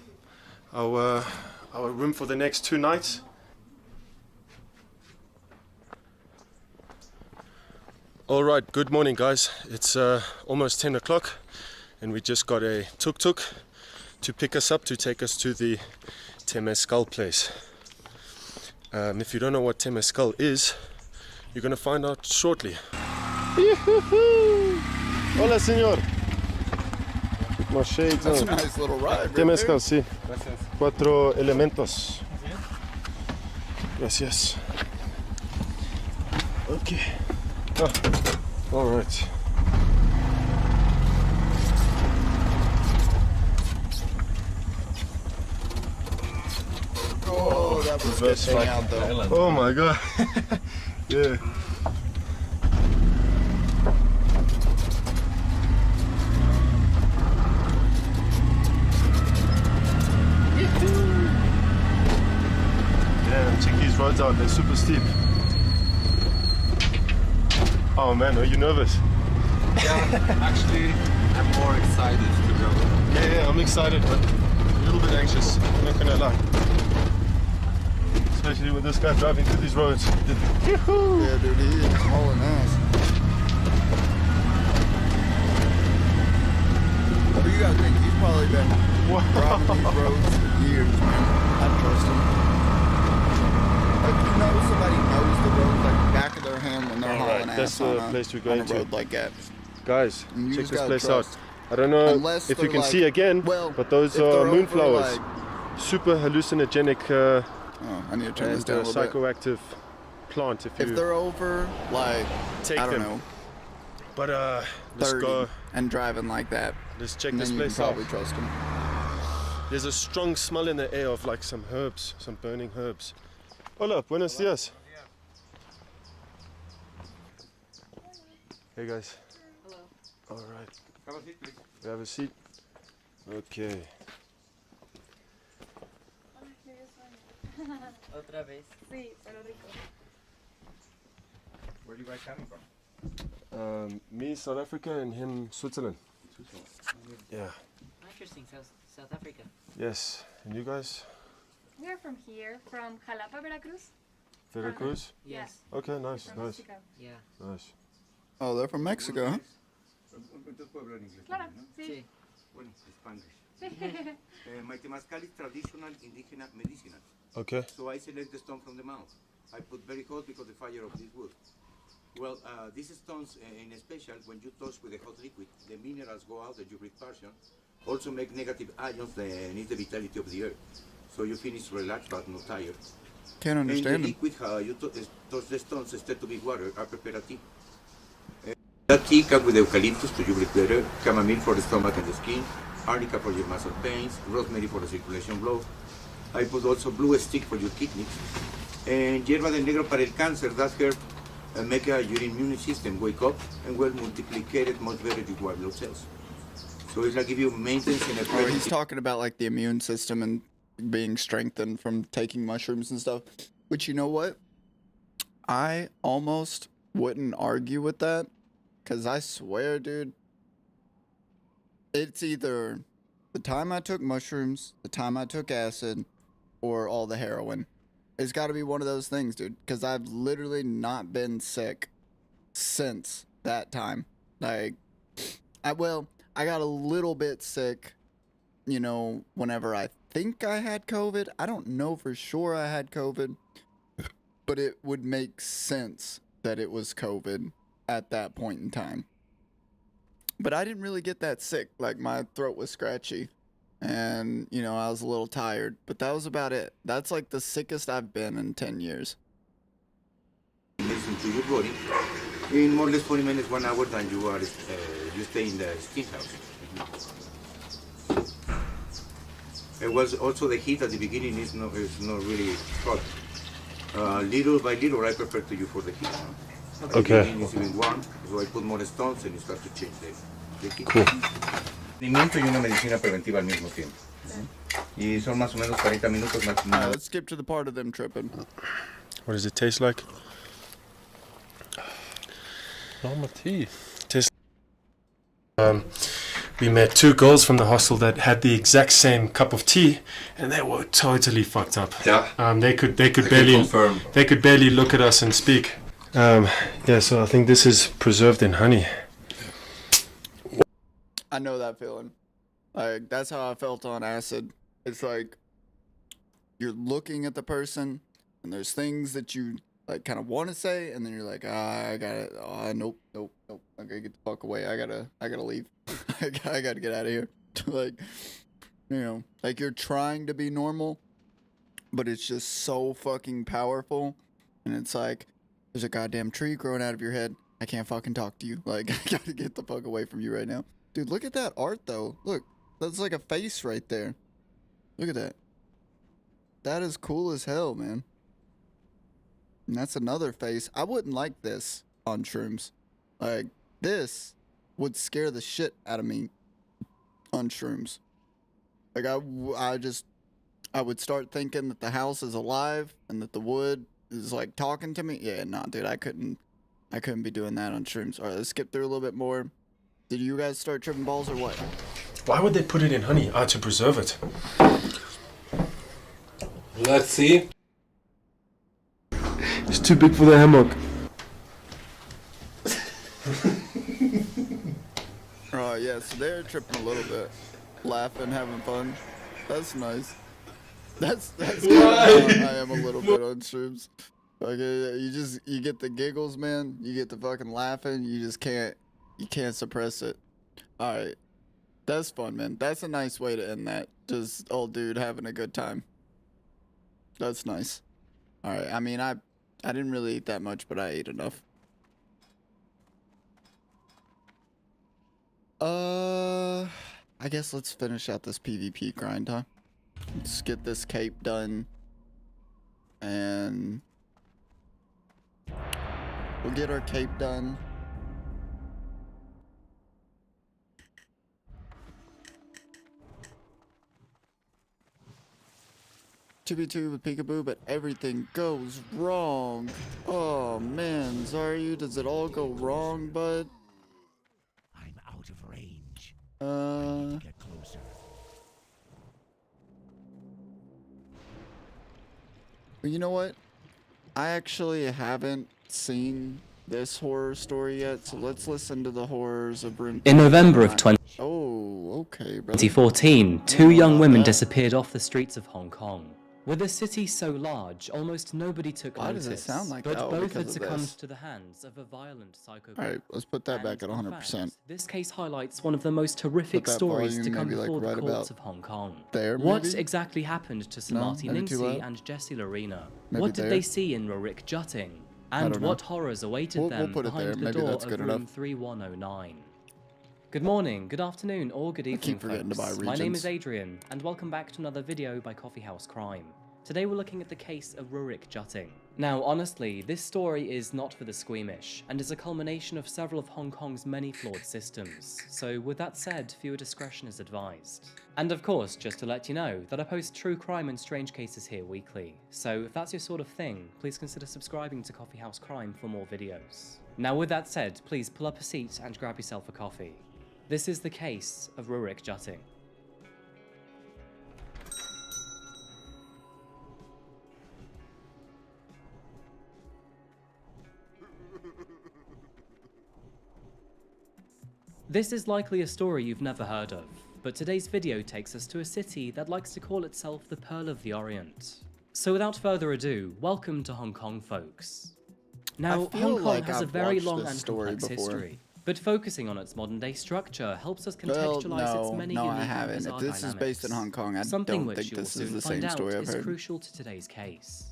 our room for the next 2 nights. All right, good morning, guys. It's almost 10 o'clock, and we just got a tuk-tuk to pick us up to take us to the Temescal place. If you don't know what Temescal is, you're gonna find out shortly. Hola, señor. My shades That's a on. nice little ride. Right Temescal, there. sí. 4 elementos. Gracias. Okay. All right. Oh, that was good thing out though. Oh my god. Yeah. Damn, check these roads out, they're super steep. Oh man, are you nervous? Yeah, actually, I'm more excited to go. Yeah, I'm excited, but a little bit anxious, I'm not gonna lie. Especially with this guy driving through these roads. Yeah, dude, he is hauling ass. What do you guys think? He's probably been driving these roads for years, man. I trust him. Like, you know, somebody knows the road like back of their hand when they're hauling ass that's on the place we're going on a to. road like that. Guys, And you check just this gotta place trust. out. I don't know Unless if you they're can like- see again, well, but those if are they're over, moonflowers. like- Super hallucinogenic Oh, I need to turn this and down a little bit. psychoactive plant if you If they're over, like, take I don't them. know, But let's 30. go and driving like that. Let's check And this then you can place out. probably trust him. There's a strong smell in the air of like some herbs, some burning herbs. Hola, buenos dias. Hey guys. Hello. All right. Have a seat, please. We have a seat. Okay. Otra vez. Sí, pero rico. Where are you guys coming from? Me, South Africa, and him, Switzerland. Yeah. Interesting, South Africa. Yes. And you guys? We are from here, from Jalapa, Veracruz. Veracruz? Yes. Okay, nice, From nice. Mexico. Yeah. Nice. Oh, they're from Mexico, huh? Claro, sí. Bueno, Spanish. My temazcal is traditional indigenous medicinal. Okay. So I select the stone from the mouth. I put very hot because the fire of this wood. Well, these stones, in special, when you touch with a hot liquid, the minerals go out that you breathe partial. Also make negative ions that need the vitality of the earth. So you finish relaxed but not tired. Can't understand and the him. liquid, you touch the stones instead to be water, I prepare a tea. That tea comes with eucalyptus to you breathe better, chamomile for the stomach and the skin, arnica for your muscle pains, rosemary for the circulation blood. I put also blue stick for your kidneys. And hierba de negro para el cáncer, that herb make your immune system wake up and well multiplicated much better with white blood cells. So it's like give you maintenance in a Oh, he's talking about like the immune system and being strengthened from taking mushrooms and stuff. Which, you know what? I almost wouldn't argue with that. Because I swear, dude, it's either the time I took mushrooms, the time I took acid, or all the heroin. It's got to be one of those things, dude. Because I've literally not been sick since that time. Like, I got a little bit sick, you know, whenever I think I had COVID. I don't know for sure I had COVID, but it would make sense that it was COVID at that point in time. But I didn't really get that sick. Like, my throat was scratchy and, you know, I was a little tired, but that was about it. That's like the sickest I've been in 10 years. Listen to your body. In more or less 40 minutes, 1 hour, then you are you stay in the steam house. It was also the heat at the beginning is not really hot. Little by little, I prepare to you for the heat. Okay. It's even warm, so I put more stones and you start to change the heat. Cool. Alimento y una medicina preventiva al mismo tiempo. Y son más o menos 40 minutos máximo. Let's skip to the part of them tripping. What does it taste like? Normal tea. Tastes. We met two girls from the hostel that had the exact same cup of tea, and they were totally fucked up. Yeah. They could barely look at us and speak. Yeah, so I think this is preserved in honey. I know that feeling. Like, that's how I felt on acid. It's like you're looking at the person and there's things that you like kind of want to say, and then you're like, I gotta, nope. I gotta get the fuck away. I gotta leave. I gotta get out of here. Like, you know, like you're trying to be normal, but it's just so fucking powerful. And it's like, there's a goddamn tree growing out of your head. I can't fucking talk to you. Like, I gotta get the fuck away from you right now. Dude, look at that art, though. Look, that's like a face right there. Look at that. That is cool as hell, man. And that's another face. I wouldn't like this on shrooms. Like, this would scare the shit out of me on shrooms. Like, I would start thinking that the house is alive and that the wood is, like, talking to me. Yeah, nah, dude, I couldn't be doing that on shrooms. All right, let's skip through a little bit more. Did you guys start tripping balls or what? Why would they put it in honey? To preserve it. Let's see. It's too big for the hammock. Oh, yeah, so they're tripping a little bit. Laughing, having fun. That's nice. That's kind of how I am a little bit on shrooms. Like, you get the giggles, man. You get the fucking laughing. You can't suppress it. Alright. That's fun, man. That's a nice way to end that. Just old dude having a good time. That's nice. Alright, I mean, I didn't really eat that much, but I ate enough. I guess let's finish out this PvP grind, huh? Let's get this cape done. And we'll get our cape done. Two with peekaboo, but everything goes wrong. Oh man, Zaryu, does it all go wrong, bud? I'm out of range. Get closer. You know what? I actually haven't seen this horror story yet, so let's listen to the horrors of Room. In November of 2014, two young women disappeared off the streets of Hong Kong. With a city so large, almost nobody took Why notice, does it sound like but that? both because had of succumbed this. to the hands of a violent psychopath. Alright, let's put that back at 100%. This case highlights one of the most horrific Put that stories to volume come maybe, like, before right the courts about of Hong Kong. there, What maybe? exactly happened to No, Samarti maybe too Ningsi low? and Jessie Lorena? Maybe What did there? they see in Rurik Jutting? And don't know. what horrors awaited We'll them put it there. behind the Maybe door that's of good room enough. 3109? Good morning, good afternoon, or good evening, keep forgetting to buy folks. My name is regions. Adrian, and welcome back to another video by Coffee House Crime. Today we're looking at the case of Rurik Jutting. Now, honestly, this story is not for the squeamish, and is a culmination of several of Hong Kong's many flawed systems. So with that said, viewer discretion is advised. And of course, just to let you know that I post true crime and strange cases here weekly. So if that's your sort of thing, please consider subscribing to Coffee House Crime for more videos. Now with that said, please pull up a seat and grab yourself a coffee. This is the case of Rurik Jutting. This is likely a story you've never heard of, but today's video takes us to a city that likes to call itself the Pearl of the Orient. So without further ado, welcome to Hong Kong, folks. Now, Hong Kong has a very long and complex history, but focusing on its modern-day structure helps us contextualize its many unique and bizarre If this is based in Hong Kong, I Something don't which think you will this is soon the find same out story I've is heard. crucial to today's case.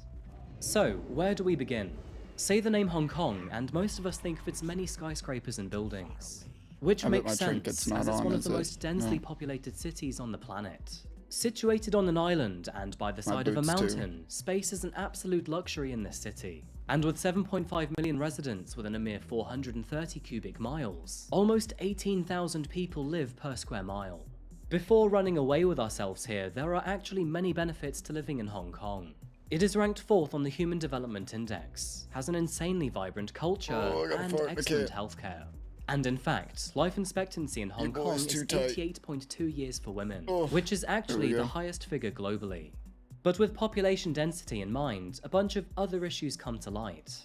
So, where do we begin? Say the name Hong Kong, and most of us think of its many skyscrapers and buildings. Which I bet makes my trinket's sense, not as it's on, one of is the it? most densely No. populated cities on the planet. Situated on an island and by the My side of a boots too. mountain, space is an absolute luxury in this city. And with 7.5 million residents within a mere 430 cubic miles, almost 18,000 people live per square mile. Before running away with ourselves here, there are actually many benefits to living in Hong Kong. It is ranked 4th on the Human Development Index, has an insanely vibrant culture, and excellent healthcare. And in fact, life expectancy in Hong Kong is 88.2 years for women, which is actually the highest figure globally. But with population density in mind, a bunch of other issues come to light.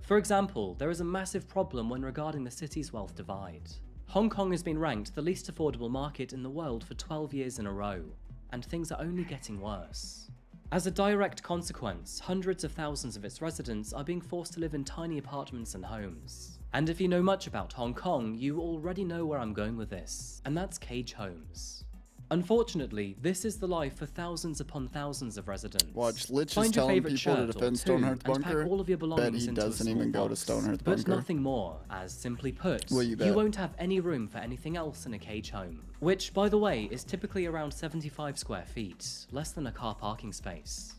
For example, there is a massive problem when regarding the city's wealth divide. Hong Kong has been ranked the least affordable market in the world for 12 years in a row, and things are only getting worse. As a direct consequence, hundreds of thousands of its residents are being forced to live in tiny apartments and homes. And if you know much about Hong Kong, you already know where I'm going with this, and that's cage homes. Unfortunately, this is the life for thousands upon thousands of residents. Watch, Lich is Find your telling favorite people to shirt or defend two Stonehearth and Bunker. pack all of your Bet belongings he into a doesn't small even go to box. Stonehearth But Bunker. nothing more, as simply put, Will you bet? won't have any room for anything else in a cage home. Which, by the way, is typically around 75 square feet, less than a car parking space.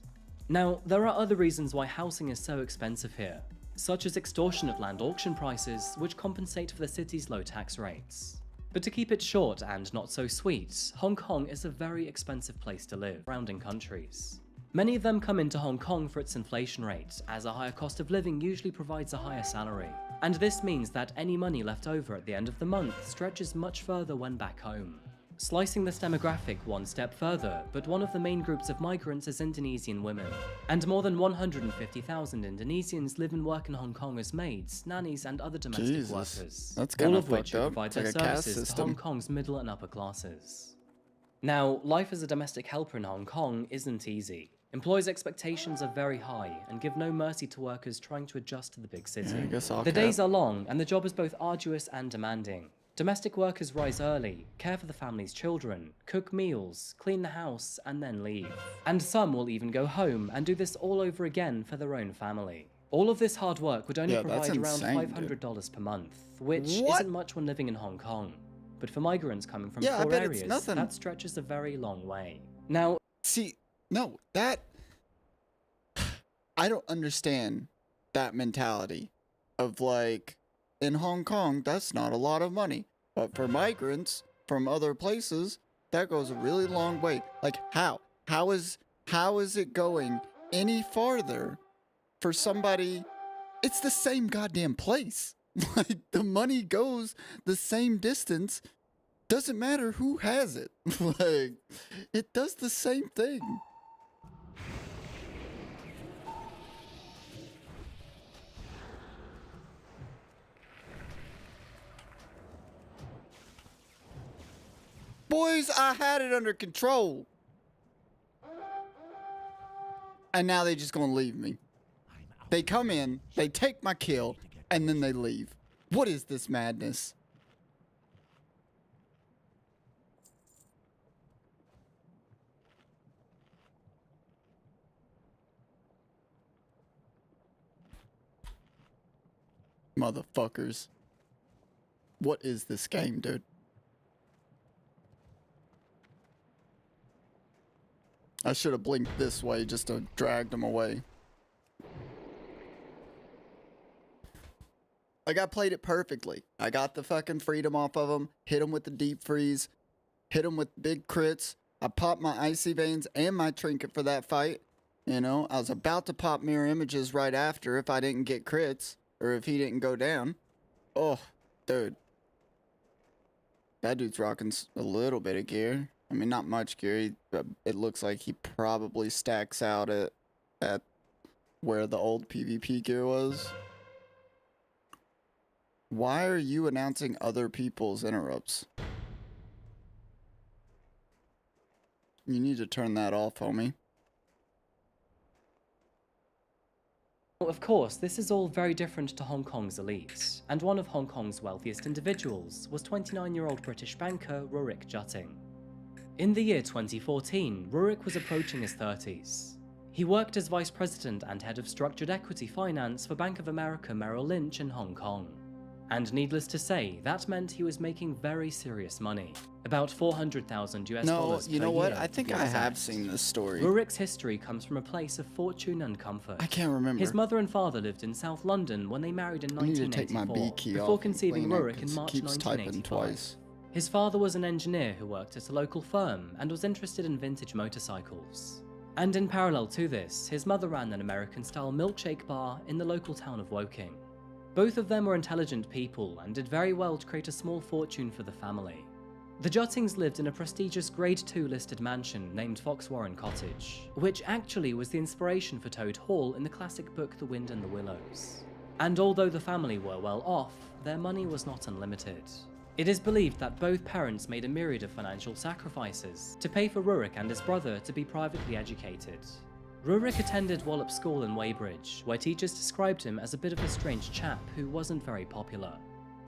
Now, there are other reasons why housing is so expensive here, such as extortionate land auction prices, which compensate for the city's low tax rates. But to keep it short and not so sweet, Hong Kong is a very expensive place to live, surrounding countries. Many of them come into Hong Kong for its inflation rate, as a higher cost of living usually provides a higher salary. And this means that any money left over at the end of the month stretches much further when back home. Slicing this demographic one step further, but one of the main groups of migrants is Indonesian women. And more than 150,000 Indonesians live and work in Hong Kong as maids, nannies, and other domestic Jesus, workers. that's all kinda of which fucked up. provide It's their like a caste services to system. Hong Kong's middle and upper classes. Now, life as a domestic helper in Hong Kong isn't easy. Employers' expectations are very high and give no mercy to workers trying to adjust to the big city. Yeah, I guess I'll The days cap. are long, and the job is both arduous and demanding. Domestic workers rise early, care for the family's children, cook meals, clean the house, and then leave. And some will even go home and do this all over again for their own family. All of this hard work would only Yeah, that's provide around insane, $500 per month, which What? isn't much when living in Hong Kong. but for migrants coming from Yeah, I poor bet areas, it's nothing. that stretches a very long way. Now, see, no, that I don't understand that mentality of like in Hong Kong, that's not a lot of money, but for migrants from other places, that goes a really long way. Like how is it going any farther for somebody? It's the same goddamn place. Like the money goes the same distance. Doesn't matter who has it. Like it does the same thing. Boys, I had it under control. And now they just gonna leave me. They come in, they take my kill, and then they leave. What is this madness? Motherfuckers. What is this game, dude? I should have blinked this way just to drag them away. Like, I played it perfectly. I got the fucking freedom off of them, hit them with the deep freeze, hit them with big crits. I popped my icy veins and my trinket for that fight. You know, I was about to pop mirror images right after if I didn't get crits, or if he didn't go down. Oh, dude. That dude's rocking a little bit of gear. I mean, not much gear. It looks like he probably stacks out at where the old PvP gear was. Why are you announcing other people's interrupts? You need to turn that off, homie. of course, this is all very different to Hong Kong's elites, and one of Hong Kong's wealthiest individuals was 29-year-old British banker Rurik Jutting. In the year 2014, Rurik was approaching his 30s. He worked as vice president and head of structured equity finance for Bank of America Merrill Lynch in Hong Kong. And needless to say, that meant he was making very serious money. About 400,000 US dollars per year. No, you know what? I think I have seen this story. Rurik's history comes from a place of fortune and comfort. I can't remember. His mother and father lived in South London when they married in 1984, before conceiving Rurik in March 1985. His father was an engineer who worked at a local firm and was interested in vintage motorcycles. And in parallel to this, his mother ran an American-style milkshake bar in the local town of Woking. Both of them were intelligent people and did very well to create a small fortune for the family. The Juttings lived in a prestigious Grade 2 listed mansion named Foxwarren Cottage, which actually was the inspiration for Toad Hall in the classic book The Wind and the Willows. And although the family were well off, their money was not unlimited. It is believed that both parents made a myriad of financial sacrifices to pay for Rurik and his brother to be privately educated. Rurik attended Wallop School in Weybridge, where teachers described him as a bit of a strange chap who wasn't very popular.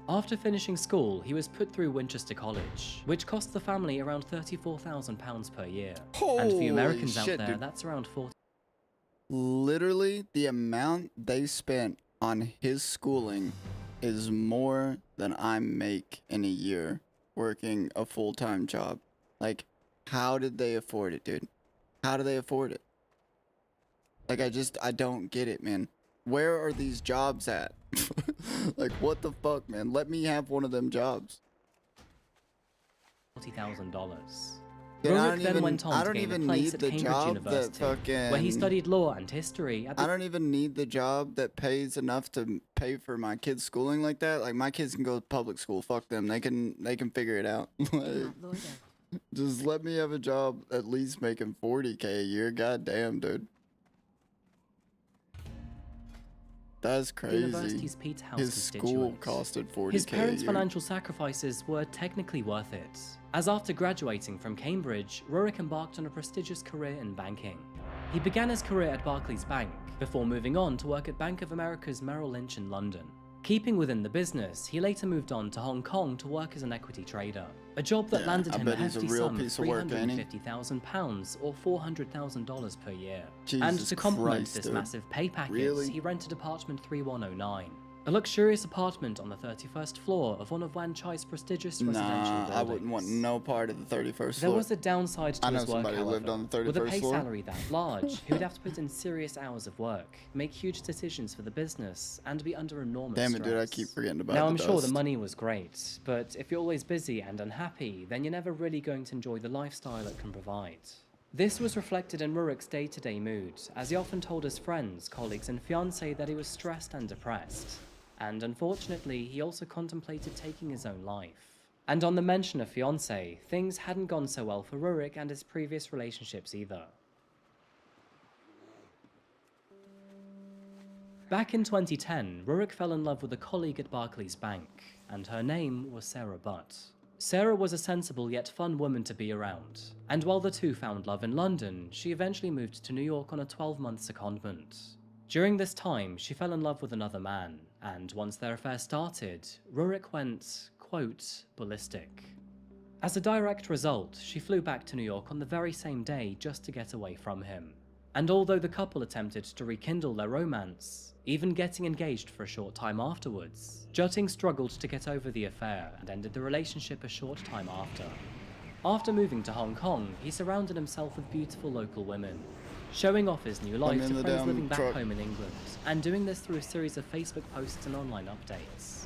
After finishing school, he was put through Winchester College, which cost the family around £34,000 per year. And for you Americans out there, that's around 40. Literally, the amount they spent on his schooling is more than I make in a year working a full-time job. Like, how did they afford it, dude? How do they afford it? Like, I don't get it, man. Where are these jobs at? Like, what the fuck, man? Let me have one of them jobs. $40,000. Yeah, Rurik then went on to gain a place at Cambridge University, where he studied law and history at the... I don't even need the job that pays enough to pay for my kids' schooling like that. Like, my kids can go to public school. Fuck them. They can figure it out. Like, just let me have a job at least making $40K a year. God damn, dude. That's crazy. University's Peterhouse His school costed $40K a year. His parents' financial sacrifices were technically worth it, as after graduating from Cambridge, Rurik embarked on a prestigious career in banking. He began his career at Barclays Bank, before moving on to work at Bank of America's Merrill Lynch in London. Keeping within the business, he later moved on to Hong Kong to work as an equity trader, a job that landed him a hefty sum of £350,000 or $400,000 per year. And to complement this massive pay packet, he rented apartment 3109. A luxurious apartment on the 31st floor of one of Wan Chai's prestigious residential buildings. I wouldn't want no part of the 31st floor. There was a downside to his work, however. Lived on the 31st With a pay floor. salary that large, he would have to put in serious hours of work, make huge decisions for the business, and be under enormous Damn it, stress. dude, I keep forgetting about Now, the I'm sure dust. the money was great, but if you're always busy and unhappy, then you're never really going to enjoy the lifestyle it can provide. This was reflected in Rurik's day-to-day mood, as he often told his friends, colleagues, and fiancé that he was stressed and depressed. And unfortunately, he also contemplated taking his own life. And on the mention of fiancé, things hadn't gone so well for Rurik and his previous relationships either. Back in 2010, Rurik fell in love with a colleague at Barclays Bank, and her name was Sarah Butt. Sarah was a sensible yet fun woman to be around, and while the two found love in London, she eventually moved to New York on a 12-month secondment. During this time, she fell in love with another man, and once their affair started, Rurik went, quote, ballistic. As a direct result, she flew back to New York on the very same day just to get away from him. And although the couple attempted to rekindle their romance, even getting engaged for a short time afterwards, Jutting struggled to get over the affair and ended the relationship a short time after. After moving to Hong Kong, he surrounded himself with beautiful local women, showing off his new life to friends living back home in England, and doing this through a series of Facebook posts and online updates.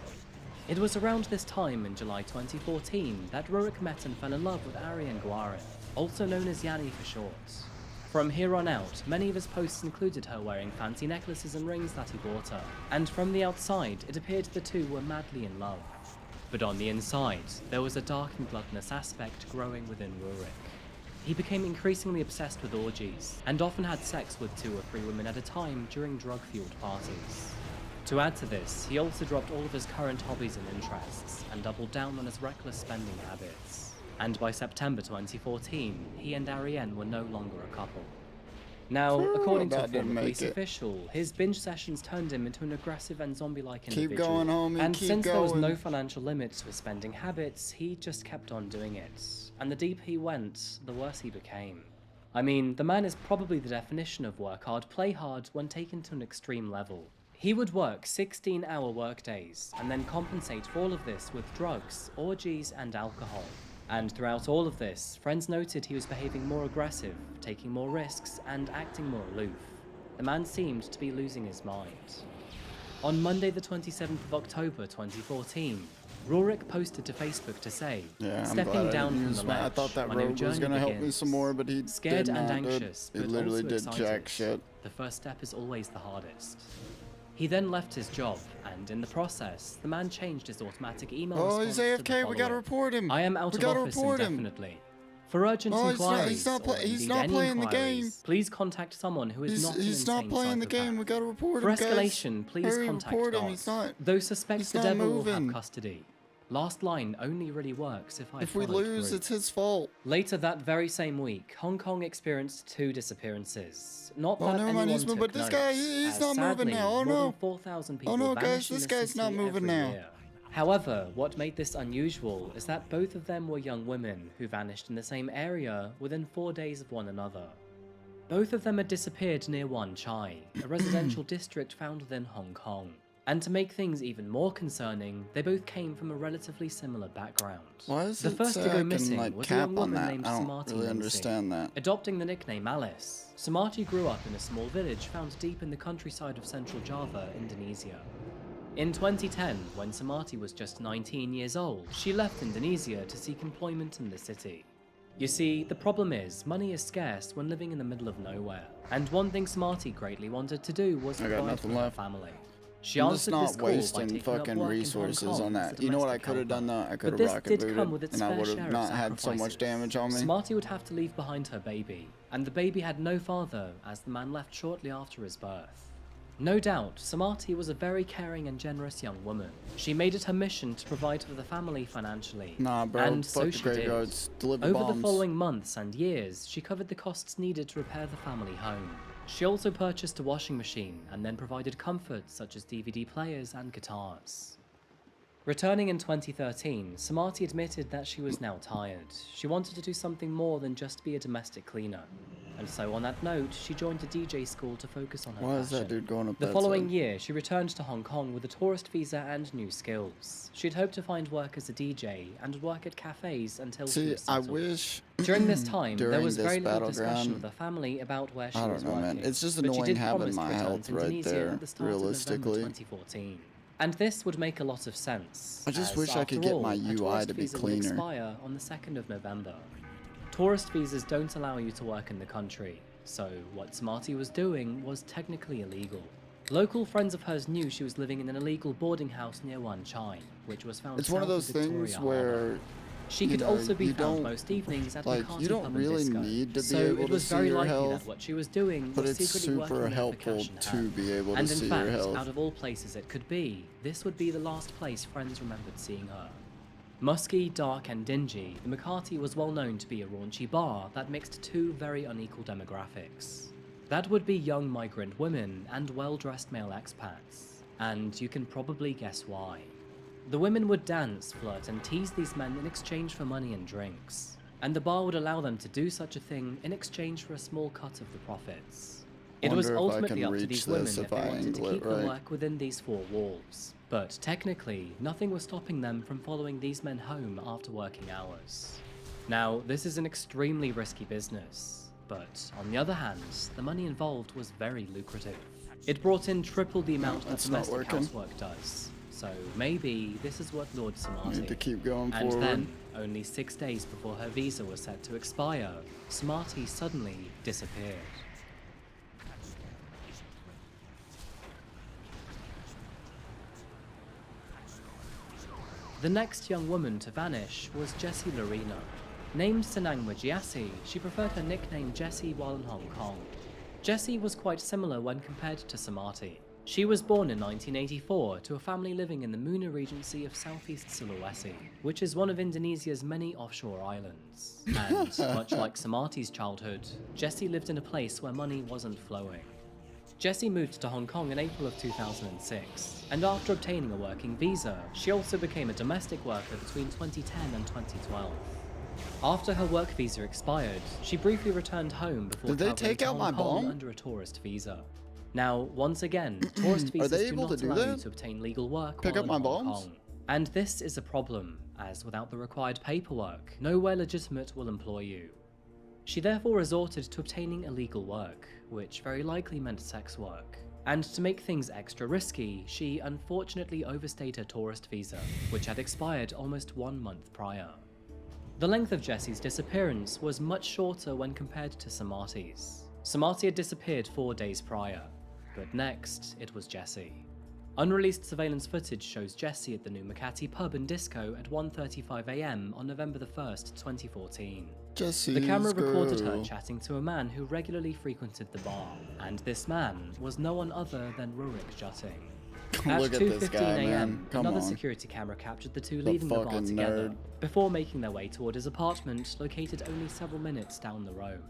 It was around this time in July 2014 that Rurik met and fell in love with Ariane Guarin, also known as Yanni for short. From here on out, many of his posts included her wearing fancy necklaces and rings that he bought her, and from the outside it appeared the two were madly in love. But on the inside, there was a dark and gluttonous aspect growing within Rurik. He became increasingly obsessed with orgies, and often had sex with 2 or 3 women at a time during drug-fueled parties. To add to this, he also dropped all of his current hobbies and interests, and doubled down on his reckless spending habits. And by September 2014, he and Ariane were no longer a couple. Now, according to a former police official, his binge sessions turned him into an aggressive and zombie-like individual. Keep going, homie, and keep since going. there was no financial limit to his spending habits, he just kept on doing it. And the deeper he went, the worse he became. I mean, the man is probably the definition of work hard, play hard when taken to an extreme level. He would work 16-hour workdays, and then compensate for all of this with drugs, orgies, and alcohol. And throughout all of this, friends noted he was behaving more aggressive, taking more risks, and acting more aloof. The man seemed to be losing his mind. On Monday the 27th of October 2014, Rurik posted to Facebook to say, stepping down from the ledge, I thought that my new rogue was journey gonna help me begins. some more, but he Scared did and not, anxious, dude. but He literally also did excited. jack shit. The first step is always the hardest. He then left his job, and in the process, the man changed his automatic email Oh, response he's to the AFK. We gotta following. report him. I am out We of gotta office report him. indefinitely. For urgent Oh, inquiries, he's not or he's indeed not any playing the game. inquiries, please contact someone who is not an He's not insane playing the psychopath. game. We gotta report For him, guys. escalation, please Hurry, contact report him. God. He's not. Those suspect he's the not devil will moving. have custody. Last line only really works if we followed lose, through. it's his fault. Later that very same week, Hong Kong experienced 2 disappearances. Not Oh, that never mind, anyone he's moving, took but this note, guy, he's as not moving sadly, now. Oh, more no. than 4,000 people Oh, no, vanish guys, in this the guy's not city moving every now. year. However, what made this unusual is that both of them were young women who vanished in the same area within 4 days of one another. Both of them had disappeared near Wan Chai, a residential district found within Hong Kong. And to make things even more concerning, they both came from a relatively similar background. Why is the it first say to I go can, missing like, was a cap young on woman that? named I don't Samati really Lindsay. understand that. Adopting the nickname Alice, Samati grew up in a small village found deep in the countryside of central Java, Indonesia. In 2010, when Samati was just 19 years old, she left Indonesia to seek employment in the city. You see, the problem is, money is scarce when living in the middle of nowhere, and one thing Samati greatly wanted to do was I got provide nothing for her left. family. She I'm just answered this not call by wasting taking up fucking work in Hong resources Kong on as that. a You know what I domestic could have done helper. though? I could But have this rocket did booted come with its and I fair would share have of not had so much sacrifices. damage on me. Smarty would have to leave behind her baby, and the baby had no father as the man left shortly after his birth. No doubt, Samati was a very caring and generous young woman. She made it her mission to provide for the family financially. Nah, bro, and fuck so the she did. graveyards, deliver Over bombs. the following months and years, she covered the costs needed to repair the family home. She also purchased a washing machine and then provided comforts such as DVD players and guitars. Returning in 2013, Samati admitted that she was now tired. She wanted to do something more than just be a domestic cleaner. And so on that note, she joined a DJ school to focus on her Why is that passion. dude going up The that following side? year, she returned to Hong Kong with a tourist visa and new skills. She'd hoped to find work as a DJ and work at cafes until she was I settled. wish During this time, there was this very little discussion battleground, with her family about where she I was don't know, working. man. It's just but she annoying did having promise to my return health to right Indonesia there, at the start of November realistically. 2014. And this would make a lot of sense. I just as, wish I could after get all, my her UI tourist to be visa would cleaner. expire on the 2nd of November. Tourist visas don't allow you to work in the country, so what Smarty was doing was technically illegal. Local friends of hers knew she was living in an illegal boarding house near Wan Chai, which was found It's one of south those Victoria things Harbour. where She you could know, also be you found don't- most evenings at like, Makati you don't Pub really and Disco. need to be so able it to was see very your likely health, that what she was doing but was it's secretly working super there for helpful cash in to hand. be able to And in see fact, your health. out of all places it could be, this would be the last place friends remembered seeing her. Musky, dark and dingy, the Makati was well known to be a raunchy bar that mixed two very unequal demographics. That would be young migrant women and well-dressed male expats. And you can probably guess why. The women would dance, flirt and tease these men in exchange for money and drinks. And the bar would allow them to do such a thing in exchange for a small cut of the profits. It was Wonder if I ultimately can up to reach these women this if if they I wanted to angle it keep the right. work within these four walls. But technically, nothing was stopping them from following these men home after working hours. Now, this is an extremely risky business, but on the other hand, the money involved was very lucrative. It brought in triple the amount that That's not domestic working. housework does. So maybe this is what Lord Samati. Need to keep going And forward. then, only 6 days before her visa was set to expire, Smarty suddenly disappeared. The next young woman to vanish was Jessie Lorena. Named Senang Mujiasi, she preferred her nickname Jessie while in Hong Kong. Jessie was quite similar when compared to Samati. She was born in 1984 to a family living in the Muna Regency of Southeast Sulawesi, which is one of Indonesia's many offshore islands. And much like Samati's childhood, Jessie lived in a place where money wasn't flowing. Jessie moved to Hong Kong in April of 2006, and after obtaining a working visa, she also became a domestic worker between 2010 and 2012. After her work visa expired, she briefly returned home before Did they traveling take to out Hong my Kong bomb? under a tourist visa. Now, once again, tourist Are visas they do able not to do allow you that? to obtain legal work Pick while up in my Hong bombs? Kong. And this is a problem, as without the required paperwork, nowhere legitimate will employ you. She therefore resorted to obtaining illegal work, which very likely meant sex work. And to make things extra risky, she unfortunately overstayed her tourist visa, which had expired almost 1 month prior. The length of Jessie's disappearance was much shorter when compared to Samati's. Samati had disappeared 4 days prior, but next it was Jessie. Unreleased surveillance footage shows Jessie at the new Makati Pub and Disco at 1:35 AM on November the 1st, 2014. The camera recorded her chatting to a man who regularly frequented the bar, and this man was no one other than Rurik Jutting. At Look at this 2:15 guy, AM, man. Come another on. security camera captured the two The leaving the bar fucking together, nerd. before making their way toward his apartment, located only several minutes down the road.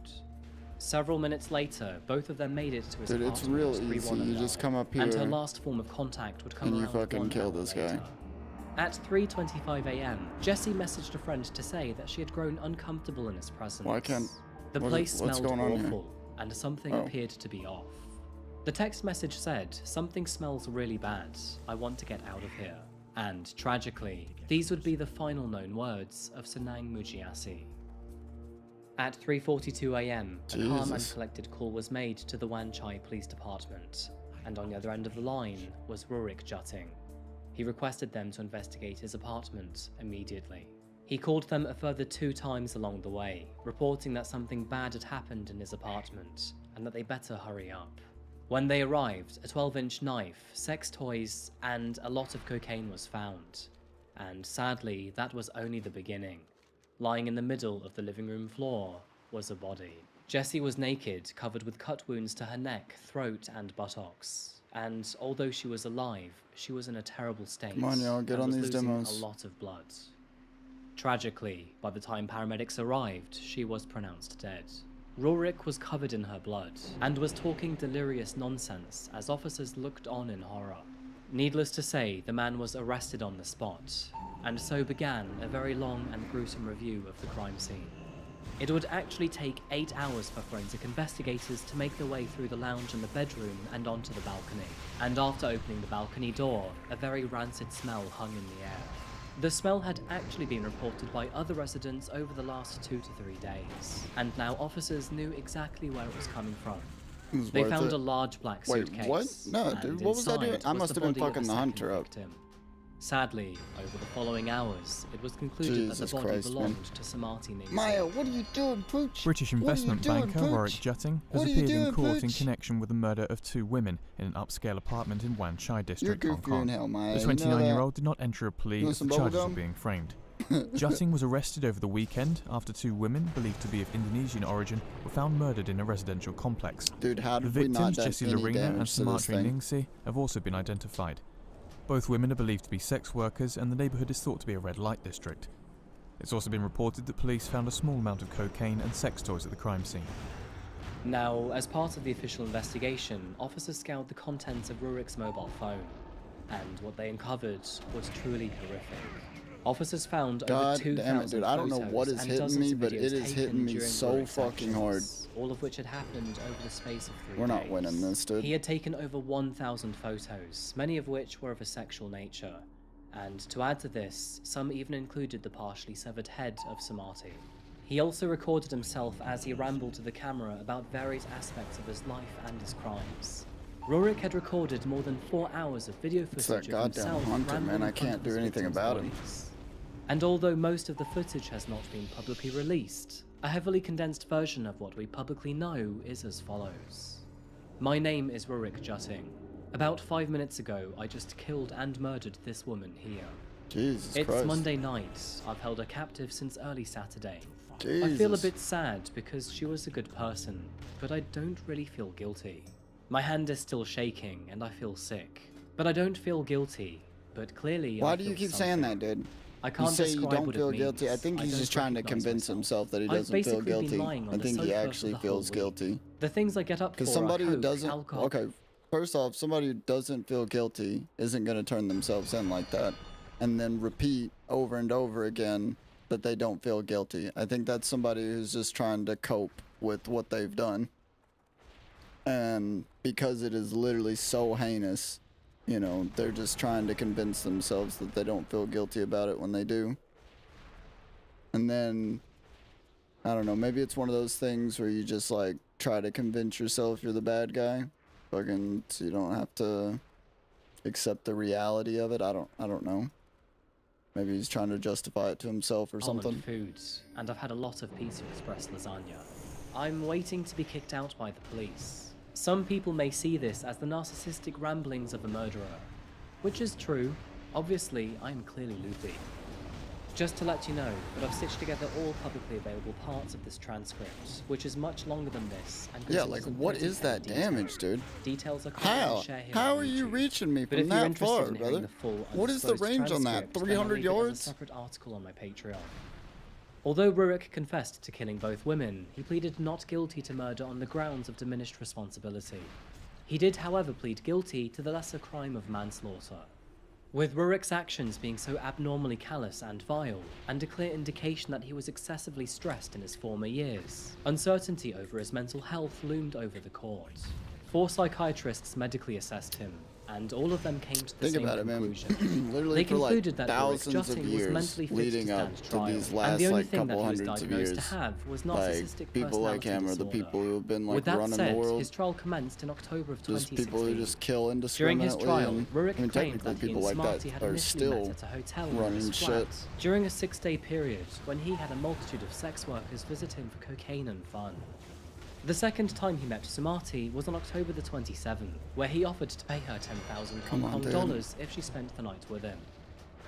Several minutes later, both of them made it to his Dude, apartment. it's real easy. 319, You just come up and her here last form of contact would come and you around fucking 1 kill hour this guy. later. At 3:25 AM, Jessie messaged a friend to say that she had grown uncomfortable in his presence. Why can't- The what place is- what's smelled going on here? awful, and something Oh. appeared to be off. The text message said, "Something smells really bad. I want to get out of here." And tragically, these would be the final known words of Senang Mujiasi. At 3:42 AM, a calm and Jesus. collected call was made to the Wan Chai Police Department, and on the other end of the line was Rurik Jutting. He requested them to investigate his apartment immediately. He called them a further 2 times along the way, reporting that something bad had happened in his apartment, and that they better hurry up. When they arrived, a 12-inch knife, sex toys, and a lot of cocaine was found. And sadly, that was only the beginning. Lying in the middle of the living room floor was a body. Jessie was naked, covered with cut wounds to her neck, throat, and buttocks. And although she was alive, she was in a terrible state. Come on, y'all, get and on was these losing demos. a lot of blood. Tragically, by the time paramedics arrived, she was pronounced dead. Rurik was covered in her blood, and was talking delirious nonsense as officers looked on in horror. Needless to say, the man was arrested on the spot, and so began a very long and gruesome review of the crime scene. It would actually take 8 hours for forensic investigators to make their way through the lounge and the bedroom and onto the balcony. And after opening the balcony door, a very rancid smell hung in the air. The smell had actually been reported by other residents over the last 2 to 3 days, and now officers knew exactly where it was coming from. They found a large black suitcase. Wait, what? No, dude, what was that doing? I must have been fucking the hunter up. Sadly, over the following hours, it was concluded that the body belonged to Samati Ningsi. Maya, what are you doing, Pooch? British investment banker Warwick Jutting has appeared in court in connection with the murder of 2 women in an upscale apartment in Wan Chai district, Hong Kong. The 29-year-old did not enter a plea as the charges were being framed. Jutting was arrested over the weekend after 2 women, believed to be of Indonesian origin, were found murdered in a residential complex. Dude, how did the we not victims, Jessie Lorena and Samati Ningsi, have also been identified. Both women are believed to be sex workers, and the neighbourhood is thought to be a red light district. It's also been reported that police found a small amount of cocaine and sex toys at the crime scene. Now, as part of the official investigation, officers scoured the contents of Rurik's mobile phone, and what they uncovered was truly horrific. Officers found over 2,000 damn it, dude. I don't know what is hitting me, but it is hitting me so fucking hard. All of which had happened over the space of 3 days. We're not winning this, dude. He had taken over 1,000 photos, many of which were of a sexual nature. And to add to this, some even included the partially severed head of Samati. He also recorded himself as he rambled to the camera about various aspects of his life and his crimes. Rurik had recorded more than 4 hours of video footage of himself hunter, man. I can't do anything about him. And although most of the footage has not been publicly released, a heavily condensed version of what we publicly know is as follows. My name is Rurik Jutting. About 5 minutes ago, I just killed and murdered this woman here. Jesus It's Christ. Monday night. I've held her captive since early Saturday. Jesus. I feel a bit sad because she was a good person, but I don't really feel guilty. My hand is still shaking and I feel sick, but I don't feel guilty, but clearly Why do you keep saying that, dude? I can't you say describe you don't what feel it means. guilty. I think he's just trying to convince himself that he doesn't feel guilty. I think he actually feels guilty. The things I get up for Because somebody are who coke, doesn't... alcohol. Okay, first off, somebody who doesn't feel guilty isn't going to turn themselves in like that and then repeat over and over again that they don't feel guilty. I think that's somebody who's just trying to cope with what they've done. And because it is literally so heinous, you know, they're just trying to convince themselves that they don't feel guilty about it when they do. And then, I don't know, maybe it's one of those things where you just, like, try to convince yourself you're the bad guy. Fucking, so you don't have to accept the reality of it. I don't know. Maybe he's trying to justify it to himself or something. Foods, and I've had a lot of Pizza Express lasagna. I'm waiting to be kicked out by the police. Some people may see this as the narcissistic ramblings of a murderer, which is true. Obviously, I'm clearly loopy. Just to let you know that I've stitched together all publicly available parts of this transcript, which is much longer than this. And yeah, like what is that damage, dude? Details are how? How are you reaching me from that far, brother? What is the range on that? 300 yards? A separate article on my Patreon. Although Rurik confessed to killing both women, he pleaded not guilty to murder on the grounds of diminished responsibility. He did, however, plead guilty to the lesser crime of manslaughter. With Rurik's actions being so abnormally callous and vile, and a clear indication that he was excessively stressed in his former years, uncertainty over his mental health loomed over the court. 4 psychiatrists medically assessed him, and all of them came to the same conclusion. Literally they for concluded like that thousands Rurik of Jutting years was mentally fit leading to up stand to trial, these and last the only like thing couple that he was hundreds of diagnosed years. to have was narcissistic Like people like personality him are the disorder. people who have been like With that running said, the world. his trial commenced in October of 2016. Just people who just kill During indiscriminately. his trial, and, Rurik I mean, claimed technically that he people and like Smarty that had are initially still met at a hotel in running his shit. flat during a 6-day period when he had a multitude of sex workers visit him for cocaine and fun. The second time he met Sumati was on October the 27th, where he offered to pay her 10,000 Hong Kong dollars if she spent the night with him.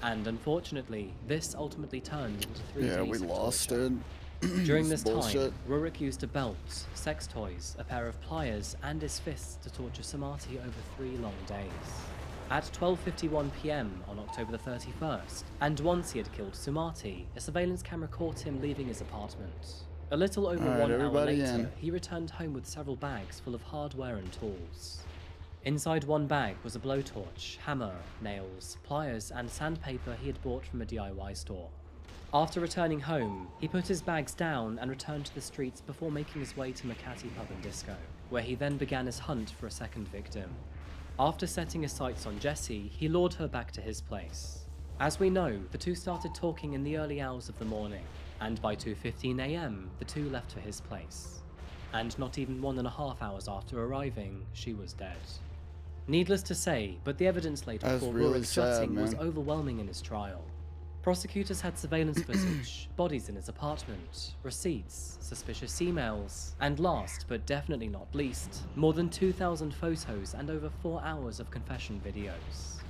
And unfortunately, this ultimately turned into 3 days we of lost torture. it. During this Bullshit. time, Rurik used a belt, sex toys, a pair of pliers, and his fists to torture Samati over 3 long days. At 12:51 PM on October the 31st, and once he had killed Sumati, a surveillance camera caught him leaving his apartment. A little over 1 hour later, he returned home with several bags full of hardware and tools. Inside one bag was a blowtorch, hammer, nails, pliers, and sandpaper he had bought from a DIY store. After returning home, he put his bags down and returned to the streets before making his way to Makati Pub and Disco, where he then began his hunt for a second victim. After setting his sights on Jessie, he lured her back to his place. As we know, the two started talking in the early hours of the morning, and by 2:15 AM, the two left for his place. And not even 1.5 hours after arriving, she was dead. Needless to say, but the evidence laid before really Rurik Jutting sad, was man. overwhelming in his trial. Prosecutors had surveillance footage, bodies in his apartment, receipts, suspicious emails, and last but definitely not least, more than 2,000 photos and over 4 hours of confession videos.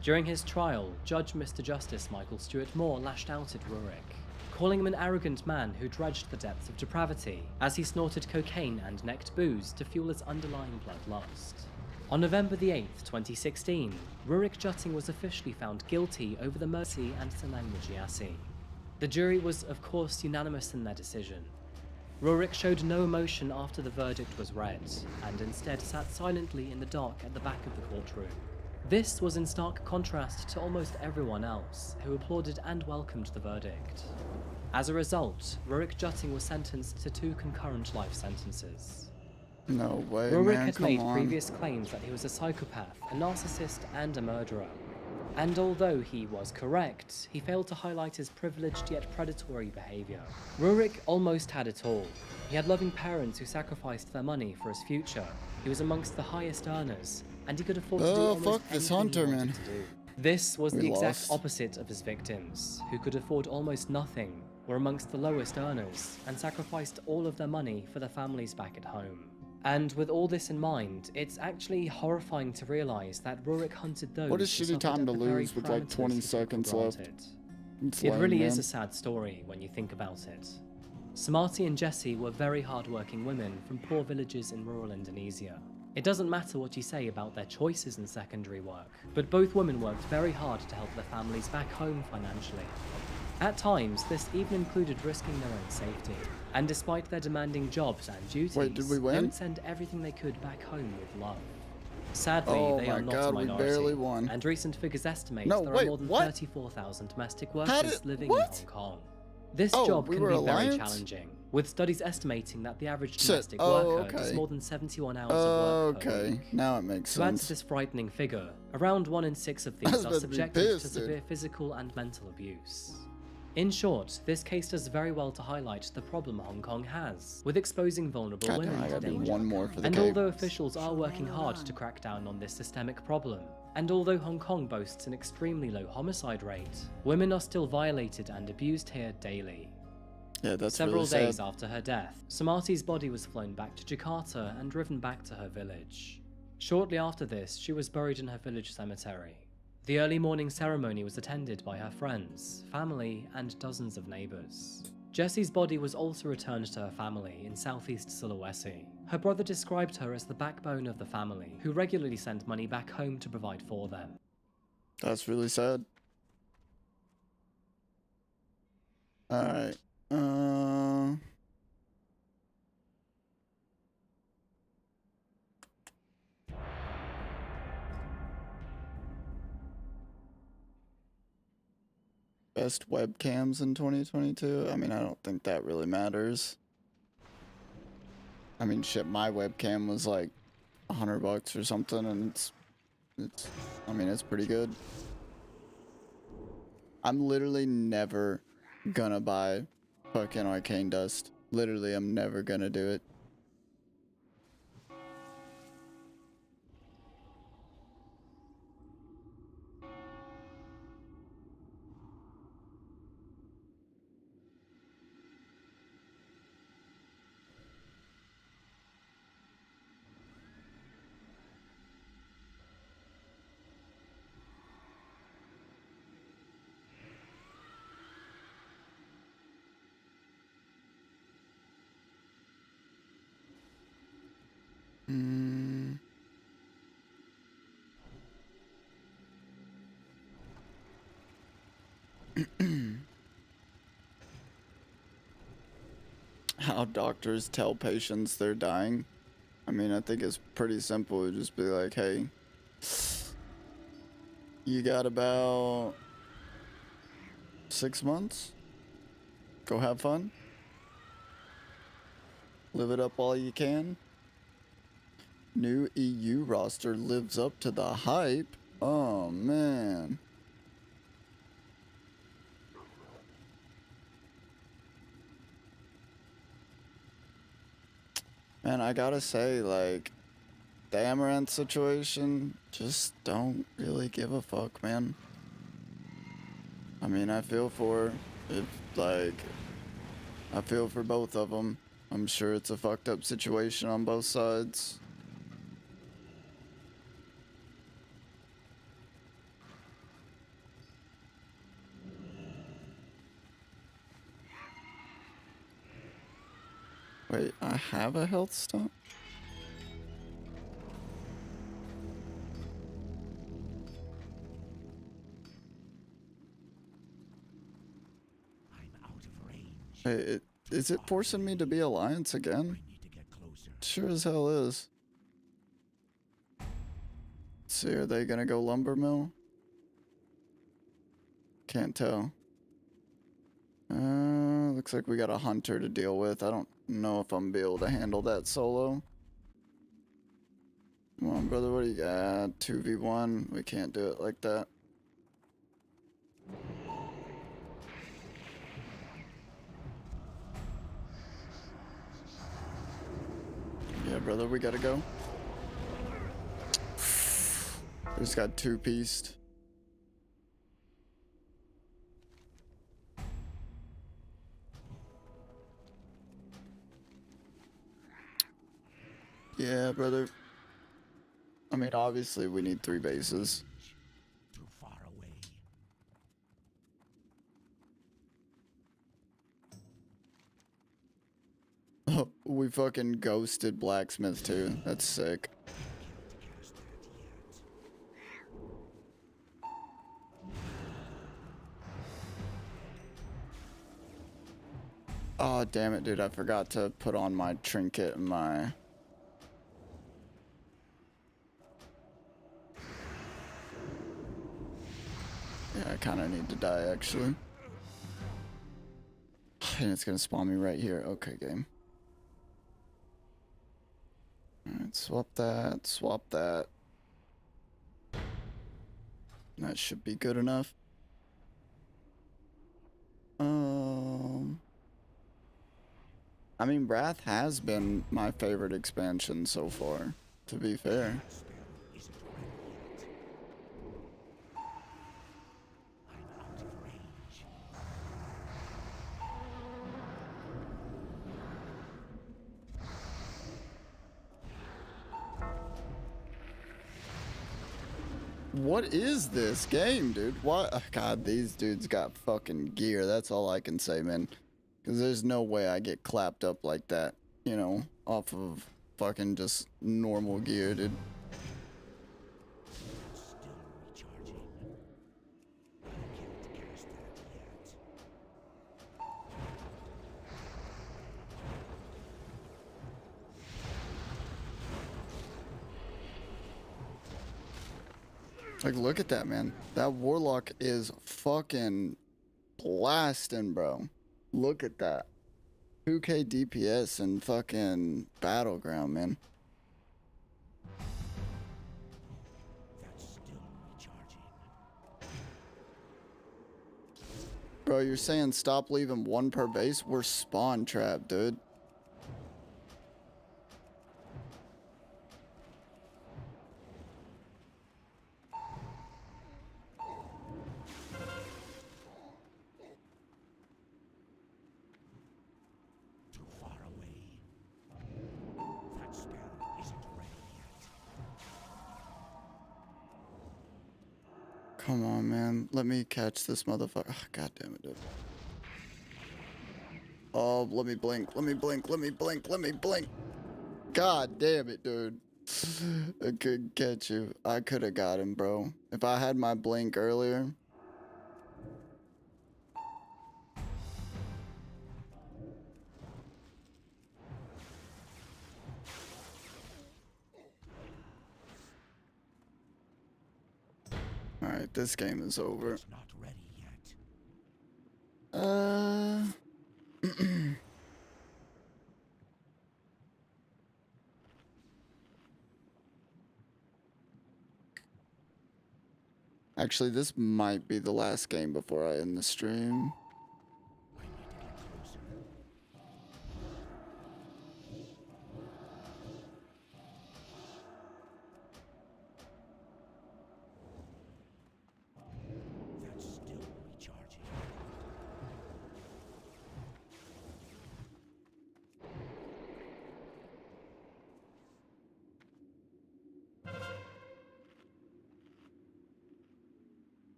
During his trial, Judge Mr. Justice Michael Stuart Moore lashed out at Rurik, calling him an arrogant man who dredged the depths of depravity as he snorted cocaine and necked booze to fuel his underlying bloodlust. On November the 8th, 2016, Rurik Jutting was officially found guilty over the Mercy and Senang Mujiasi. The jury was, of course, unanimous in their decision. Rurik showed no emotion after the verdict was read, and instead sat silently in the dark at the back of the courtroom. This was in stark contrast to almost everyone else, who applauded and welcomed the verdict. As a result, Rurik Jutting was sentenced to 2 concurrent life sentences. No way, Rurik man, had come made on. previous claims that he was a psychopath, a narcissist, and a murderer. And although he was correct, he failed to highlight his privileged yet predatory behavior. Rurik almost had it all. He had loving parents who sacrificed their money for his future. He was amongst the highest earners, and he could afford to do almost fuck this anything hunter, he wanted man. to do. This was We the exact lost. opposite of his victims, who could afford almost nothing, were amongst the lowest earners, and sacrificed all of their money for their families back at home. And with all this in mind, it's actually horrifying to realize that Rurik hunted those What a who shitty suffered time at to the very lose with like parameters 20 he took for seconds left. granted. It's It lame, really is man. a sad story when you think about it. Samarti and Jessie were very hard-working women from poor villages in rural Indonesia. It doesn't matter what you say about their choices in secondary work, but both women worked very hard to help their families back home financially. At times, this even included risking their own safety. And despite their demanding jobs and duties, Wait, did we they win? would send everything they could back home with love. Sadly, Oh they my are not God, a we minority, barely won. and recent figures estimate No, there wait, are more than what? 34,000 domestic How workers did- living what? in Hong Kong. This Oh, job we can were be very alliance? challenging, with studies estimating that the average Shit, domestic oh, worker does okay. more than 71 hours of work per Okay, week. now it makes To add to sense. this frightening figure, around 1 in 6 of I these was are about to be subjected to pissed, dude. severe physical and mental abuse. In short, this case does very well to highlight the problem Hong Kong has with exposing vulnerable God, women I to gotta do danger. one more for the And cape. although officials are working hard to crack down on this systemic problem, and although Hong Kong boasts an extremely low homicide rate, women are still violated and abused here daily. Yeah, that's Several really days sad. after her death, Samarti's body was flown back to Jakarta and driven back to her village. Shortly after this, she was buried in her village cemetery. The early morning ceremony was attended by her friends, family, and dozens of neighbours. Jessie's body was also returned to her family in southeast Sulawesi. Her brother described her as the backbone of the family, who regularly sent money back home to provide for them. That's really sad. Alright. Best webcams in 2022? I mean, I don't think that really matters. I mean, shit, my webcam was like $100 or something, and I mean, it's pretty good. I'm literally never gonna buy fucking Arcane Dust. Literally, I'm never gonna do it. How doctors tell patients they're dying. I mean, I think it's pretty simple. It'd just be like, hey, you got about 6 months? Go have fun. Live it up while you can. New EU roster lives up to the hype. Oh, man. Man, I gotta say, like, the Amaranth situation, just don't really give a fuck, man. I mean, I feel for I feel for both of them. I'm sure it's a fucked up situation on both sides. Wait, I have a health stop? Hey, is it forcing me to be Alliance again? Sure as hell is. Let's see, are they gonna go lumber mill? Can't tell. Looks like we got a hunter to deal with. I don't know if I'm gonna be able to handle that solo. Come on, brother, what do you got? 2v1? We can't do it like that. Yeah, brother, we gotta go. Just got two-pieced. Yeah, brother. I mean, obviously, we need 3 bases. Too far away. Oh, we fucking ghosted Blacksmith too. That's sick. Oh, damn it, dude. I forgot to put on my trinket and my... Yeah, I kind of need to die, actually. And it's going to spawn me right here. Okay, game. Alright, swap that, swap that. That should be good enough. I mean, Wrath has been my favorite expansion so far, to be fair. What is this game, dude? What? Oh, God, these dudes got fucking gear. That's all I can say, man. Because there's no way I get clapped up like that, you know, off of fucking just normal gear, dude. Like, look at that, man. That Warlock is fucking blasting, bro. Look at that. 2k DPS and fucking Battleground, man. Bro, you're saying stop leaving 1 per base? We're spawn trapped, dude. Come on, man. Let me catch this motherfucker. Oh, God damn it, dude. Oh, let me blink. Let me blink. Let me blink. Let me blink. God damn it, dude. I couldn't catch you. I could have got him, bro. If I had my blink earlier. Alright, this game is over. Actually, this might be the last game before I end the stream.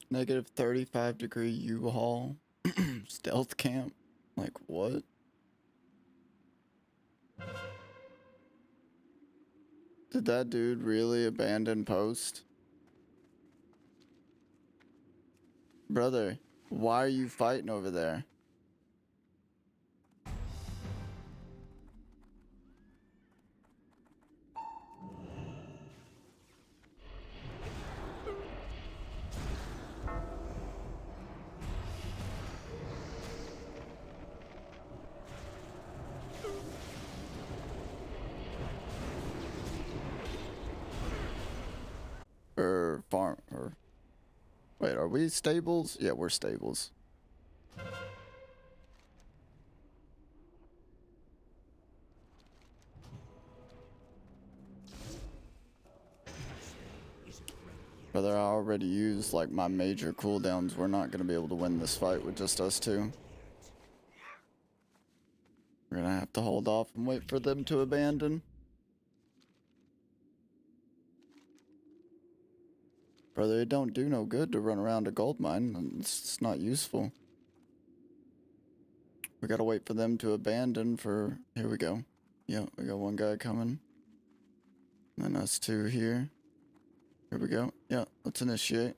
Negative 35-degree U-Haul. Stealth camp? Like, what? Did that dude really abandon post? Brother, why are you fighting over there? Wait, are we stables? Yeah, we're stables. Brother, I already used like my major cooldowns. We're not gonna be able to win this fight with just us two. We're gonna have to hold off and wait for them to abandon. Brother, it don't do no good to run around a gold mine. It's not useful. We gotta wait for them to abandon for... Here we go. Yep, we got one guy coming. And then us two here. Here we go. Yeah, let's initiate.